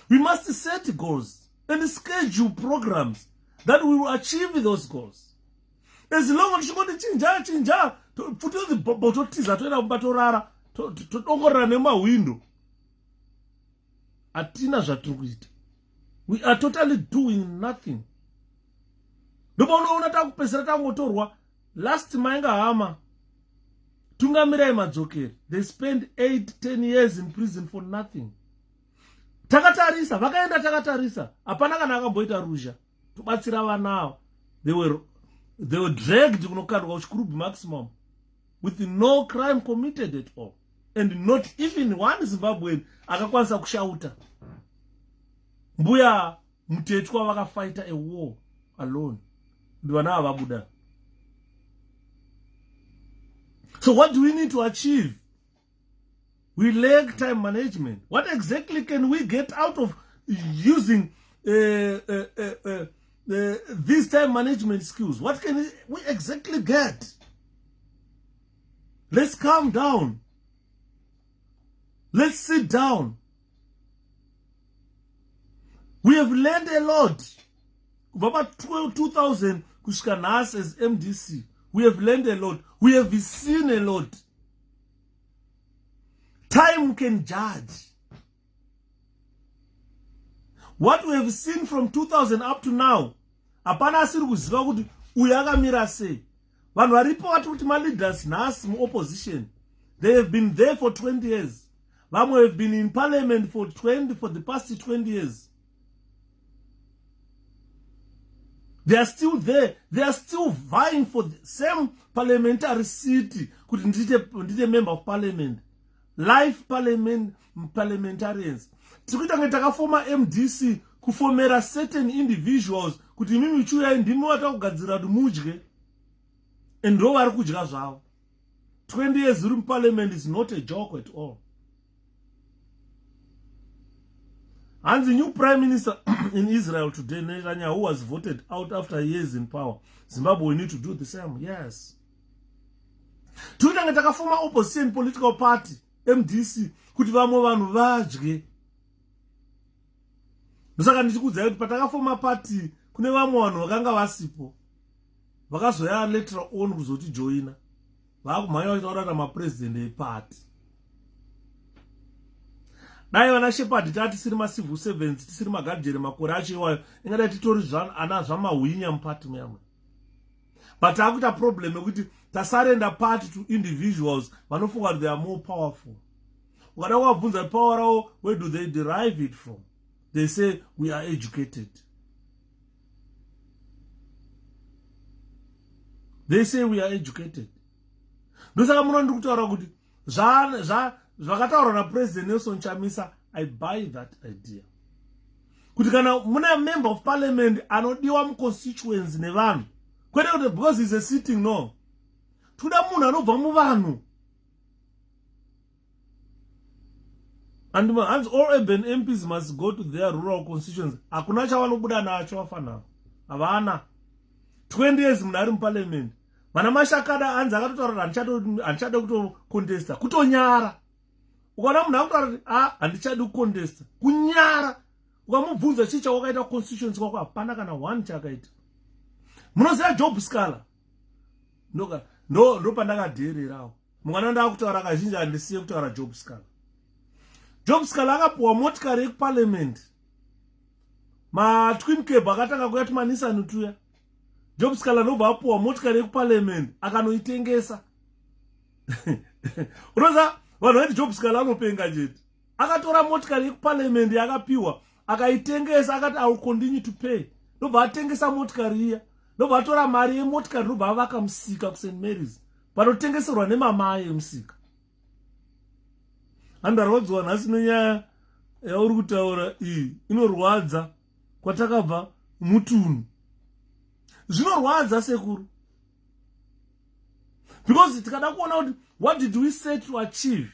We must set goals and schedule programs that we will achieve those goals. As long as you want to chinja, put on the bototiza to batorara, to ongora nema window. Atina jatukuita. We are totally doing nothing. Ndobono unataka kupesera ngotorwa last mainga hama tungamira madzokeri. They spent 8-10 years in prison for nothing. Takatarisa vakaenda takatarisa apana kana akamboita ruzha tubatsira vanawo. They were dragged kunokandwa kuchikurubi maximum with no crime committed at all, and not even one Zimbabwean akakwanisa kushauta. Mbuya Mtetwa vakafighta a war alone. Ndivana vabuda. So what do we need to achieve? We lack time management. What exactly can we get out of using these time management skills? What can we exactly get? Let's calm down. Let's sit down. We have learned a lot. About 2000 kusvika nhasi as MDC. We have learned a lot. We have seen a lot. Time can judge. What we have seen from 2000 up to now, apana asiri kuziva kuti uyu akamira sei. Vanhu varipo vati kuti ma-leaders nhasi mu-opposition, they have been there for 20 years. Vamwe have been in parliament for the past 20 years. They are still there. They are still vying for the same parliamentary seat. Could ndite member of parliament. Life parliamentarians. Tikuita takafoma MDC kufomera certain individuals kuti mimi chuya ndimi watakugadzira kuti mudye. And ndo vari kudya zvavo. 20 years in parliament is not a joke at all. And the new prime minister in Israel today, Netanyahu, who was voted out after years in power. Zimbabwe, we need to do the same. Yes. Tuitanga takafoma opposition political party, MDC, kuti vamwe vanhu vadye. Ndosaka ndichikudzai kuti patakafoma party, kune vamwe vanhu vakanga vasipo. Vakazoya later on kuzoti joina. Vakumhanya vachitaura kuti mapresident eparty. Dai vana shepherd tati tisiri ma-civil servants, tisiri magadheri makore acho iwayo, ingada titori ana zvamahwinya mupati memwe. But akuita problem yekuti tasarenda party to individuals vanofunga kuti they are more powerful. Ukada kuvabvunza power ravo, where do they derive it from? They say we are educated. They say we are educated. Ndosaka muno ndikutaura kuti zvakataurwa naPresident Nelson Chamisa, I buy that idea. Kuti kana muna member of parliament anodiwa muconstituency nevanhu, kwete kuti because he's a sitting, no. Tuda munhu anobva muvanhu. And all urban MPs must go to their rural constituencies. Hakuna chavanobuda nacho vafanao. Havana. 20 years munhu ari muparliament. Mana Mashakada anzi akatotaura andichada kutocontesta. Kutonyara. Ukaona munhu akutaura kuti handichadi kucontesta. Kunyara. Ukamubvunza chii chawakaita constituency kwako, hapana kana one chakaita. Munoziva 𝗫𝗏𝗁𝗃. Ndo pandakadheererawo. Mwana ndakutaura kazhinji handisiye kutaura 𝗫𝗏𝗃. 𝗫𝗏𝗃 akapuwa motikari yekuparliament. Ma-𝗵𝗏𝗏𝗃 akatanga kuya tumanisani tuya. 𝗫𝗏𝗃 ndobva apuwa motikari yekuparliament akanoitengesa. Unoziva vanhu vaiti 𝗫𝗏𝗃 anopenga chete. Akatora motikari yekuparliament yakapiwa akaitengesa, akati I will continue to pay. Ndobva atengesa motikari iya. Ndobva atora mari yemotikari ndobva avaka musika kuSt Mary's panotengeserwa nemamai emusika. Andarwadziwa nhasi nenyaya yauri kutaura iyi inorwadza kwatakabva mutunhu. Zvinorwadza sekuru. Because tikada kuona kuti what did we say to achieve?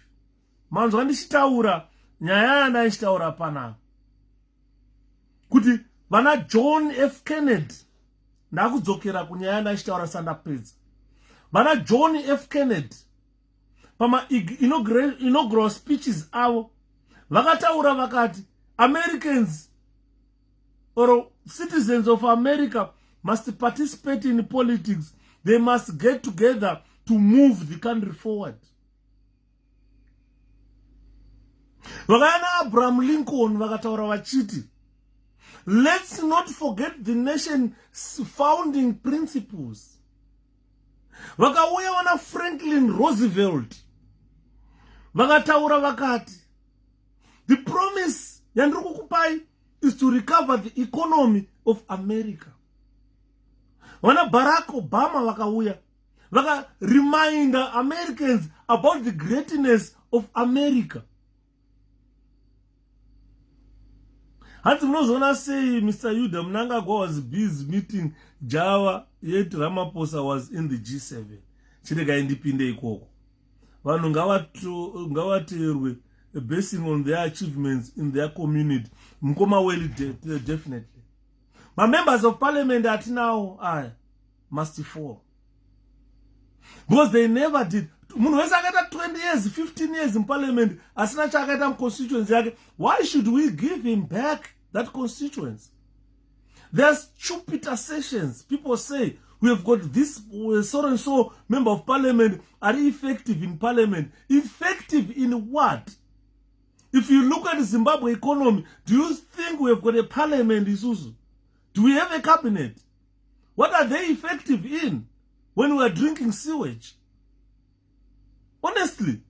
Manzwa ndichitaura nyaya yandaishitaura panapa. Kuti vana John F. Kennedy ndakudzokera kunyaya yandaishitaura sandapedza. Vana John F. Kennedy pama inaugural speeches avo vakataura vakati Americans or citizens of America must participate in politics. They must get together to move the country forward. Vakayana Abraham Lincoln vakataura vachiti, let's not forget the nation's founding principles. Vakauya wana Franklin Roosevelt vakataura vakati, the promise yandiri kukupai is to recover the economy of America. Wana Barack Obama vakauya vaka remind Americans about the greatness of America. Hanzi munozona sei Mr. Yuda Mnangagwa was busy meeting Java, yet Ramaphosa was in the G7. Chirega indipinde ikoko. Vanhu ngavateerwe basing on their achievements in their community. Mkoma well definitely. My members of parliament at now must fall. Because they never did. Munhu wese akaita 20 years, 15 years in parliament, asina chakaita constituency yake. Why should we give him back that constituency? There's stupid assertions. People say, we have got this so and so member of parliament are effective in parliament. Effective in what? If you look at the Zimbabwe economy, do you think we have got a parliament, Isuzu? Do we have a cabinet? What are they effective in when we are drinking sewage? Honestly,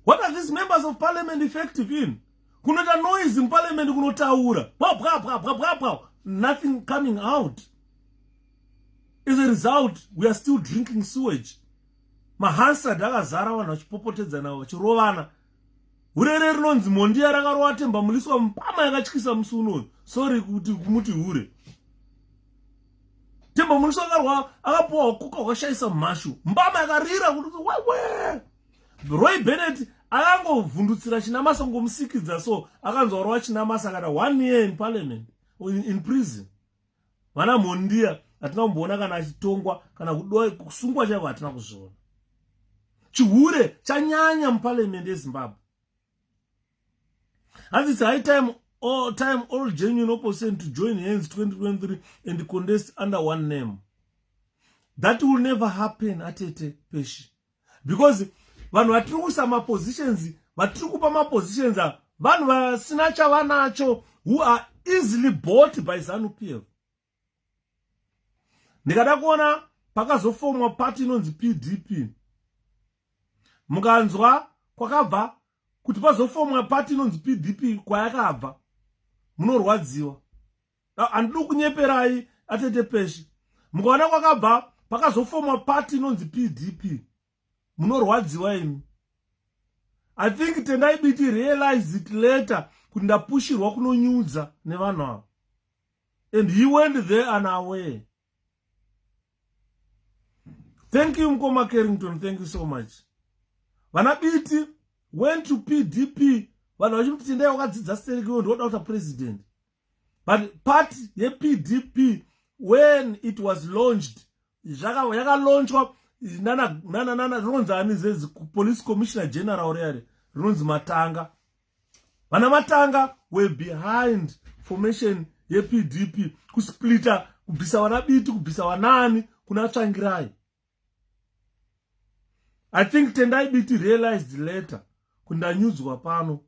what are these members of parliament effective in? Kunota noise in parliament, kunotaura. Nothing coming out. As a result, we are still drinking sewage. Mahansa dakazara vanhu vachipopotedzana vachirovana. Urere rinonzi mondiya rakarova temba muliswa mpama yakatyisa musi unoyu. Sorry kuti kumuti hure. Temba muliswa akapuwa kuka wakashayisa mhashu. Mbama yakarira kuti wewe. Roy Bennett akangovhundutsira chinamasa ngomusikidza, so akanzwa rova chinamasa akati 1 year in parliament, in prison. Vana mondiya hatina kumboona kana achitongwa kana kusungwa chaivo hatina kuzviona. Chihure chanyanya muparliament yeZimbabwe. And it's high time all genuine opposition to join hands 2023 and contest under one name. That will never happen at 𝗵𝗘𝗃𝗃. Because vanhu vatiri kuisa mapositions, vatiri kupa mapositions vanhu vasina chavanacho, who are easily bought by Zanu PF. Ndikada kuona pakazofomwa party inonzi PDP. Mukanzwa kwakabva kuti pazofomwa party inonzi PDP kwayakabva, munorwadziwa. Handidi kunyeperai 𝗵𝗃𝗃𝗃. Mukaona kwakabva pakazofomwa party inonzi PDP, munorwadziwa imi. I think tendai biti realize it later kuti ndapushirwa kunonyudza nevanhu ava. And he went there unaware. Thank you Mkoma Carrington, thank you so much. Vana biti went to PDP, vanhu vachiti tendai wakadzidza stereki ndoda kuita president. But party yePDP, when it was launched, yakalaunchwa nana rinonzi ani zezi police commissioner general reare rinonzi Matanga. Vana Matanga were behind formation yePDP, kusplita, kubvisa vana biti, kubvisa vanani kuna Tsvangirai. I think tendai biti realized later kundanyudzwa pano.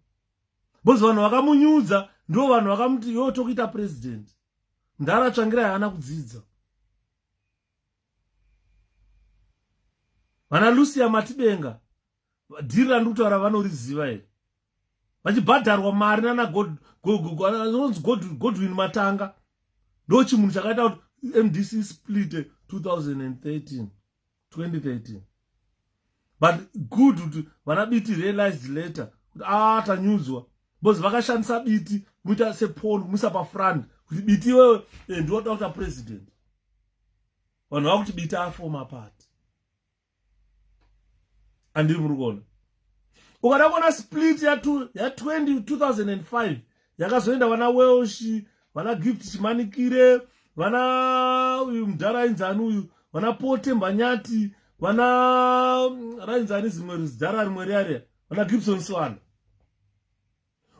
Bozi vanhu vakamunyudza ndo vanhu vakamuti yo tokuita president. Ndara Tsvangirai haana kudzidza. Vana Lucia Matibenga dhiri randikutaura vanoriziva here. Vachibhadharwa mari nana Godwin Matanga. Ndo chimunhu chakaita kuti MDC split 2013. But good kuti vana biti realized later kuti tanyudzwa because vakashandisa biti kumuita sepawn kumuisa pafront kuti biti iwewe ndiwoda kuita president. Vanhu vakuti biti afoma part. Andiri muri kuona. Ukada kuona split ya 2005 yakazoenda vana Welsh, vana 𝗵𝗘𝗙𝗦𝗧𝗏, vana uyu mudhara inzani uyu, vana 𝗵𝗘𝗡𝗦𝗧𝗏, vana rainzani zimwe zidhara rimwe riya, vana Gibson Swana.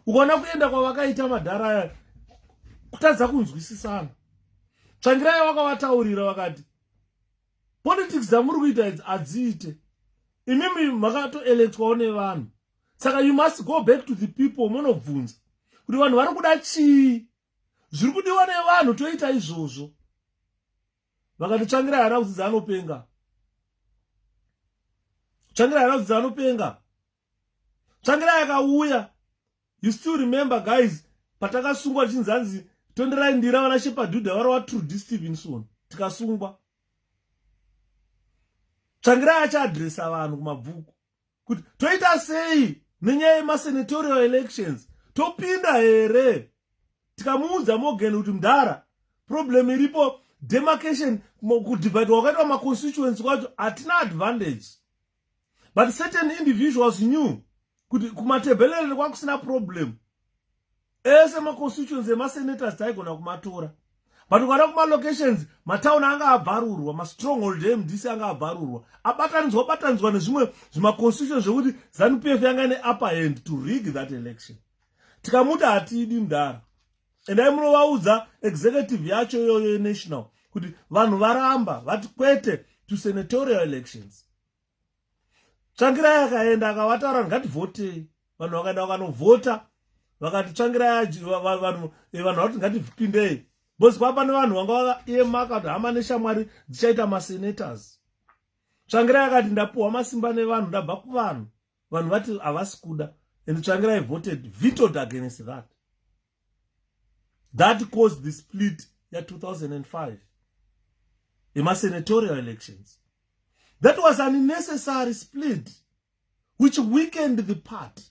Ukaona kuenda kwavakaita madhara aya kutadza kunzwisisana. Tsvangirai vakavataurira vakati politics dzamuri kuita hadziite. Imimi makatoelectwawo nevanhu. Saka you must go back to the people munobvunza kuti vanhu vari kuda chii, zviri kudiwa nevanhu toita izvozvo. Vakati tsvangirai hana kudzidza anopenga. Tsvangirai hana kudzidza anopenga. Tsvangirai akauya. You still remember guys, patakasungwa chinzanzi tonderai ndira vana 𝗕𝗲𝗿𝗀 vari waTrudy Stevenson tikasungwa. Tsvangirai achaadresa vanhu kumabvuku kuti toita sei nenyaya yemasenatorial elections, topinda here. Tikamuudza Morgan kuti mudhara problem iripo demarcation kudivide wakaitwa maconstituency kwacho hatina advantage, but certain individuals knew kuti kumatebhelere kwakusina problem. Ese maconstituency emasenators taigona kumatora, but ukada kumalocations matauni anga abvarurwa, mastronghold MDC anga abvarurwa, abatanidzwa nezvimwe zvimaconstituency zvekuti ZANU-PF yanga ine upper hand to rig that election. Tikamuta hatidi mudhara. Endai munovaudza executive yacho yoyo national kuti vanhu varamba vati kwete to senatorial elections. Tsvangirai akaenda akavataura ngativhotei. Vanhu vakaenda vakanovhota vakati tsvangirai vanhu vakati ngatipindei. Bosi papa nevanhu vanga vakaemaka kuti hama neshamwari dzichaita masenators. Tsvangirai akati ndapuwa masimba nevanhu ndabva kuvanhu. Vanhu vati havasi kuda. And Tsvangirai vetoed against that. That caused the split in 2005. In senatorial elections. That was an unnecessary split, which weakened the party.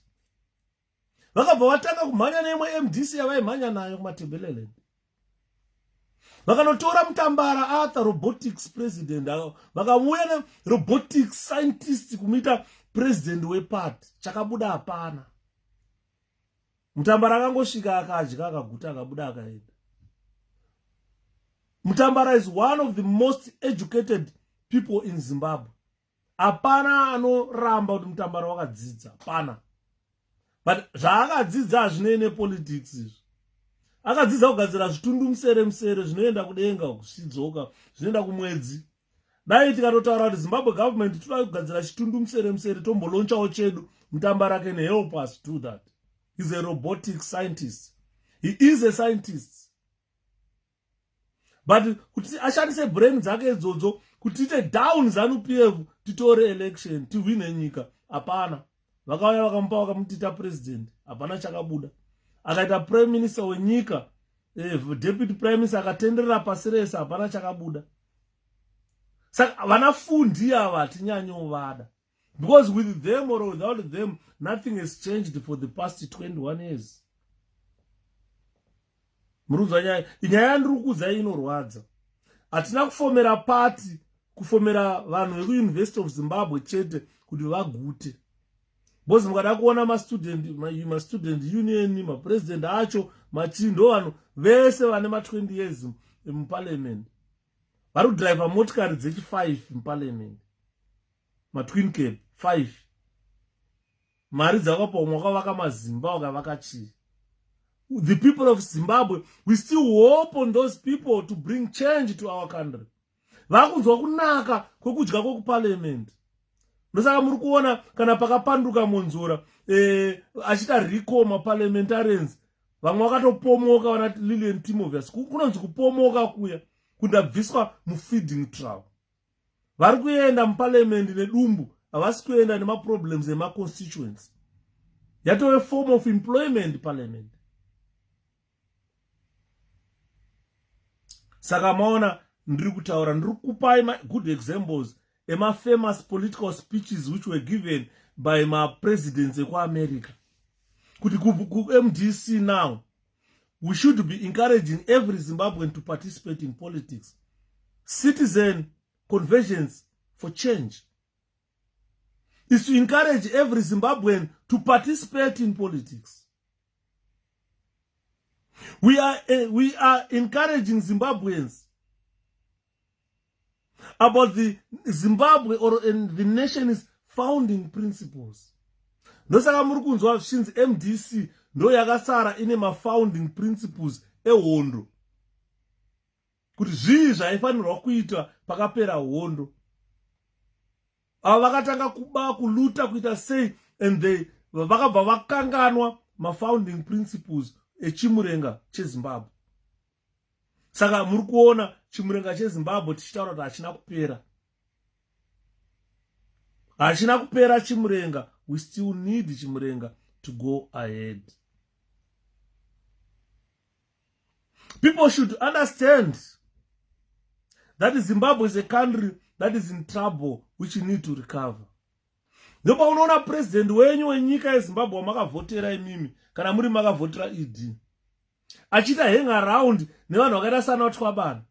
Vakabva vatanga kumhanya neimwe MDC yavaimhanya nayo kumatebhelele. Vakanotora Mutambara Arthur robotics president. Vakamuya robotics scientist kumuita president weparty. Chakabuda hapana. Mutambara akangosvika akadya akaguta akabuda akaenda. Mutambara is one of the most educated people in Zimbabwe. Hapana anoramba kuti Mutambara wakadzidza, hapana. But zvaakadzidza hazvinei politics izvi. Akadzidza kugadzira zvitundu musere zvinoenda kudenga zvichidzoka, zvinoenda kumwedzi. Dai tikatotaura kuti Zimbabwe government toda kugadzira chitundu musere tombolonchawo chedu, Mutambara can help us do that. He's a robotic scientist. He is a scientist. But kuti ashandise brain dzake idzodzo kuti ite down ZANU-PF titore election tiwine nyika, hapana. Vakauya vakamupa vakamutita president, hapana chakabuda. Akaita prime minister wenyika, deputy prime minister akatenderera pasi rese, hapana chakabuda. Saka vanafundi ava tinyanyovada. Because with them or without them, nothing has changed for the past 21 years. Murunzwa nyaya, nyaya ndiri kukuudzai inorwadza. Hatina kufomera party, kufomera vanhu vekuUniversity of Zimbabwe chete kuti vagute. Bozi mukada kuona ma-student union, ma-president acho, machindo vanhu vese vane ma-20 years muparliament. Vari kudriva motikari dzechi5 muparliament. Ma-twin cab 5. Mari dzakapa mwakavaka mazimba wakavaka chii. The people of Zimbabwe, we still hope on those people to bring change to our country. Vakunzwa kunaka kwekudya kwekuparliament. Ndosaka muri kuona kana pakapanduka Monzora achita recall ma-parliamentarians, vamwe vakatopomoka vana 𝗵𝗲𝗰𝗵𝗲𝗍𝗏. Kunonzi kupomoka kuya kundabviswa mufeeding trial. Vari kuenda muparliament nedumbu, havasi kuenda nemaproblems emaconstituents. Yatove form of employment parliament. Saka maona ndiri kutaura, ndiri kupai good examples famous political speeches which were given by my presidents ekuAmerica. kuti MDC now, we should be encouraging every Zimbabwean to participate in politics. Citizen convergence for change is to encourage every Zimbabwean to participate in politics. We are encouraging Zimbabweans about the Zimbabwe or the nation's founding principles. Ndosaka muri kunzwa zvinzi MDC ndo yakasara ine founding principles ehondo. Kuti zvii zvaifanirwa kuitwa pakapera hondo. Ava vakatanga kuba kuluta kuita sei and vakabva vakanganwa founding principles echimurenga cheZimbabwe. Saka muri kuona chimurenga cheZimbabwe tichitaura kuti hachina kupera. Hachina kupera chimurenga. We still need chimurenga to go ahead. People should understand that Zimbabwe is a country that is in trouble, which you need to recover. Ndopa unoona president wenyu wenyika yeZimbabwe wamakavhotera imimi, kana muri makavhotera ED. Achita hang around nevanhu vakaita sana 𝗏𝗏𝗏𝗏.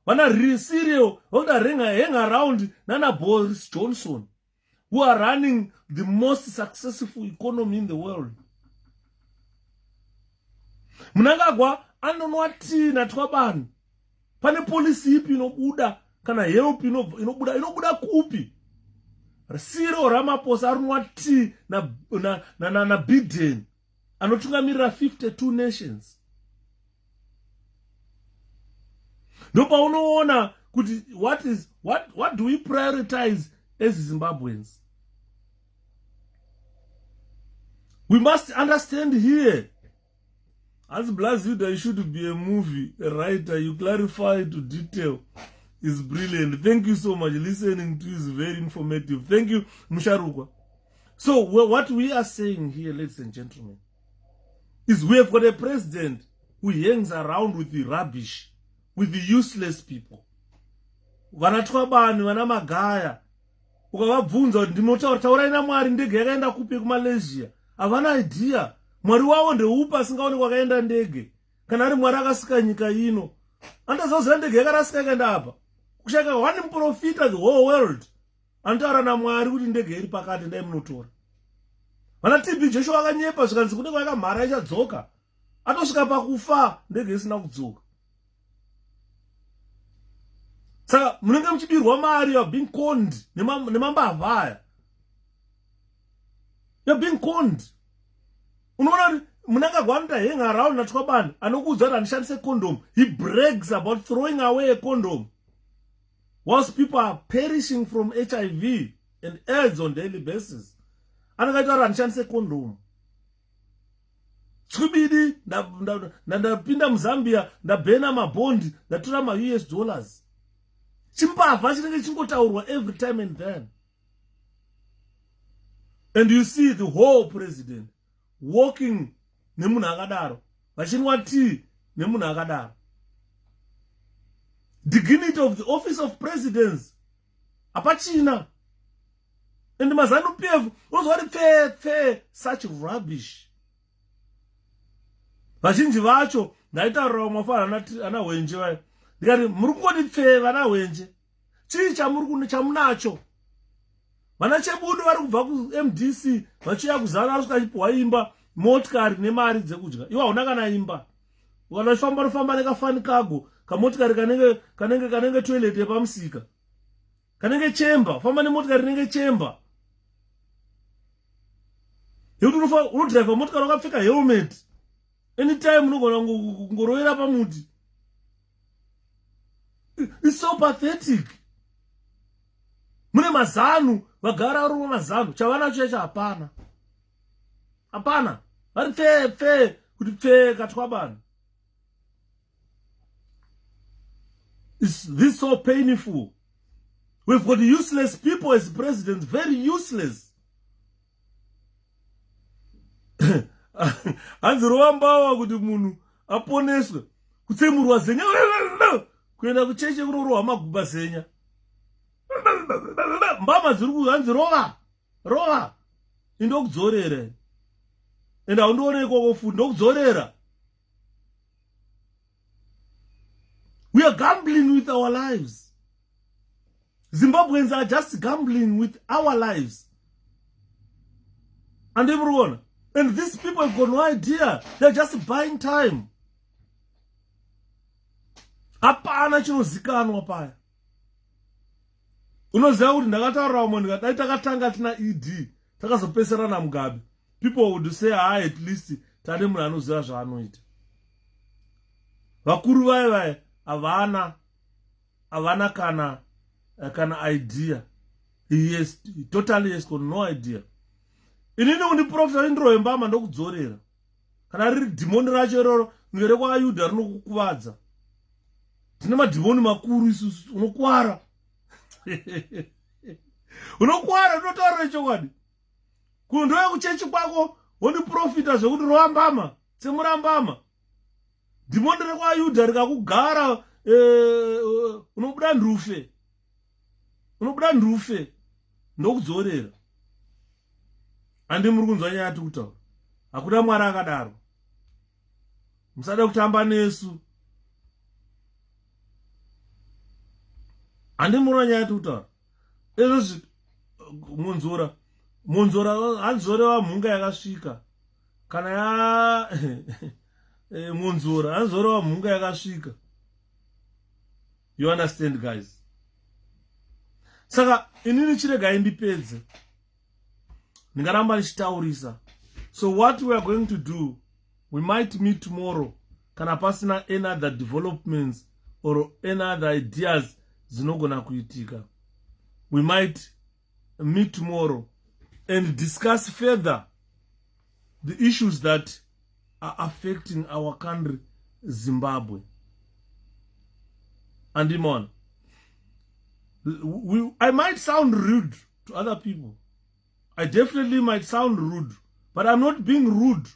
Vana serial vakuda hang around nana Boris Johnson, who are running the most successful economy in the world. Mnangagwa anonwa tea na 𝗏𝗏𝗏𝗏. Pane policy ipi inobuda kana help inobuda kupi. Cyril Ramaphosa arinwa tea na Biden anotungamirira 52 nations. Ndopa unoona kuti what do we prioritize as Zimbabweans? We must understand here. As Blazida, you should be a movie, a writer. You clarify to detail. It's brilliant. Thank you so much. Listening to is very informative. Thank you, Musharukwa. So what we are saying here, ladies and gentlemen, is we have got a president who hangs around with the rubbish, with the useless people. Vanatwabani, vana magaya. Ukavabvunza kuti ndinotaura ina Mwari ndege yakaenda kupi kuMalaysia. Havana idea. Mwari wavo ndeupa asingaoni kwakaenda ndege. Kana ari Mwari akasika nyika ino. Andazoziva ndege yakarasika ikaenda apa. Kushaka one profita the whole world. Antaura naMwari kuti ndege iri pakati ndai munotora. Vana TB Joshua vakanyepa zvikanzi kune kwayakamhara ichadzoka. Atosvika pakufa ndege isina kudzoka. Saka munenge muchibirwa mari, you are being conned nemambavha aya. You are being conned. Unoona munanga gwanda hang around na 𝗏𝗏𝗏𝗏 anokuudza kuti andishandise condom. He brags about throwing away a condom, whilst people are perishing from HIV and AIDS on daily basis. Anakaita kuti andishandise condom. Tsvibidi ndapinda muZambia ndabhena mabondi ndatora $US. Chimbavha chinenge chingotaurwa every time and then. And you see the whole president walking nemunhu akadaro, vachinwa tea nemunhu akadaro. Dignity of the office of presidents apachina. And Zanu PF was what fair such rubbish. Vazhinji vacho ndaitaurira mafana ana wenje vayo. Ndikati muri kungoti pfe vana wenje. Chii chamunacho? Vana chebudu vari kubva kuMDC vachiuya kuZanu vasvika chipuhwa imba, motikari nemari dzekudya. Iwo hauna kana imba. Ukanofamba nekafani kago, kamotikari kanenge toilet yepamusika. Kanenge chemba, famba nemotikari inenge chemba. Yekuti unodrive motikari wakapfeka helmet. Anytime unogona kungorovera pamuti. It's so pathetic. Mune mazanu, vagara vari mazanu, chavanacho icho hapana. Hapana. Vari pfe kuti pfe 𝗏𝗏𝗏𝗏𝗏. Is this so painful? We've got useless people as presidents, very useless. Hanzi rovambawa kuti munhu aponeswe kutsemurwa zenya kuenda kucheche kunorohwa magumba zenya. Mbama dziri hanzi rova indokudzorere. and aundoonekwa fundo kudzorera. We are gambling with our lives. Zimbabweans are just gambling with our lives. And everyone, and these people have got no idea. They're just buying time. Hapana chinozikanwa paya. Unoziva kuti ndakataura umwe ndikadai takatanga tina ED takazopeserana Mugabe. People would say, at least tane munhu anoziva zvaanoita. Vakuru vai havana kana idea. Yes, totally has got no idea. Inini undiprofita indiro yembama ndokudzorera. Kana riri dhimoni racho iroro ngere kwa Yudha rinokukuvadza. Tine madhimoni makuru isusu unokwara. Unokwara unotaura chokwadi. Kundoya kuchechi kwako wondiprofita zvekuti roambama semurambama. Dhimoni rekwa Yudha rikakugara unobuda ndufe. Unobuda ndufe ndokudzorera. Andi muri kunzwa nyaya yati kutaura. Hakuna Mwari akadaro. Musada kutamba nesu. Andi muri nyaya yati kutaura. Ezvo Munzora hanzorewa mhunga yakasvika. Kana Munzora hanzorewa mhunga yakasvika. You understand, guys? Saka inini chiregai ndipedze. Ndingaramba ndichitaurisa. So what we are going to do, we might meet tomorrow. Kana pasina any other developments or any other ideas zinogona kuitika. We might meet tomorrow and discuss further the issues that are affecting our country, Zimbabwe. And Imon, I might sound rude to other people. I definitely might sound rude, but I'm not being rude.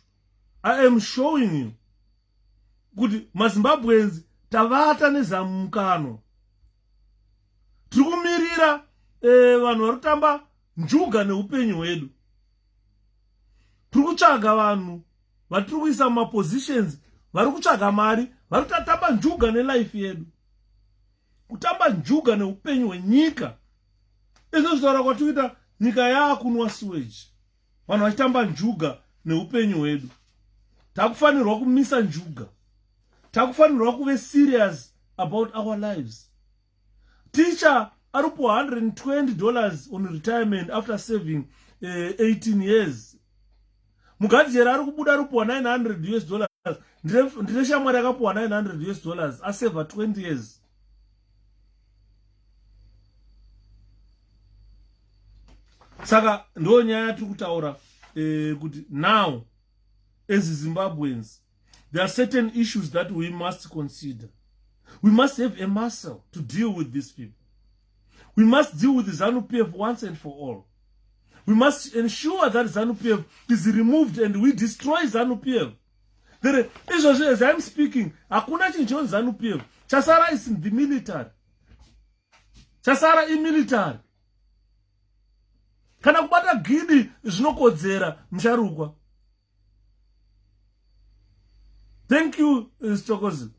I am showing you. Kuti maZimbabweans tavata nezamukano. Tikumirira vanhu varikutamba njuga neupenyu hwedu. Turikutsvaga vanhu vatiri kuisa mumapositions vari kutsvaga mari vari kutamba njuga nelife yedu. Kutamba njuga neupenyu hwenyika. Izvo zvitaura kwatikuita nyika yaakunwa sewage. Vanhu vachitamba njuga neupenyu hwedu. Takufanirwa kumisa njuga. Takufanirwa kuve serious about our lives. Teacher aripo $120 on retirement after serving 18 years. Mugadhijera ari kubuda aripo $900. Ndine shamwari akapuwa $900 aseva 20 years. Saka ndo nyaya tiri kutaura kuti now as Zimbabweans there are certain issues that we must consider. We must have a muscle to deal with these people. We must deal with the ZANU-PF once and for all. We must ensure that ZANU-PF is removed and we destroy ZANU-PF. As I'm speaking, hakuna chinhu chinonzi ZANU-PF. Chasara is in the military. Chasara in military. Kana kubata gidi zvinokodzera musharukwa. Thank you, Stokozi.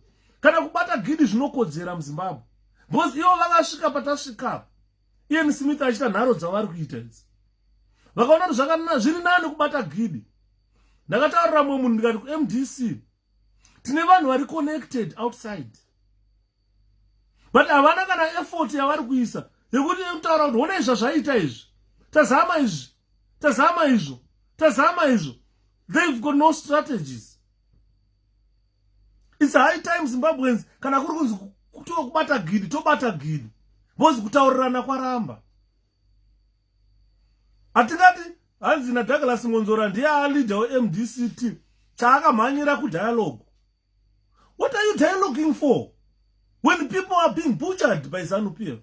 Kana kubata gidi zvinokodzera muZimbabwe. Because ivo vakasvika patasvika. Ian Smith achita nharo dzavari kuita idzi. Vakaona kuti zvakanaka zviri nani kubata gidi. Ndakataurira mumwe munhu ndikati ku-MDC tine vanhu vari connected outside. But havana kana effort yavari kuisa yekuti kutaura kuti honai zvazvaita izvi. Tazama izvi. Tazama izvo. Tazama izvo. They've got no strategies. It's high time Zimbabweans kana kuri kunzi kubata gidi tobata gidi. Bozi kutaurirana kwaramba. Atingati hanzi naDouglas Ngonzora ndiye leader weMDCT chaakamhanyira kudialogue. What are you dialoguing for? When people are being butchered by ZANU-PF.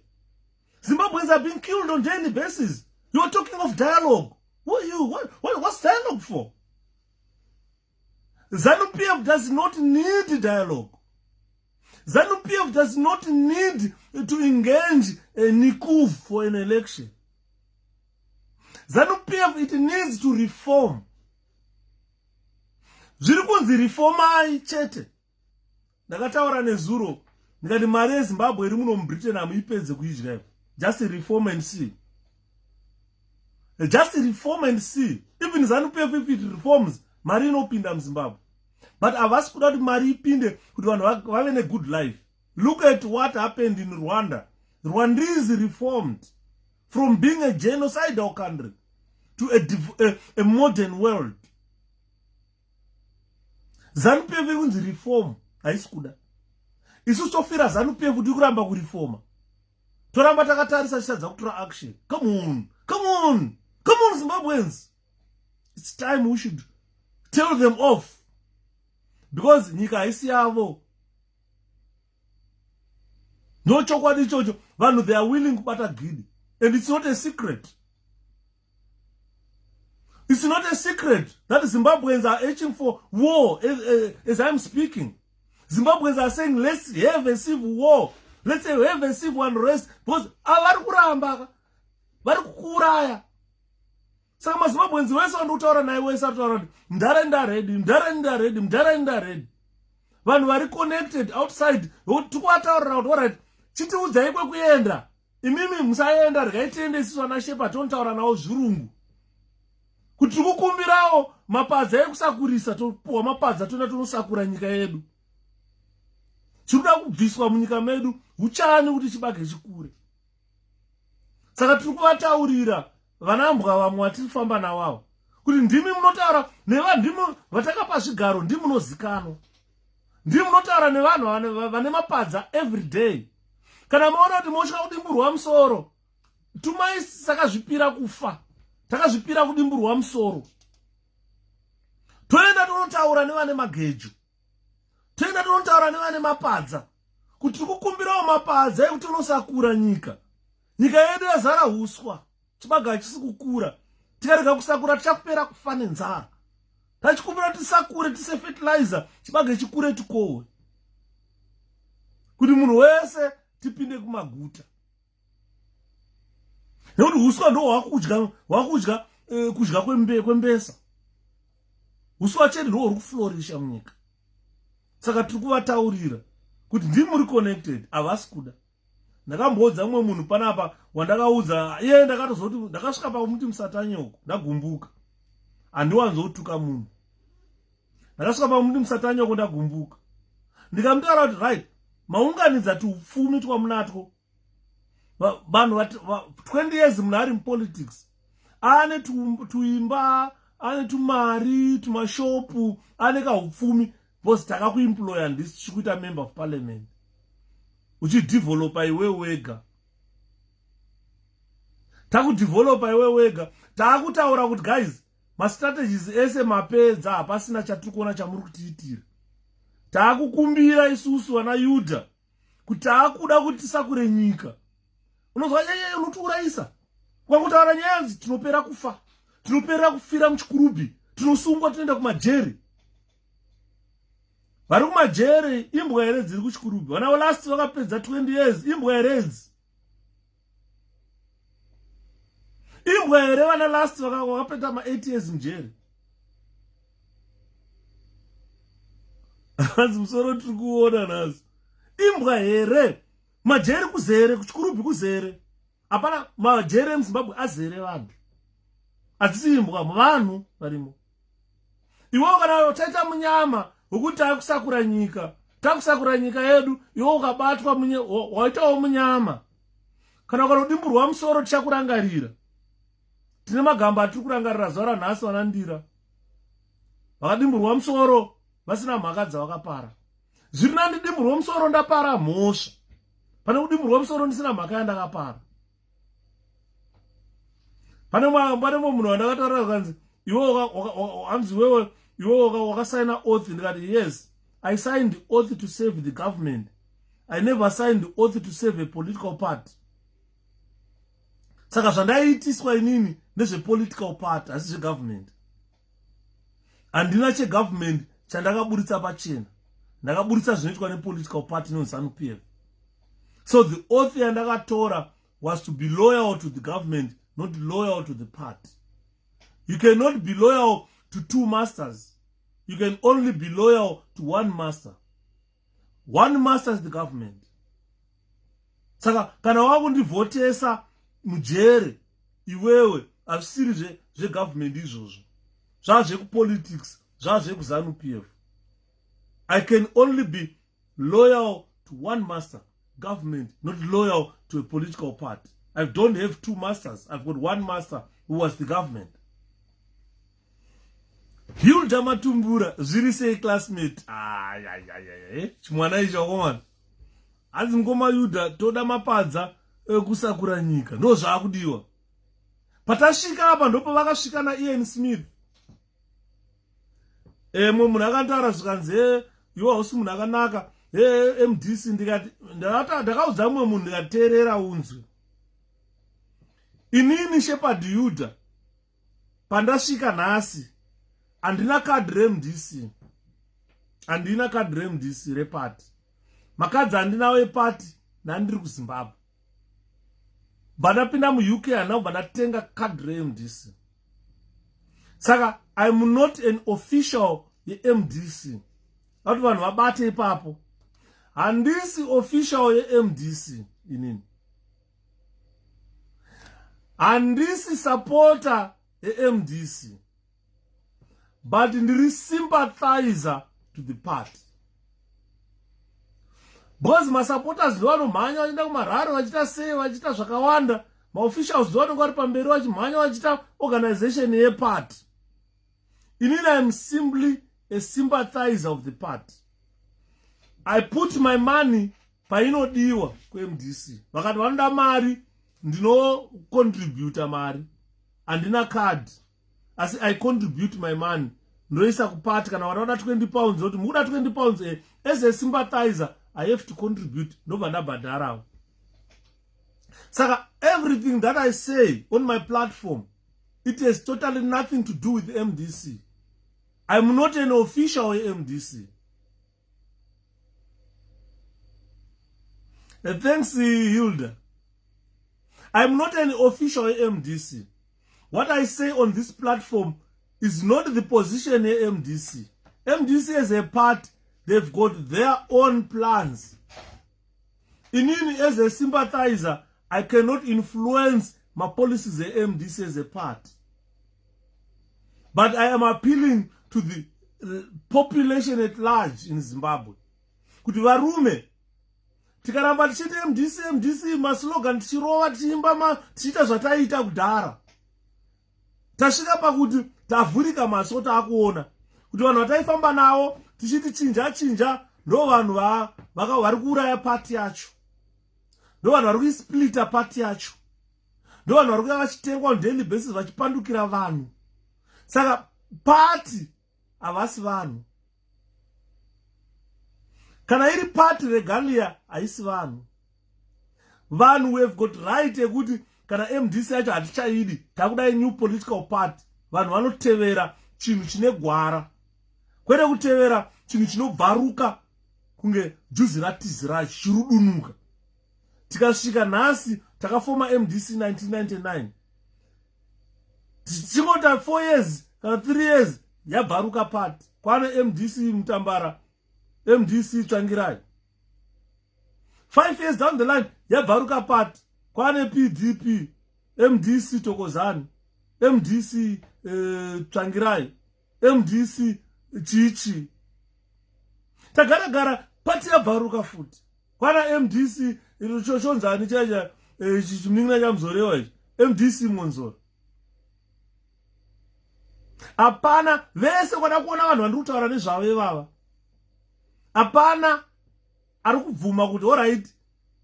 Zimbabweans are being killed on daily basis. You are talking of dialogue. Who are you? What's dialogue for? ZANU-PF does not need dialogue. ZANU-PF does not need to engage a NICUV for an election. ZANU-PF, it needs to reform. zviri kunzi reformai chete. Ndakataura nezuro ndikati mari yeZimbabwe iri muno muBritain hamuipedze kuidya. Just reform and see. Just reform and see. Even Zanu-PF, if it reforms, mari inopinda muZimbabwe. But havasi kuda kuti mari ipinde kuti vanhu vave ne good life. Look at what happened in Rwanda. Rwanda is reformed from being a genocidal country to a modern world. Zanu-PF kunzi reform haisi kuda. Isusu tofira Zanu-PF kuti kuramba kureforma. Toramba takatarisa tichadza kutora action. Come on, come on, come on Zimbabweans. It's time we should tell them off. Because nyika haisi yavo. No chokwadi chocho. Vanhu, they are willing kubata gidi. And it's not a secret. It's not a secret that Zimbabweans are itching for war as I'm speaking. Zimbabweans are saying, let's have a civil war. Let's have a civil unrest. Because avari kuramba. Vari kukuraya. Saka maZimbabweans wese vandokutaura naye wese ataura kuti ndaraenda ready. Vanhu vari connected outside. Tikuvataurira kuti alright, chitiudzai kwekuenda. Imimi musaenda, regai tiende isusu vana shepa tonotaura nawo zvirungu. Kuti tikukumbirawo mapadza ekusakurisa, topuwa mapadza toenda tonosakura nyika yedu. Chirikuda kubviswa munyika medu huchani kuti chibage chikure. Saka tiri kuvataurira vanambwa vamwe vatiri kufamba navavo kuti ndimi munotaura nevanhu, ndimi vatakapa zvigaro, ndimi munozikanwa. Ndimi munotaura nevanhu vane mapadza every day. Kana maona kuti mosvika kudimburwa musoro, tumai sakazvipira kufa. Takazvipira kudimburwa musoro. Toenda tonotaura nevane magejo. Toenda tonotaura nevane mapadza. Kuti tikukumbirawo mapadza ekuti tonosakura nyika. Nyika yedu yazara huswa. Chibaga hachisi kukura. Tikarega kusakura tichakupera kufa nenzara. Tachikumbira tisakure, tise fertilizer, chibaga chikure tikowe. Kuti munhu wese tipinde kumaguta. Nekuti huswa ndo hwakudya kudya kwembesa. Huswa chete ndo huri kuflorisha munyika. Saka tiri kuvataurira kuti ndimi muri connected, havasi kuda. Ndakamboudza mumwe munhu panapa wandakaudza, iye ndakatozoti ndakasvika pamuti musatanyoko, ndagumbuka. Handiwanzotuka munhu. Ndakasvika pamuti musatanyoko ndagumbuka. Ndikamutaura kuti right, maunganidza tiupfumi twamunatwo. Vanhu 20 years munhu ari mupolitics. Ane tuimba, ane tumari, tumashopu, ane kahupfumi. Because takakuemploya ndisi tichikuita member of parliament. Uchidevelopa iwe wega. Takudevelopa iwe wega. Takutaura kuti guys, mastrategies ese mapedza, hapasina chatirikuona chamuri kutiitira. Takukumbira isusu wana Yuda kuti takuda kuti tisakure nyika. Unozwa nyaya unotiurayisa. Kwakutaura nyaya tinopera kufa. Tinopera kufira muchikurubi. Tinosungwa tunoenda kumajeri. Vari kumajeri imbwa here dziri kuchikurubi. Vana last vakapedza 20 years imbwa here idzi. Imbwa here vana last vakapedza 8 years mujeri. Hanzi musoro tiri kuona nazo. Imbwa here majeri kuzere, kuchikurubi kuzere. Hapana majeri emuZimbabwe azere vanhu. Hadzisi imbwa, vanhu varimo. Iwo kana taita munyama ukuti takusakura nyika. Takusakura nyika yedu, iwo ukabatwa waitawo munyama. Kana ukanodimburwa musoro tichakurangarira. Tine magamba atiri kurangarira zuva ranhasi vanandira. Vakadimburwa musoro vasina mhaka dzavakapara. Zviri nandidimburwa musoro ndapara mhosva. Pane kudimburwa musoro ndisina mhaka yandakapara. Pane munhu wandakataura kanzi iwo wakasaina oath. Ndikati yes, I signed the oath to save the government. I never signed the oath to save a political party. Saka zvandaitiswa inini ndezvepolitical party asi zvegovernment. Handina chegovernment chandakaburitsa pachena. Ndakaburitsa zvinoitwa nepolitical party inonzi Zanu-PF. So the oath yandakatora was to be loyal to the government, not loyal to the party. You cannot be loyal to two masters. you can only be loyal to one master. One master is the government. Saka kana wakundivhotesa mujere iwewe azvisiri zvegovernment izvozvo. Zvazvekupolitics, zvazvekuzanu-PF. I can only be loyal to one master, government, not loyal to a political party. I don't have two masters. I've got one master who was the government. 𝗪𝗲𝗰𝗵𝗵𝗏 zviri sei classmate? Chimwana icho komana. Hanzi ngoma Yudha toda mapadza ekusakura nyika. Ndo zvaakudiwa. Patasvika apa ndopo vakasvika naIan Smith. Munhu akantaura zvikanzi iwe hausi munhu akanaka. MDC ndikati ndakaudza mumwe munhu ndikateerera unzwi. Inini Shepherd Yudha pandasvika nhasi andina kadhi reMDC. Andina kadhi reMDC repati. Makadzi andinawo epati nandiri kuZimbabwe. Bandapinda muUK hanabva ndatenga kadhi reMDC. Saka I'm not an official yeMDC. Vati vanhu vabate ipapo. Handisi official yeMDC inini. Handisi supporter yeMDC. But ndiri sympathizer to the party. Because masupporters vanomhanya vachienda kumarare vachita sei vachita zvakawanda. Maofficials vanenge vari pamberi vachimhanya vachita organization yeparty. Inini I am simply a sympathizer of the party. I put my money painodiwa kuMDC. Vakati vanoda mari ndino contribute mari. Andina card. Asi I contribute my money. Ndoisa kupati kana vanoda 20 pounds oti mukuda 20 pounds as a sympathizer I have to contribute. Ndobva ndabhadharawo. Saka everything that I say on my platform, it has totally nothing to do with MDC. I'm not an official MDC. Thanks, Hilda. I'm not an official MDC. What I say on this platform is not the position MDC. MDC as a part, they've got their own plans. Inini as a sympathizer, I cannot influence my policies of MDC as a part. But I am appealing to the population at large in Zimbabwe. Kuti varume, tikaramba tichiti MDC maslogan tichirova tichimba tichita zvataita kudhara. Tasvika pakuti tavhurika maso taakuona kuti vanhu vataifamba navo tichiti chinja ndo vanhu vari kuuraya pati yacho. Ndo vanhu vari kuisplita pati yacho. Ndo vanhu vari kuya vachitengwa on daily basis vachipandukira vanhu. Saka pati havasi vanhu. Kana iri pati regalia haisi vanhu. Vanhu have got right yekuti kana MDC yacho hatichaidi takuda new political party. Vanhu vanotevera chinhu chine gwara. Kwete kutevera chinhu chinobvaruka kunge juzi ratizira chirudunuka. Tikasvika nhasi takafoma MDC 1999. Tichingota 4 years kana 3 years yabvaruka party. Kwane MDC Mutambara, MDC 𝗀𝗥𝗙𝗪. 5 years down the line yabvaruka party. Kwane PDP, MDC Thokozani, MDC 𝗀𝗥𝗙𝗪, MDC Chichi. Tagara party yabvaruka futi. Kwana MDC ichochonzani chaja chichimningira chamzorewa ichi. MDC Monzoro. Hapana vese kwada kuona vanhu vandiri kutaura nezvavo ivava. Hapana ari kubvuma kuti alright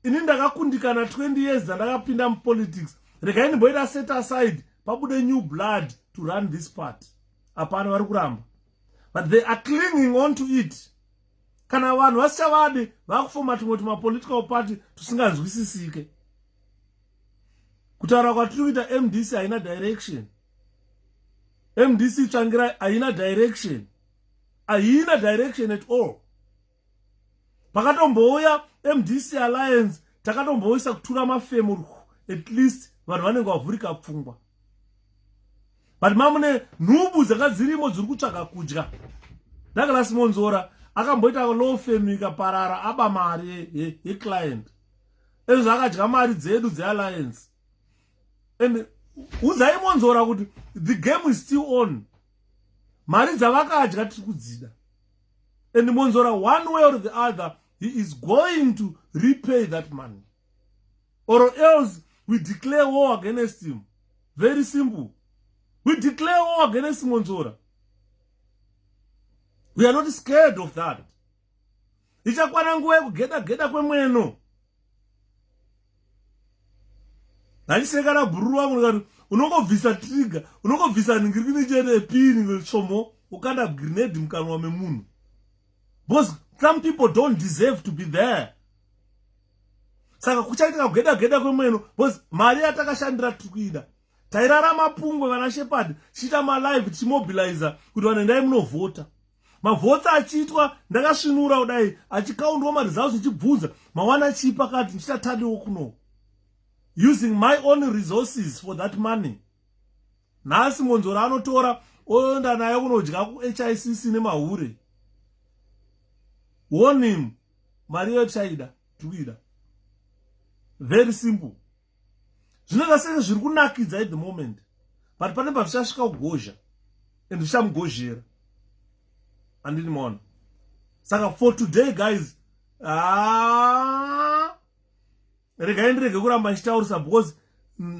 ini ndakakundikana 20 years dzandakapinda mupolitics. Regai ndimboita set aside pabude new blood to run this party. Hapana vari kuramba. But they are clinging on to it. Kana vanhu vasichavadi vakufoma tumwe political party tusinganzwisisike. Kutaura kwatiri kuita MDC haina direction. MDC 𝗀𝗥𝗪 haina direction. Haina direction at all. Pakatomboya MDC Alliance takatomboisa kutura mafemo at least vanhu vanenge vavhurika pfungwa. But mamune nhubu dzakadzirimo dziri kutsvaga kudya. Douglas Monzora akamboita 𝗨𝗲𝗰𝗵𝗵𝗏𝗏 ikaparara aba mari yeclient ezvakadya mari dzedu dzealliance. And uzai Monzora kuti the game is still on. Mari dzavakadya tiri kudzida. And Monzora, one way or the other, he is going to repay that money. Or else we declare war against him. Very simple. We declare war against Monzora. We are not scared of that. Ichakwana nguwa yekugeda kwemweno. Ndachisekana bhururu wangu ndikati unongobvisa trigger, unongobvisa ningirikini chete pini ngechomo ukanda grenade mukanwa memunhu. Because some people don't deserve to be there. Saka kuchaitika kugeda kwemweno because mari yatakashandira tikuida. Tairarama pungwe vana shepherd chita malive chimobilizer kuti vanhu endai munovhota. Mavhotsa achiitwa ndakasvinura kudai achikaundwa maresults achibvunza mawana chii pakati ndichitatadewo kuno. Using my own resources for that money. Nhasi Monzora anotora oenda naye kunodya kuHICC nemahure. Warn him. Mari yochaida tuida. Very simple. Zvinoita senge zviri kunakidza at the moment. But pane pazvichasvika kugozha. And zvichamugozhera. Andini maona. Saka for today guys, regai ndirege kuramba ndichitaurisa because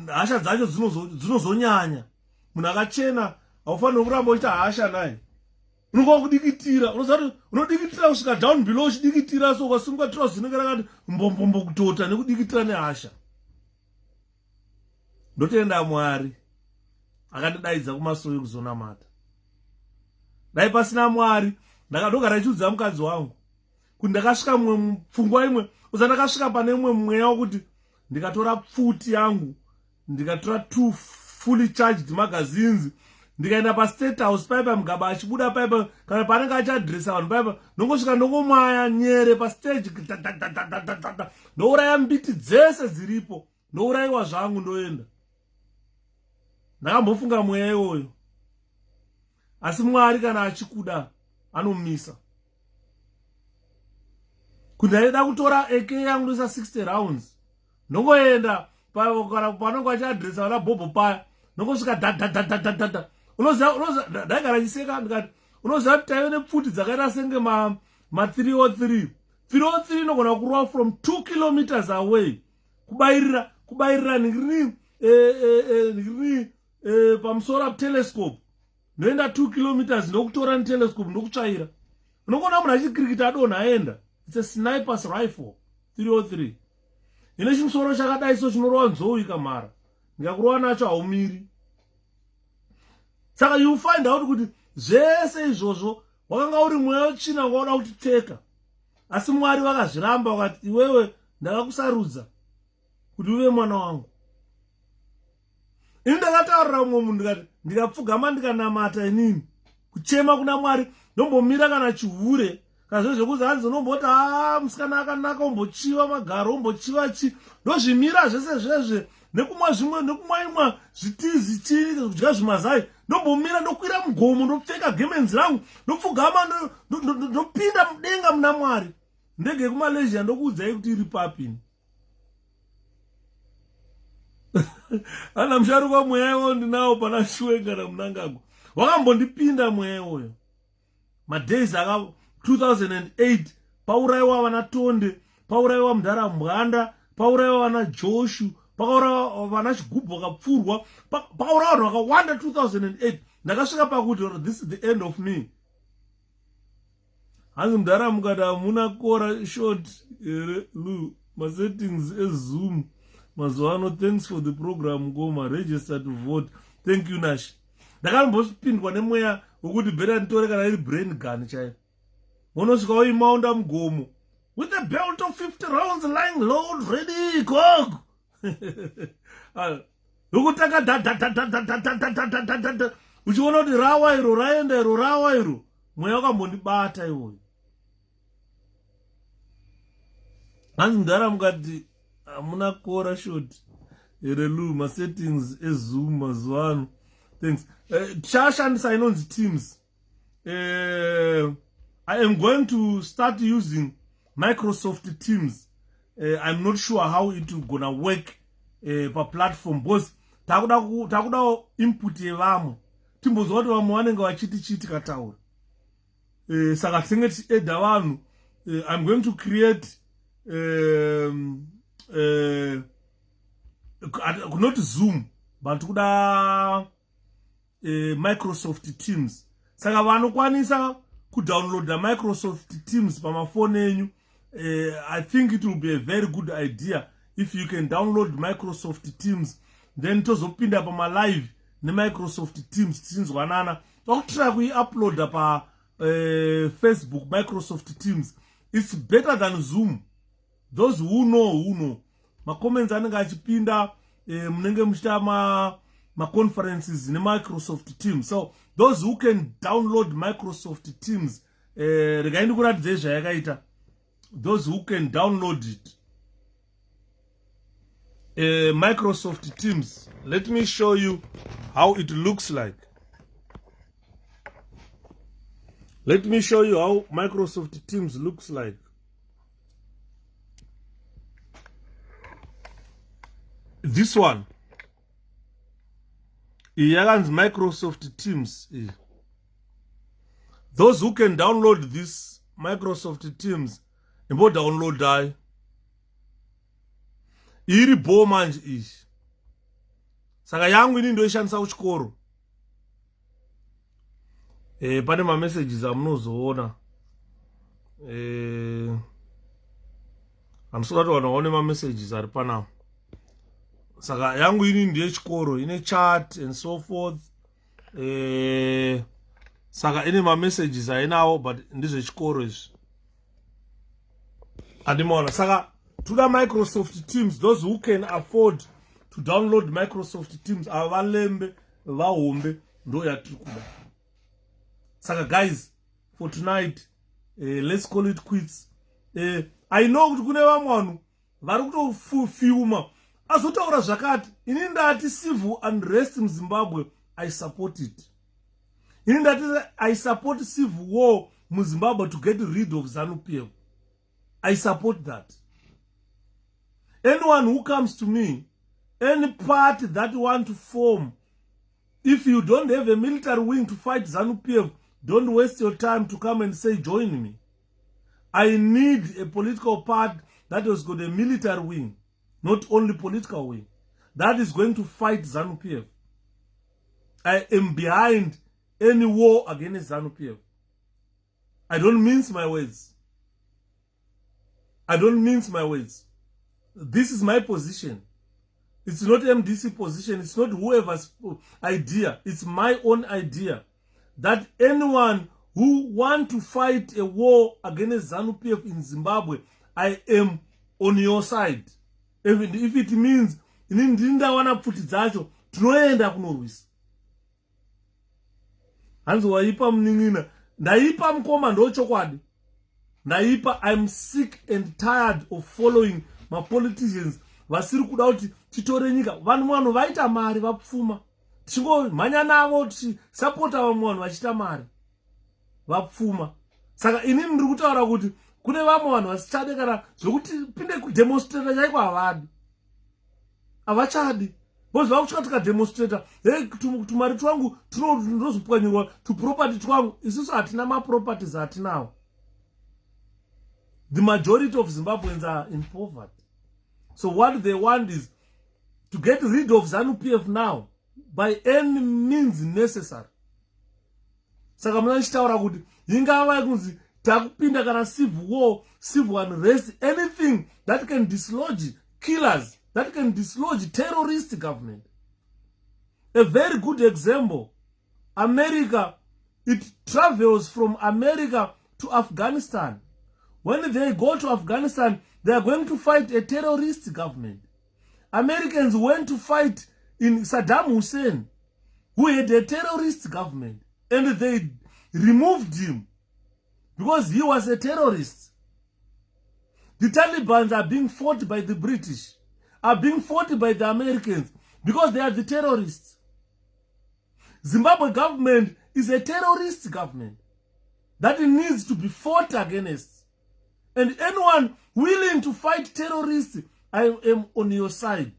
hasha dzacho dzinozonyanya. Munhu akachena haufaniri kuramba uchiita hasha naye. Unongwa kudikitira, unodikitira kusvika down below uchidikitira so ukasunga trouser zinenge rakati mbombombo kutota nekudikitira nehasha. Ndotenda Mwari akandidaidza kumasoyi kuzonamata. Dai pasina Mwari ndakadogara ndichiudza mukadzi wangu kuti ndakasvika mumwe pfungwa imwe uza ndakasvika pane mumwe mweya wokuti ndikatora pfuti yangu ndikatora 2 fully charged magazines ndikaenda pastate house paipa mugaba achibuda paipa kana panenge achiadresa vanhu paipa ndongosvika ndongomwaya nyere pastage ndouraya mbiti dzese dziripo ndourayiwa zvangu ndoenda. Ndakambofunga mweya iwoyo. Asi Mwari kana achikuda anomisa. Kuti ndaida kutora AK yangu ndoisa 60 rounds. Ndongoenda panongo achiadresa vana bhobho paya. Ndongosvika dadadadadadada. Unoziva ndaigara ndichiseka ndikati unoziva kuti taive nepfuti dzakaita senge ma 303. 303 inogona kurova from 2 kilometers away. Kubairira ningiri pamusoro telescope. Noenda 2 kilometers ndokutora telescope ndokutsvaira. Unogona munhu achikirikita adonha aenda. It's a sniper's rifle 303. Ine chimusoro chakadai so chinorova nzou ikamhara. Ndikakurova nacho haumiri. Saka you find out kuti zvese izvozvo wakanga uri mweya wechina wakaoda kutiteka. Asi Mwari vakazviramba wakati iwewe ndakakusarudza kuti uve mwana wangu. Ini ndakataurira mumwe munhu ndikati ndikapfugama ndikanamata inini kuchema kuna Mwari ndombomira kana chihure kana zvekuzi hanzi unomboti musikana akanaka umbochiva magaro umbochiva chi ndozvimira zvese zvezve nekumwa zvimwe nekumwa imwa zvitizi chii kudya zvimazai ndombomira ndokwira mugomo ndopfeka gemenzi rangu ndopfugama ndopinda mudenga muna Mwari. Ndege yekumalaysia ndokuudzai kuti iri papini. Ana musharuka mweya iwoyo ndinawo pana Shuwe kana Munangagwa. Wakambondipinda mweya iwoyo. Madays aka 2008 pauraiwa vana Tonde, pauraiwa Mudharambwanda, pauraiwa vana Joshu, pauraiwa vana Chigubhu vakapfurwa, pauraiwa vanhu vakawanda 2008. Ndakasvika pakuti this is the end of me. Hanzi Mudharambwa mukati hamuna kora short Lu masettings eZoom. Mazwano, thanks for the program. Goma, register to vote. Thank you, Nash. Ndakambopindwa nemweya wokuti bhera nditore kana iri brain gun chaiyo. Unosvika uimaunda mugomo. With a belt of 50 rounds lying low, ready, cock. Yokutaka dadadadadadadadadadadadadada. Uchiona kuti rawa iro, raenda iro, rawa iro. Mweya wakambondibata iwoyo. Hanzi Mudharambwa mukati hamuna kora short Lu masettings eZoom mazwano. Thanks. Tichashandisa inonzi Teams. I am going to start using Microsoft Teams. I'm not sure how it will gonna work per platform, because takuda input yevamo timbozwa kuti vamwe vanenge vachiti chiti kataura. Saka tinenge tichiedha vanhu. I'm going to create not Zoom but kuda Microsoft Teams. Saka vanokwanisa kudownloada Microsoft Teams pamafoni enyu. I think it will be a very good idea if you can download Microsoft Teams, then tozopinda pama live ne Microsoft Teams tinzwanana. Tokutira kui-uploada pa Facebook Microsoft Teams. It's better than Zoom. Those who know. Ma comments anenge achipinda munenge muchita ma conferences ne Microsoft Teams. So those who can download Microsoft Teams, regaini kuratidze zvayakaita. Those who can download it, Microsoft Teams. Let me show you how it looks like. Let me show you how Microsoft Teams looks like. This one. Yagan's Microsoft Teams. Those who can download this Microsoft Teams, imbo download dai. Iri bo manje ishi. Saka yangu ini ndoishandisa kuchikoro. Pane ma messages amunozoona. I'm sorry to wanaone ma messages ari panapa. Saka yangu ini ndiye chikoro, ine chat and so forth. Saka ine ma messages ainawo but ndizve chikoro izvi. Andimona. Saka tuda Microsoft Teams, those who can afford to download Microsoft Teams, avalembe vahombe ndo yatiri kuda. Saka guys, for tonight, let's call it quits. I know kuti kune vamwe vanhu vari kutofuma azotaura zvakati, ini ndati civil unrest in Zimbabwe, I support it. Ini ndati I support civil war in Zimbabwe to get rid of Zanu-PF. I support that. Anyone who comes to me, any party that want to form, if you don't have a military wing to fight Zanu-PF, don't waste your time to come and say, join me. I need a political party that has got a military wing, not only political wing, that is going to fight Zanu-PF. I am behind any war against Zanu-PF. I don't mince my words. I don't mince my words. This is my position. It's not MDC position. It's not whoever's idea. It's my own idea. That anyone who want to fight a war against Zanu-PF in Zimbabwe, I am on your side. If it means ndinda wana pfuti dzacho tunoenda kunorwisa. Hanzi waipa mnin'ina, ndaipa mukoma ndochokwadi. Ndaipa, I'm sick and tired of following my politicians vasiri kuda kuti titore nyika. Vanhu vaita mari vapfuma. Tichingomhanya navo tichisapota vamwe vanhu vachita mari vapfuma. Saka inini ndiri kutaura kuti kune vamwe vanhu vasichade kana zvokuti pinde kudemonstrata chaiko havadi. Havachadi. Bozi vakutywa tikademonstrata, hey, tumari twangu tunozopwanyirwa, tuproperty twangu. Isusu hatina maproperties hatinawo. The majority of Zimbabweans are in poverty. So what they want is to get rid of Zanu-PF now by any means necessary. Saka muna nchitaura kuti ingava kunzi takupinda kana civil war, civil unrest, anything that can dislodge killers, that can dislodge terrorist government. A very good example, America, it travels from America to Afghanistan. When they go to Afghanistan, they are going to fight a terrorist government. Americans went to fight in Saddam Hussein, who had a terrorist government, and they removed him because he was a terrorist. The Taliban are being fought by the British, are being fought by the Americans because they are the terrorists. Zimbabwe government is a terrorist government. that needs to be fought against. And anyone willing to fight terrorists, I am on your side.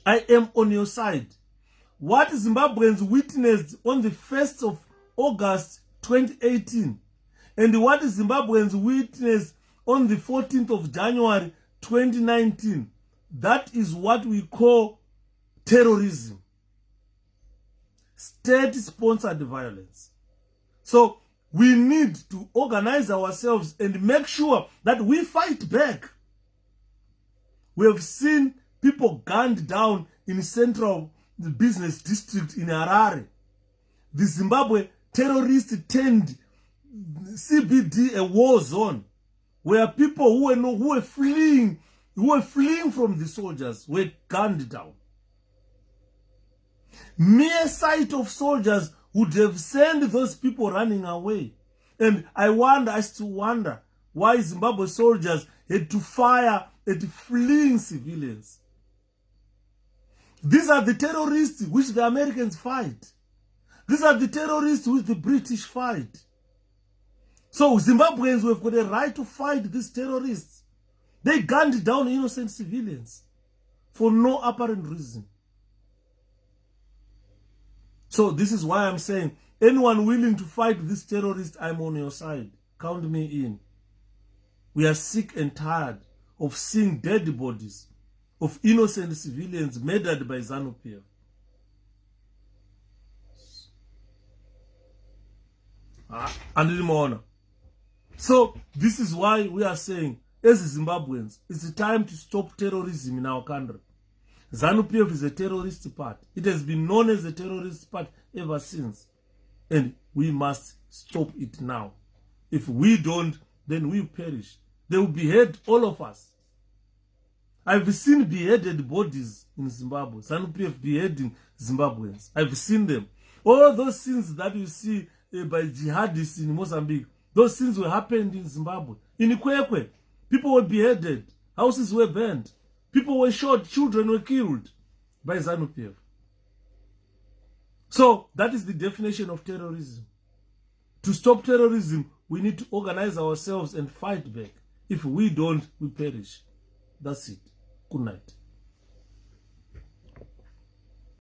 I am on your side. What Zimbabweans witnessed on the 1st of August 2018 and what Zimbabweans witnessed on the 14th of January 2019, that is what we call terrorism. State-sponsored violence. So we need to organize ourselves and make sure that we fight back. We have seen people gunned down in central business district in Harare. The Zimbabwe terrorists turned CBD a war zone where people who were fleeing from the soldiers were gunned down. Mere sight of soldiers would have sent those people running away. And I still wonder why Zimbabwe soldiers had to fire at fleeing civilians. These are the terrorists which the Americans fight. These are the terrorists which the British fight. So Zimbabweans have got a right to fight these terrorists. They gunned down innocent civilians for no apparent reason. So this is why I'm saying, anyone willing to fight these terrorists, I'm on your side. Count me in. We are sick and tired of seeing dead bodies of innocent civilians murdered by ZANU-PF. So this is why we are saying, as Zimbabweans, it's time to stop terrorism in our country. ZANU-PF is a terrorist party. It has been known as a terrorist party ever since. And we must stop it now. If we don't, then we perish. They will behead all of us. I've seen beheaded bodies in Zimbabwe. ZANU-PF beheading Zimbabweans. I've seen them. All those scenes that you see by jihadists in Mozambique, those scenes were happened in Zimbabwe. In 𝗵𝗚𝗏, people were beheaded. Houses were burned. People were shot. Children were killed by ZANU-PF. So that is the definition of terrorism. To stop terrorism, we need to organize ourselves and fight back. If we don't, we perish. That's it. Good night.